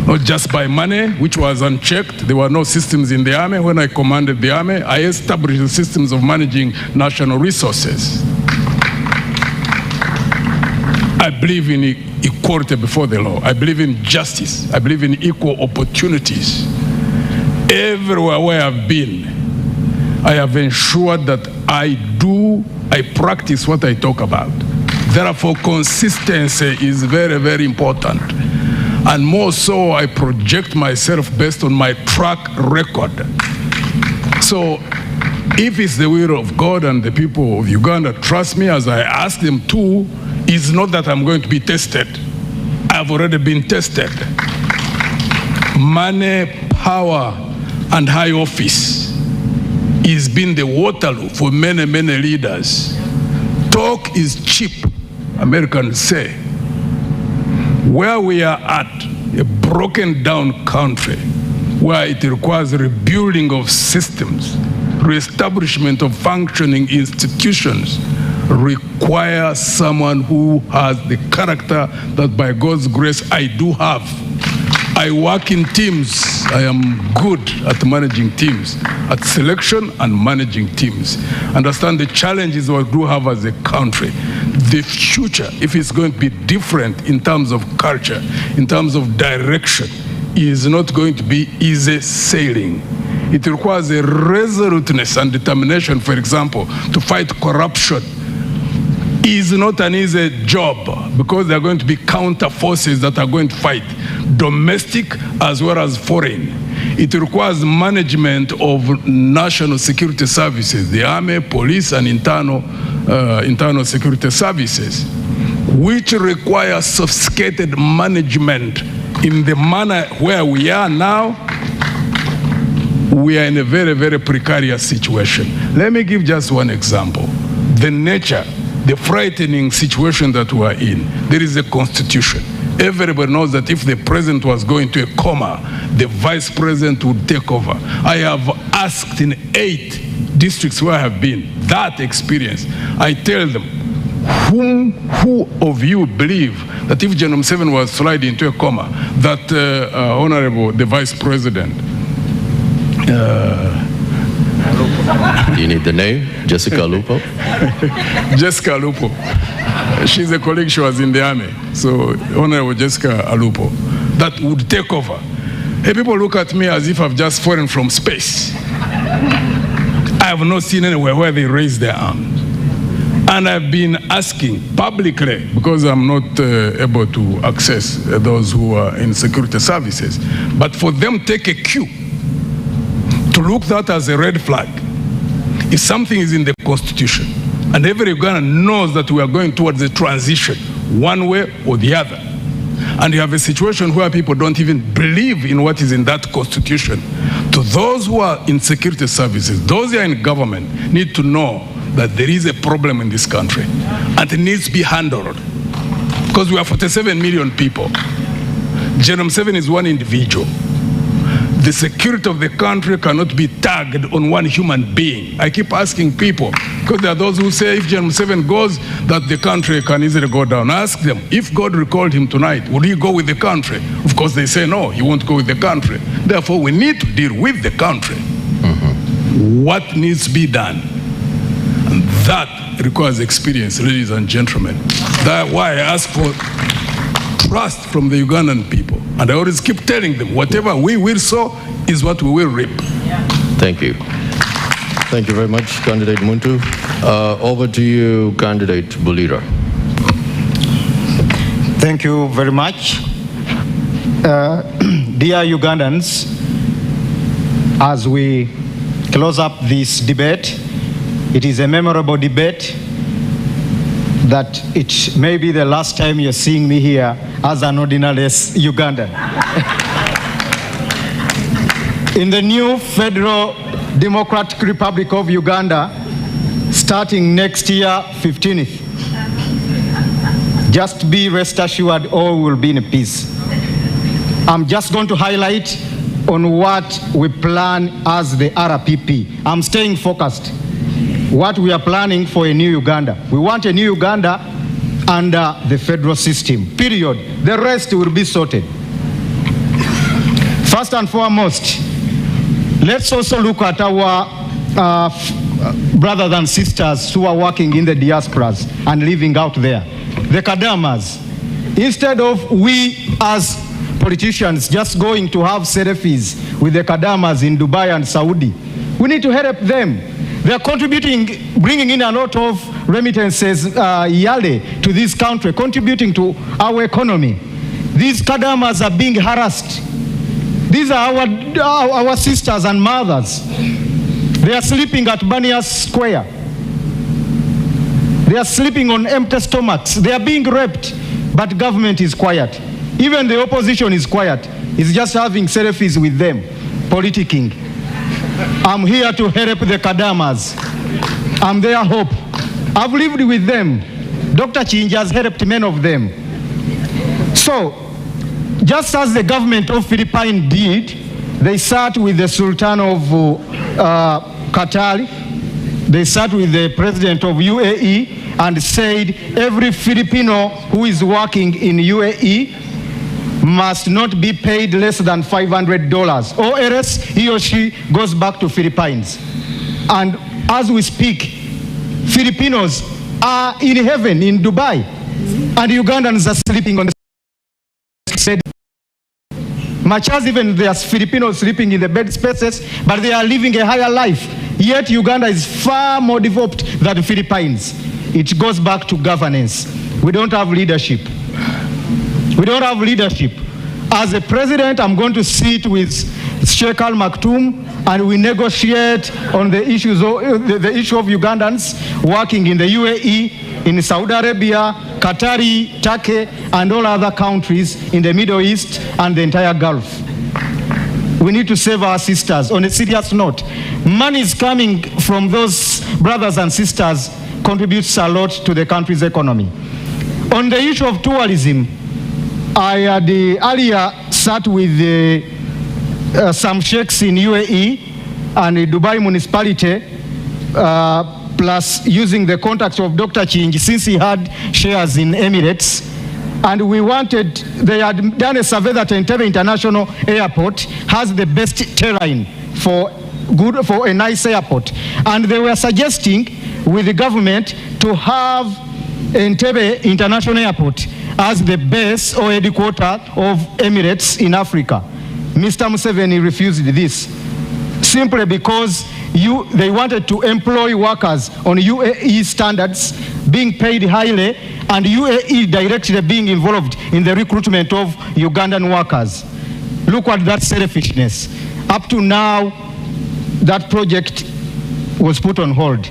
not just by money, which was unchecked. There were no systems in the army. When I commanded the army, I established the systems of managing national resources. I believe in equality before the law. I believe in justice. I believe in equal opportunities. Everywhere where I've been, I have ensured that I practice what I talk about. Therefore, consistency is very, very important. And more so, I project myself based on my track record. So, if it's the will of God and the people of Uganda trust me as I ask them to, it's not that I'm going to be tested. I've already been tested. Money, power, and high office has been the Waterloo for many, many leaders. Talk is cheap, Americans say. Where we are at, a broken down country where it requires rebuilding of systems, reestablishment of functioning institutions, require someone who has the character that by God's grace I do have. I work in teams. I am good at managing teams, at selection and managing teams. Understand the challenges we do have as a country. The future, if it's going to be different in terms of culture, in terms of direction, is not going to be easy sailing. It requires a resoluteness and determination, for example, to fight corruption. Is not an easy job because there are going to be counter forces that are going to fight, domestic as well as foreign. It requires management of national security services, the army, police, and internal security services, which require sophisticated management in the manner where we are now. We are in a very, very precarious situation. Let me give just one example. The nature, the frightening situation that we are in. There is a constitution. Everybody knows that if the president was going to a coma, the vice president would take over. I have asked in 8 districts where I have been that experience. I tell them, who of you believe that if General Museveni was sliding into a coma, that Honorable, the vice president, you need the name? Jessica Alupo? Jessica Alupo. She's a colleague, she was in the army. So, Honorable Jessica Alupo, that would take over. Hey, people look at me as if I've just fallen from space. I have not seen anywhere where they raise their arms. And I've been asking publicly, because I'm not able to access those who are in security services, but for them to take a cue, to look that as a red flag. If something is in the Constitution, and every Ugandan knows that we are going towards a transition, one way or the other, and you have a situation where people don't even believe in what is in that Constitution, to those who are in security services, those who are in government, need to know that there is a problem in this country, and it needs to be handled. Because we are 47 million people. General Museveni is one individual. The security of the country cannot be tagged on one human being. I keep asking people, because there are those who say if General Museveni goes, that the country can easily go down. I ask them, if God recalled him tonight, would he go with the country? Of course, they say no, he won't go with the country. Therefore, we need to deal with the country. What needs to be done? And that requires experience, ladies and gentlemen. That's why I ask for trust from the Ugandan people. And I always keep telling them, whatever we will sow is what we will reap. Thank you. Thank you very much, Candidate Muntu. Over to you, Candidate Bulira. Thank you very much. Dear Ugandans, as we close up this debate, it is a memorable debate that it may be the last time you're seeing me here as an ordinary Ugandan. In the new Federal Democratic Republic of Uganda, starting next year, 15th, just be rest assured all will be in peace. I'm just going to highlight on what we plan as the RPP. I'm staying focused. What we are planning for a new Uganda. We want a new Uganda under the federal system, period. The rest will be sorted. First and foremost, let's also look at our brothers and sisters who are working in the diasporas and living out there. The Kadamas. Instead of we as politicians just going to have selfies with the Kadamas in Dubai and Saudi, we need to help them. They are contributing, bringing in a lot of remittances yearly to this country, contributing to our economy. These Kadamas are being harassed. These are our sisters and mothers. They are sleeping at Banias Square. They are sleeping on empty stomachs. They are being raped, but government is quiet. Even the opposition is quiet. It's just having selfies with them, politicking. I'm here to help the Kadamas. I'm their hope. I've lived with them. Dr. Chinja has helped many of them. So, just as the government of Philippines did, they sat with the Sultan of Qatar, they sat with the president of UAE and said every Filipino who is working in UAE must not be paid less than $500 or else he or she goes back to Philippines. And as we speak, Filipinos are in heaven in Dubai and Ugandans are sleeping on the bed. Much as even there's Filipinos sleeping in the bed spaces, but they are living a higher life. Yet Uganda is far more developed than the Philippines. It goes back to governance. We don't have leadership. We don't have leadership. As a president, I'm going to sit with Sheikh Al Maktoum and we negotiate on the issues of, the issue of Ugandans working in the UAE, in Saudi Arabia, Qatari, Turkey, and all other countries in the Middle East and the entire Gulf. We need to save our sisters. On a serious note, money is coming from those brothers and sisters contributes a lot to the country's economy. On the issue of tourism, I had earlier sat with some sheikhs in UAE and Dubai municipality, plus using the contacts of Dr. Chinji since he had shares in Emirates. And we wanted, they had done a survey that Entebbe International Airport has the best terrain for a nice airport. And they were suggesting with the government to have Entebbe International Airport as the base or headquarters of Emirates in Africa. Mr. Museveni refused this simply because they wanted to employ workers on UAE standards, being paid highly, and UAE directly being involved in the recruitment of Ugandan workers. Look at that selfishness. Up to now, that project was put on hold.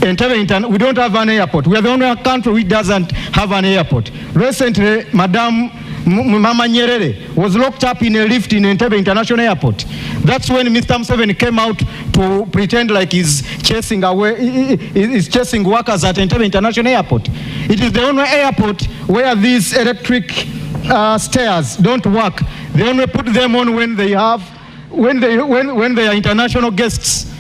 We don't have an airport. We are the only country which doesn't have an airport. Recently, Madam Mama Nyerere was locked up in a lift in Entebbe International Airport. That's when Mr. Museveni came out to pretend like he's chasing workers at Entebbe International Airport. It is the only airport where these electric stairs don't work. They only put them on when they are international guests.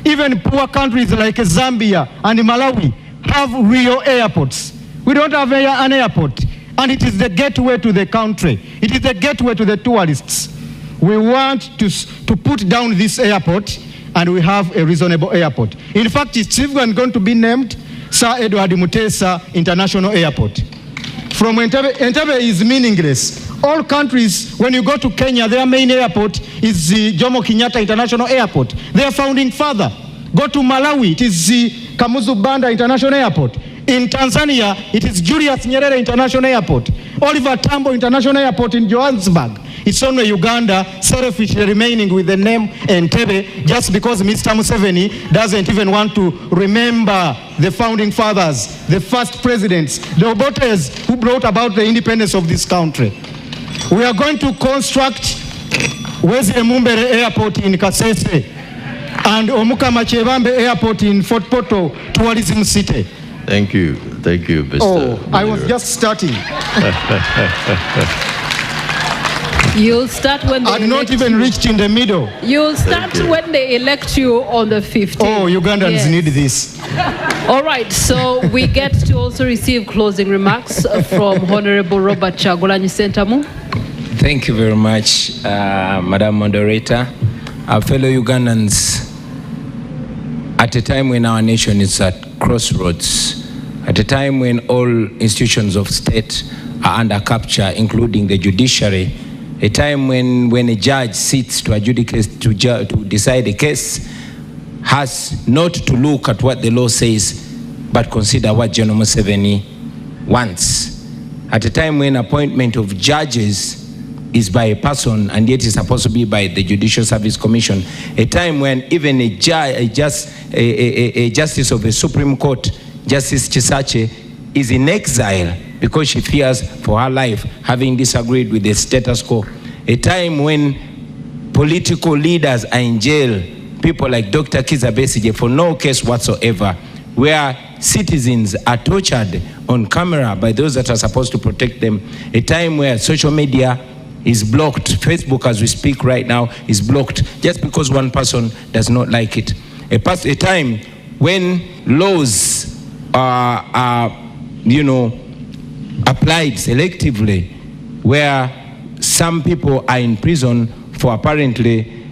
Even poor countries like Zambia and Malawi have real airports. We don't have an airport. And it is the gateway to the country. It is the gateway to the tourists. We want to put down this airport and we have a reasonable airport. In fact, it's even going to be named Sir Edward Mutesa International Airport. From Entebbe is meaningless. All countries, when you go to Kenya, their main airport is the Jomo Kenyatta International Airport. Their founding father. Go to Malawi, it is the Kamuzu Banda International Airport. In Tanzania, it is Julius Nyerere International Airport. Oliver Tambo International Airport in Johannesburg. It's only Uganda selfishly remaining with the name Entebbe just because Mr. Museveni doesn't even want to remember the founding fathers, the first presidents, the Obotes who brought about the independence of this country. We are going to construct Wezi Emumbere Airport in Kasese and Omukama Chebambe Airport in Fort Portal Tourism City. Thank you, Mr. Oh, I was just starting. You'll start when they I've not even reached in the middle. You'll start when they elect you on the 15th. Oh, Ugandans need this. All right, so we get to also receive closing remarks from Honorable Robert Kyagulanyi Ssentamu. Thank you very much, Madam Moderator. Our fellow Ugandans, at a time when our nation is at crossroads, at a time when all institutions of state are under capture, including the judiciary, a time when a judge sits to adjudicate, to decide a case, has not to look at what the law says, but consider what General Museveni wants. At a time when appointment of judges is by a person and yet is supposed to be by the Judicial Service Commission, a time when even a justice of the Supreme Court, Justice Chisache, is in exile because she fears for her life, having disagreed with the status quo. A time when political leaders are in jail, people like Dr. Kizza Besigye for no case whatsoever, where citizens are tortured on camera by those that are supposed to protect them. A time where social media is blocked. Facebook, as we speak right now, is blocked just because one person does not like it. A time when laws are applied selectively, where some people are in prison for apparently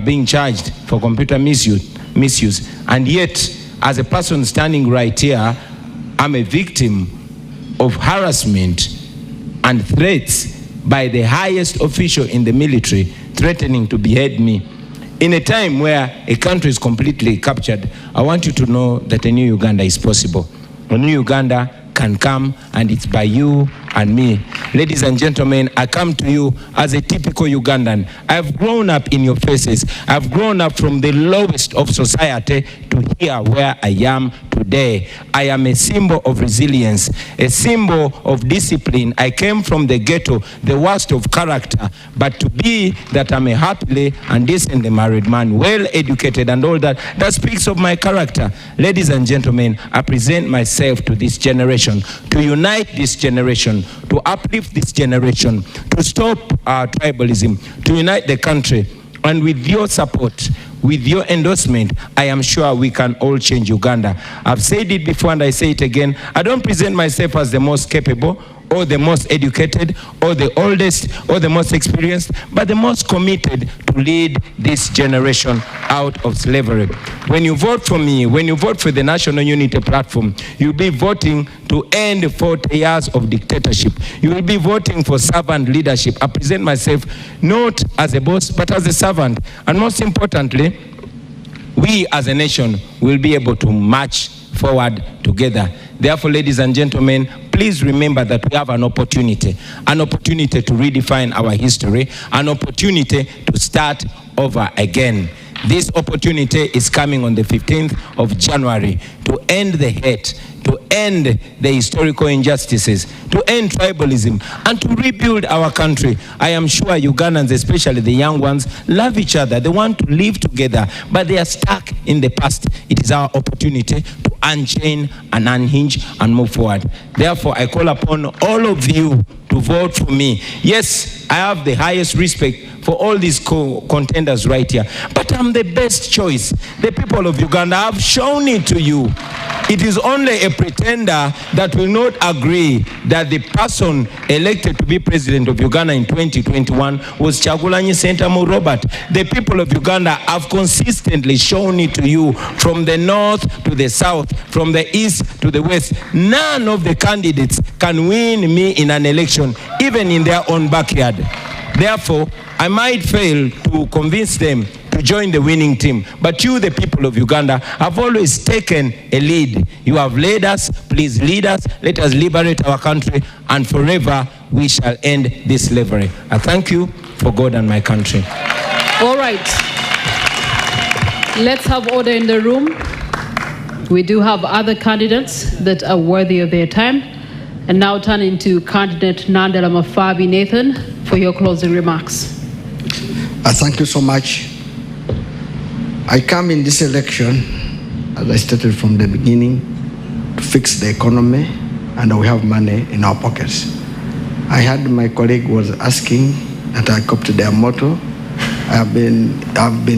being charged for computer misuse, and yet, as a person standing right here, I'm a victim of harassment and threats by the highest official in the military, threatening to behead me. In a time where a country is completely captured, I want you to know that a new Uganda is possible. A new Uganda can come, and it's by you and me. Ladies and gentlemen, I come to you as a typical Ugandan. I've grown up in your faces. I've grown up from the lowest of society to here where I am today. I am a symbol of resilience, a symbol of discipline. I came from the ghetto, the worst of character, but to be that I'm a happily and decently married man, well educated and all that, that speaks of my character. Ladies and gentlemen, I present myself to this generation, to unite this generation, to uplift this generation, to stop tribalism, to unite the country. And with your support, with your endorsement, I am sure we can all change Uganda. I've said it before and I say it again. I don't present myself as the most capable or the most educated or the oldest or the most experienced, but the most committed to lead this generation out of slavery. When you vote for me, when you vote for the National Unity Platform, you'll be voting to end 40 years of dictatorship. You will be voting for servant leadership. I present myself not as a boss, but as a servant. And most importantly, we as a nation will be able to march forward together. Therefore, ladies and gentlemen, please remember that we have an opportunity to redefine our history, an opportunity to start over again. This opportunity is coming on the 15th of January to end the hate, to end the historical injustices, to end tribalism, and to rebuild our country. I am sure Ugandans, especially the young ones, love each other. They want to live together, but they are stuck in the past. It is our opportunity to unchain and unhinge and move forward. Therefore, I call upon all of you to vote for me. Yes, I have the highest respect for all these contenders right here, but I'm the best choice. The people of Uganda have shown it to you. It is only a pretender that will not agree that the person elected to be president of Uganda in 2021 was Kyagulanyi Ssentamu Robert. The people of Uganda have consistently shown it to you, from the north to the south, from the east to the west. None of the candidates can win me in an election, even in their own backyard. Therefore, I might fail to convince them to join the winning team. But you, the people of Uganda, have always taken a lead. You have led us. Please lead us. Let us liberate our country, and forever we shall end this slavery. I thank you for God and my country. All right. Let's have order in the room. We do have other candidates that are worthy of their time. And now turning to candidate Nandela Mafabi Nathan for your closing remarks. Thank you so much. I come in this election, as I stated from the beginning, to fix the economy, and we have money in our pockets. I heard my colleague was asking that I copy their motto. I've been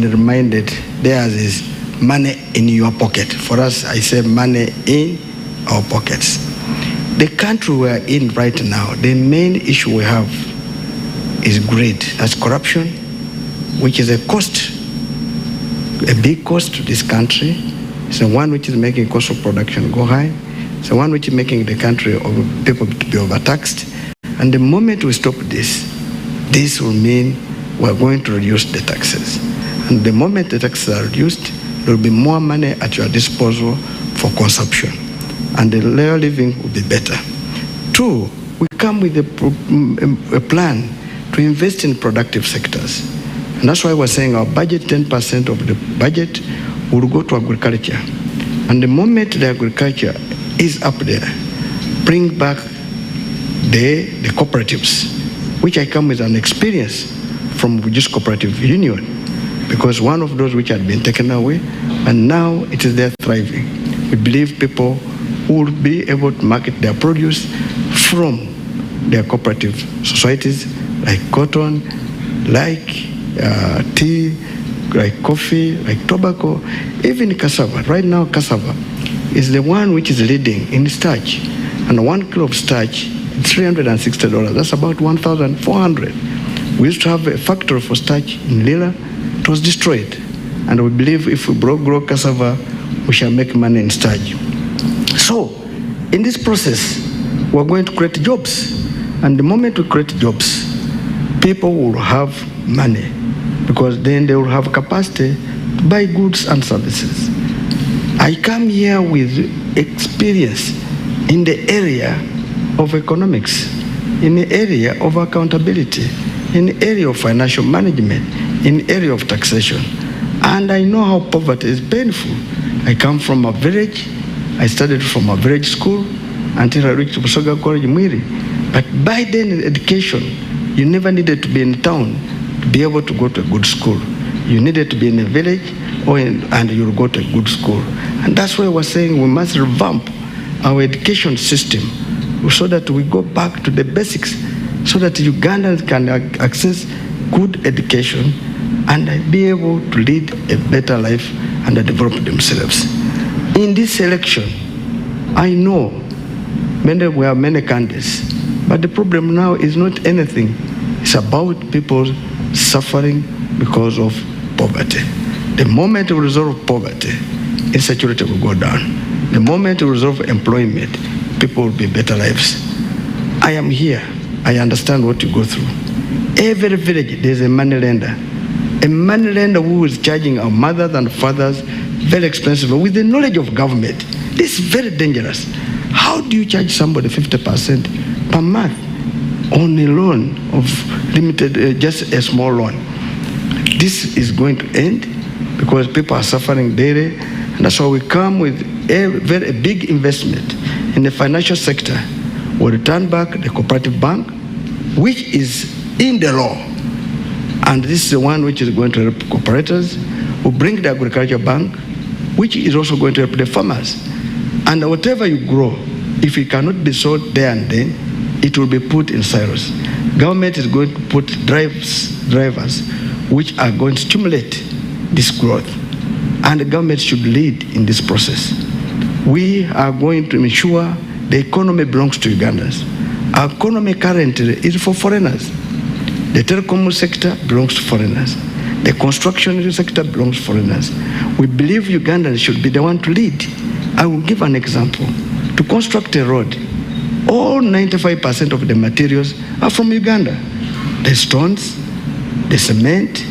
reminded theirs is money in your pocket. For us, I say money in our pockets. The country we are in right now, the main issue we have is greed. That's corruption, which is a cost, a big cost to this country. It's the one which is making cost of production go high. It's the one which is making the country of people to be overtaxed. And the moment we stop this, this will mean we're going to reduce the taxes. And the moment the taxes are reduced, there will be more money at your disposal for consumption, and the layer living will be better. Two, we come with a plan to invest in productive sectors. And that's why we're saying our budget, 10% of the budget will go to agriculture. And the moment the agriculture is up there, bring back the cooperatives, which I come with an experience from Reduced Cooperative Union, because one of those which had been taken away, and now it is there thriving. We believe people will be able to market their produce from their cooperative societies like cotton, like tea, like coffee, like tobacco, even cassava. Right now, cassava is the one which is leading in starch. And 1 kilo of starch, $360. That's about 1,400. We used to have a factory for starch in Lila. It was destroyed. And we believe if we grow cassava, we shall make money in starch. So, in this process, we're going to create jobs. And the moment we create jobs, people will have money, because then they will have capacity to buy goods and services. I come here with experience in the area of economics, in the area of accountability, in the area of financial management, in the area of taxation. And I know how poverty is painful. I come from a village. I studied from a village school until I reached Busoga College, Mwiri. But by then in education, you never needed to be in town to be able to go to a good school. You needed to be in a village and you'll go to a good school. And that's why we're saying we must revamp our education system so that we go back to the basics, so that Ugandans can access good education and be able to lead a better life and develop themselves. In this election, I know we have many candidates, but the problem now is not anything. It's about people suffering because of poverty. The moment we resolve poverty, insecurity will go down. The moment we resolve employment, people will be better lives. I am here. I understand what you go through. Every village, there's a money lender. A money lender who is charging our mothers and fathers very expensive with the knowledge of government. This is very dangerous. How do you charge somebody 50% per month on a loan of limited, just a small loan? This is going to end because people are suffering daily. And that's why we come with a very big investment in the financial sector. We'll return back the cooperative bank, which is in the law. And this is the one which is going to help cooperators. We'll bring the agriculture bank, which is also going to help the farmers. And whatever you grow, if it cannot be sold there and then, it will be put in silos. Government is going to put drivers which are going to stimulate this growth. And the government should lead in this process. We are going to ensure the economy belongs to Ugandans. Our economy currently is for foreigners. The telecom sector belongs to foreigners. The construction sector belongs to foreigners. We believe Ugandans should be the one to lead. I will give an example. To construct a road, all 95% of the materials are from Uganda. The stones, the cement,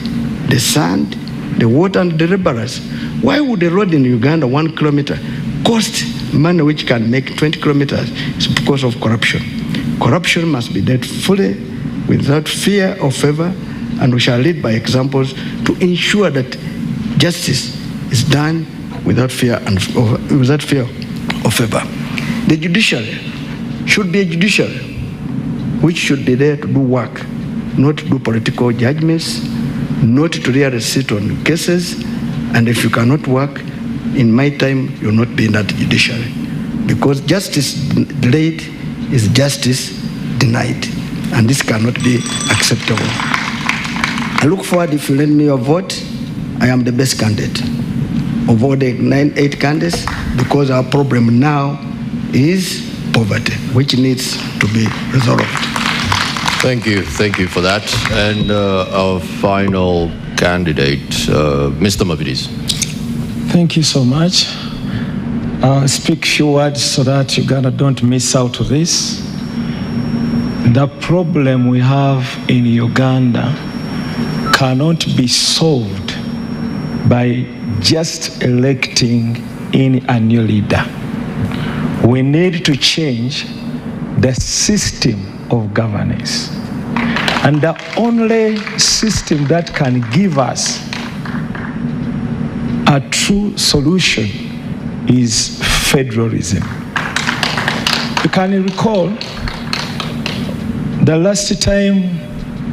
the sand, the water, and the laborers. Why would a road in Uganda, 1 kilometer, cost money which can make 20 kilometers? It's because of corruption. Corruption must be dealt fully, without fear or favor, and we shall lead by examples to ensure that justice is done without fear or favor. The judiciary should be a judiciary which should be there to do work, not to do political judgments, not to really sit on cases. And if you cannot work, in my time, you'll not be in that judiciary. Because justice delayed is justice denied. And this cannot be acceptable. I look forward, if you lend me your vote, I am the best candidate of all the 8 candidates, because our problem now is poverty, which needs to be resolved. Thank you for that. And our final candidate, Mr. Mavridis. Thank you so much. I'll speak few words so that Uganda don't miss out on this. The problem we have in Uganda cannot be solved by just electing in a new leader. We need to change the system of governance. And the only system that can give us a true solution is federalism. You can recall the last time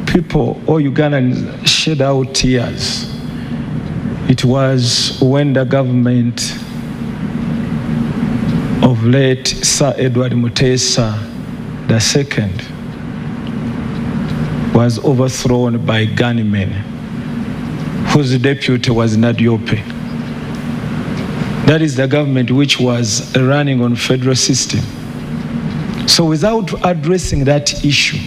people or Ugandans shed out tears, it was when the government of late Sir Edward Mutesa II was overthrown by gunmen whose deputy was Nadiope. That is the government which was running on federal system. So without addressing that issue,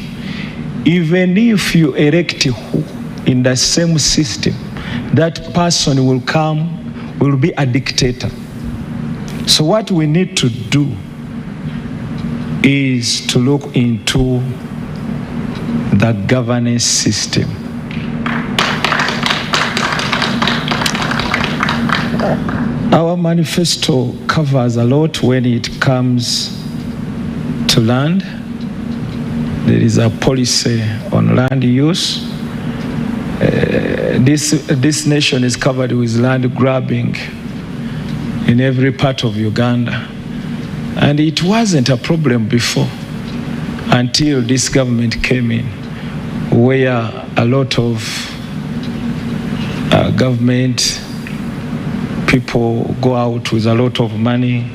even if you elect who in the same system, that person will be a dictator. So what we need to do is to look into the governance system. Our manifesto covers a lot when it comes to land. There is a policy on land use. This nation is covered with land grabbing in every part of Uganda. And it wasn't a problem before until this government came in, where a lot of government people go out with a lot of money,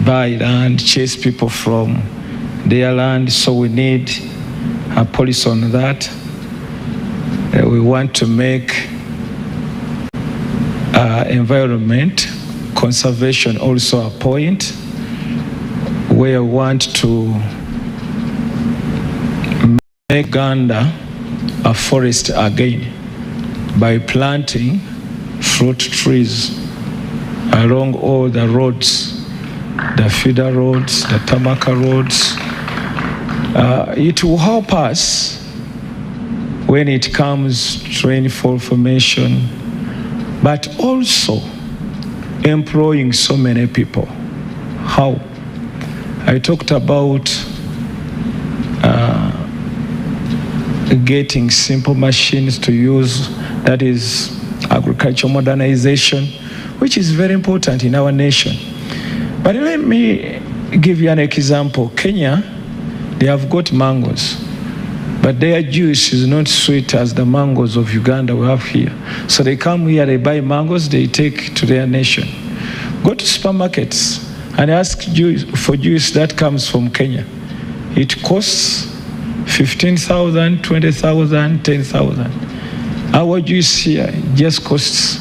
buy land, chase people from their land. So we need a policy on that. We want to make environment conservation also a point where we want to make Uganda a forest again by planting fruit trees along all the roads, the feeder roads, the Tamaka roads. It will help us when it comes to rainfall formation, but also employing so many people. How? I talked about getting simple machines to use, that is agricultural modernization, which is very important in our nation. But let me give you an example. Kenya, they have got mangoes, but their juice is not sweet as the mangoes of Uganda we have here. So they come here, they buy mangoes, they take to their nation. Go to supermarkets and ask for juice that comes from Kenya. It costs 15,000, 20,000, 10,000. Our juice here just costs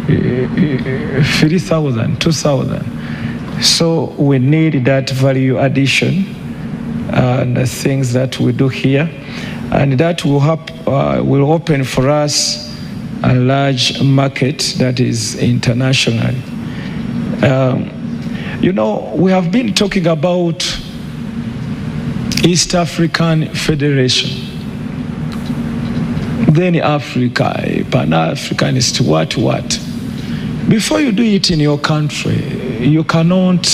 3,000, 2,000. So we need that value addition and the things that we do here, and that will open for us a large market that is international. You know, we have been talking about East African Federation. Then Africa, Pan-Africanist, what? Before you do it in your country, you cannot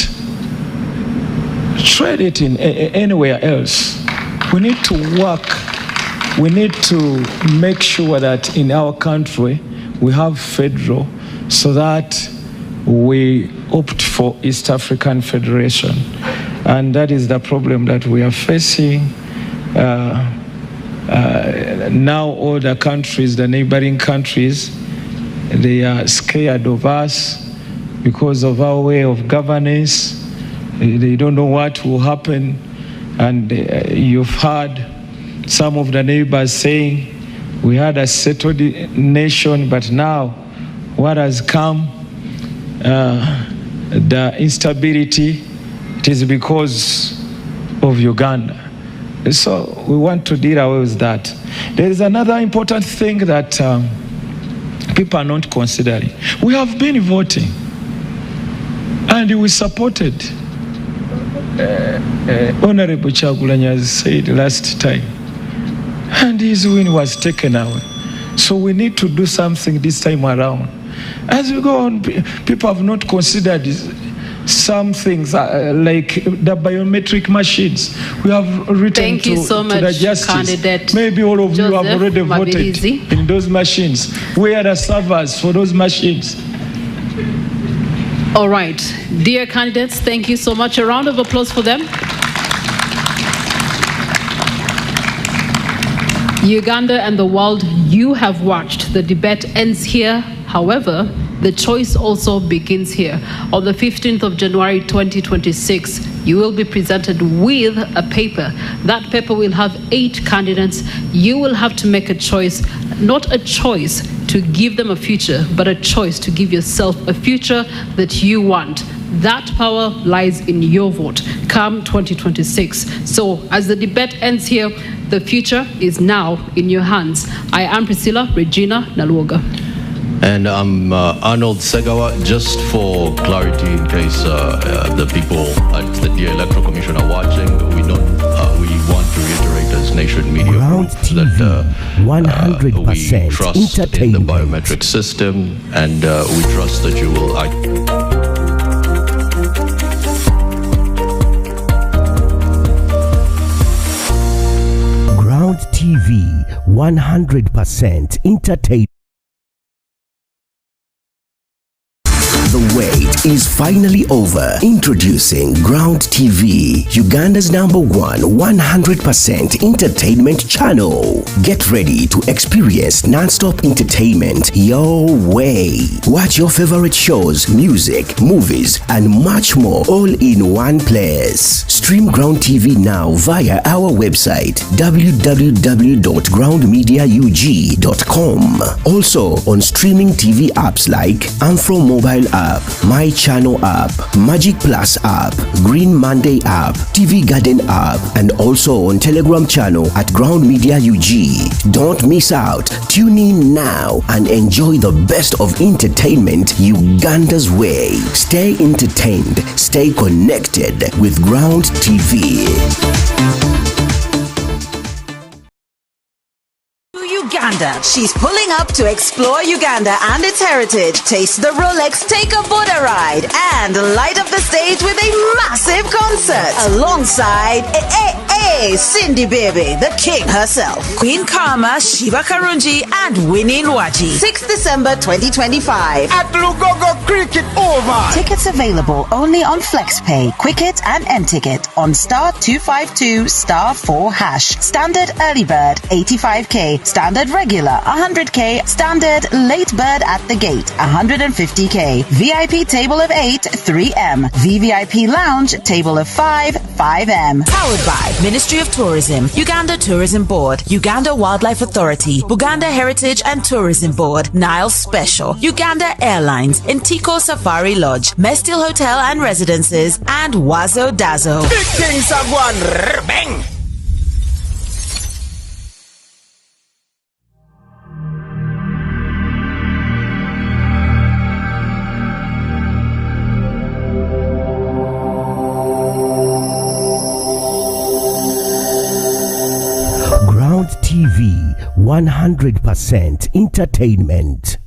trade it in anywhere else. We need to work. We need to make sure that in our country we have federal, so that we opt for East African Federation. And that is the problem that we are facing. Now all the countries, the neighboring countries, they are scared of us because of our way of governance. They don't know what will happen. And you've heard some of the neighbors saying, we had a settled nation, but now what has come, the instability, it is because of Uganda. So we want to deal away with that. There is another important thing that people are not considering. We have been voting, and we supported Honorable Kyagulanyi, as said last time, and his win was taken away. So we need to do something this time around. As we go on, people have not considered some things like the biometric machines. We have written to the justice. Candidate Maybe all of you have already voted in those machines. Where are the servers for those machines? All right. Dear candidates, thank you so much. A round of applause for them. Uganda and the world, you have watched. The debate ends here. However, the choice also begins here. On the 15th of January 2026, you will be presented with a paper. That paper will have 8 candidates. You will have to make a choice, not a choice to give them a future, but a choice to give yourself a future that you want. That power lies in your vote come 2026. So as the debate ends here, the future is now in your hands. I am Priscilla Regina Naluoga. And I'm Arnold Segawa. Just for clarity, in case the people at the Electoral Commission are watching, we want to reiterate as Nation Media Group that 100% we trust in the biometric system, and we trust that you will act. Ground TV, 100% entertainment. The wait is finally over. Introducing Ground TV, Uganda's #1 100% entertainment channel. Get ready to experience non-stop entertainment your way. Watch your favorite shows, music, movies, and much more all in one place. Stream Ground TV now via our website www.groundmediaug.com. Also on streaming TV apps like Amfro Mobile app, My Channel app, Magic Plus app, Green Monday app, TV Garden app, and also on Telegram channel at Ground Media UG. Don't miss out. Tune in now and enjoy the best of entertainment Uganda's way. Stay entertained, stay connected with Ground TV. Uganda. She's pulling up to explore Uganda and its heritage, taste the Rolex, take a border ride, and light up the stage with a massive concert alongside Cindy Baby, the king herself, Queen Karma, Shiva Karunji, and Winnie Nwaji. 6th December 2025 at Lugogo Cricket Over. Tickets available only on FlexPay, Quicket, and M-Ticket on *252 *4#. Standard early bird 85k, standard regular 100k, standard late bird at the gate 150k, VIP table of 8 3M, VVIP lounge table of 5 5M. Powered by Ministry of Tourism, Uganda Tourism Board, Uganda Wildlife Authority, Buganda Heritage and Tourism Board, Nile Special, Uganda Airlines, Intiko Safari Lodge, Mestil Hotel and Residences, and Wazo Dazo. Big things are one. Bang! TV, 100% entertainment.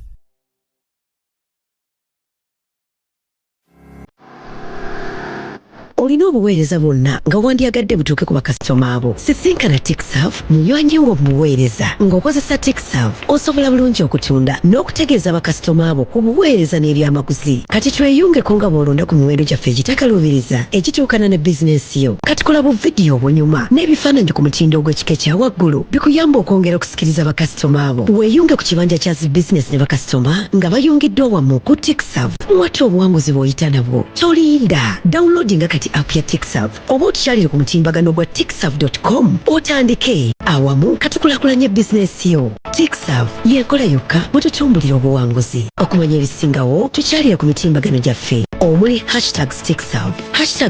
olina obuweereza bwonna nga wandyagadde butuuke ku bakasitoma abo. Sisinkana TICSAF muyonje ng'obuweereza. Ng'okozesa TICSAF osobola bulungi okutunda n'okutegeeza bakasitoma abo ku buweereza n'ebyamaguzi. Kati tweyungeko nga bw'olonda ku miwendo gyaffe egitakalubiriza egituukana ne bizinensi yo. Kati kola bu vidiyo obunyuma n'ebifaananyi ku mutindo ogw'ekika ekya waggulu bikuyamba okwongera okusikiriza bakasitoma abo. Weeyunge ku kibanja kya zi bizinensi ne bakasitoma nga bayungiddwa wamu ku TICSAF. Muwate obuwanguzi bw'oyita nabwo. Tolinda downloadinga kati app ya TICSAF oba otukyalire ku mutimbagano gwa ticsaf.com otandike awamu katukulaakulanye bizinensi yo. TICSAF y'enkola yokka bwe tutumbulira obuwanguzi. Okumanya ebisingawo tukyalire ku mitimbagano gyaffe omuli #TICSAF,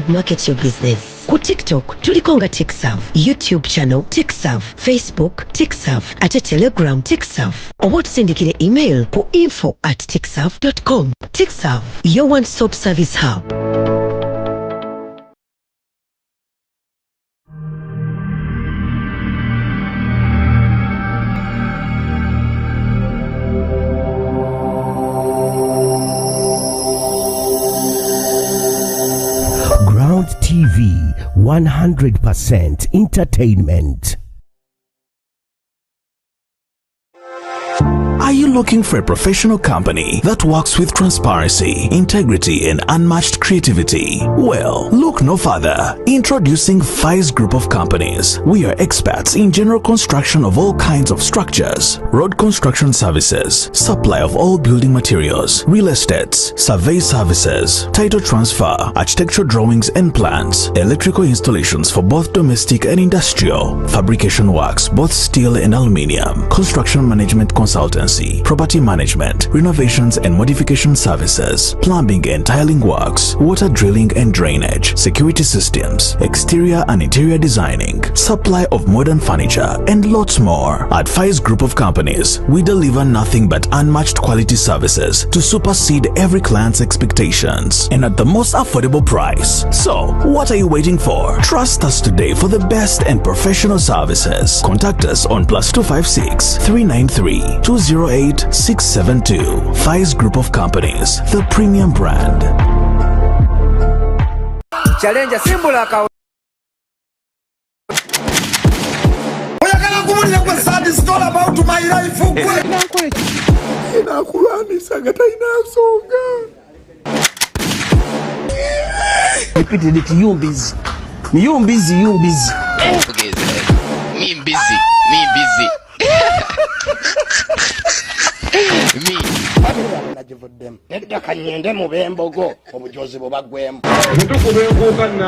#marketyourbusiness. Ku TikTok tuliko nga TICSAF, YouTube channel TICSAF, Facebook TICSAF, ate Telegram TICSAF, oba otusindikire email ku info@ticsaf.com. TICSAF, your one-stop service hub. Ground TV, 100% entertainment. Are you you looking for a professional company that works with transparency, integrity, and unmatched creativity? Well, look no further. Introducing FICE Group of Companies. We are experts in general construction of all kinds of structures, road construction services, supply of all building materials, real estates, survey services, title transfer, architectural drawings and plans, electrical installations for both domestic and industrial, fabrication works, both steel and aluminium, construction management consultancy, property management, renovations and modification services, plumbing and tiling works, water drilling and drainage, security systems, exterior and interior designing, supply of modern furniture, and lots more. At FICE Group of Companies, we deliver nothing but unmatched quality services to supersede every client's expectations and at the most affordable price. So, what are you waiting for? Trust us today for the best and professional services. Contact us on +256 393 208 672. FICE Group of Companies, the premium brand. Challenge simple it's all about my life. Repeated it, you busy. You busy, you busy. Okay, me busy. Me busy. Me.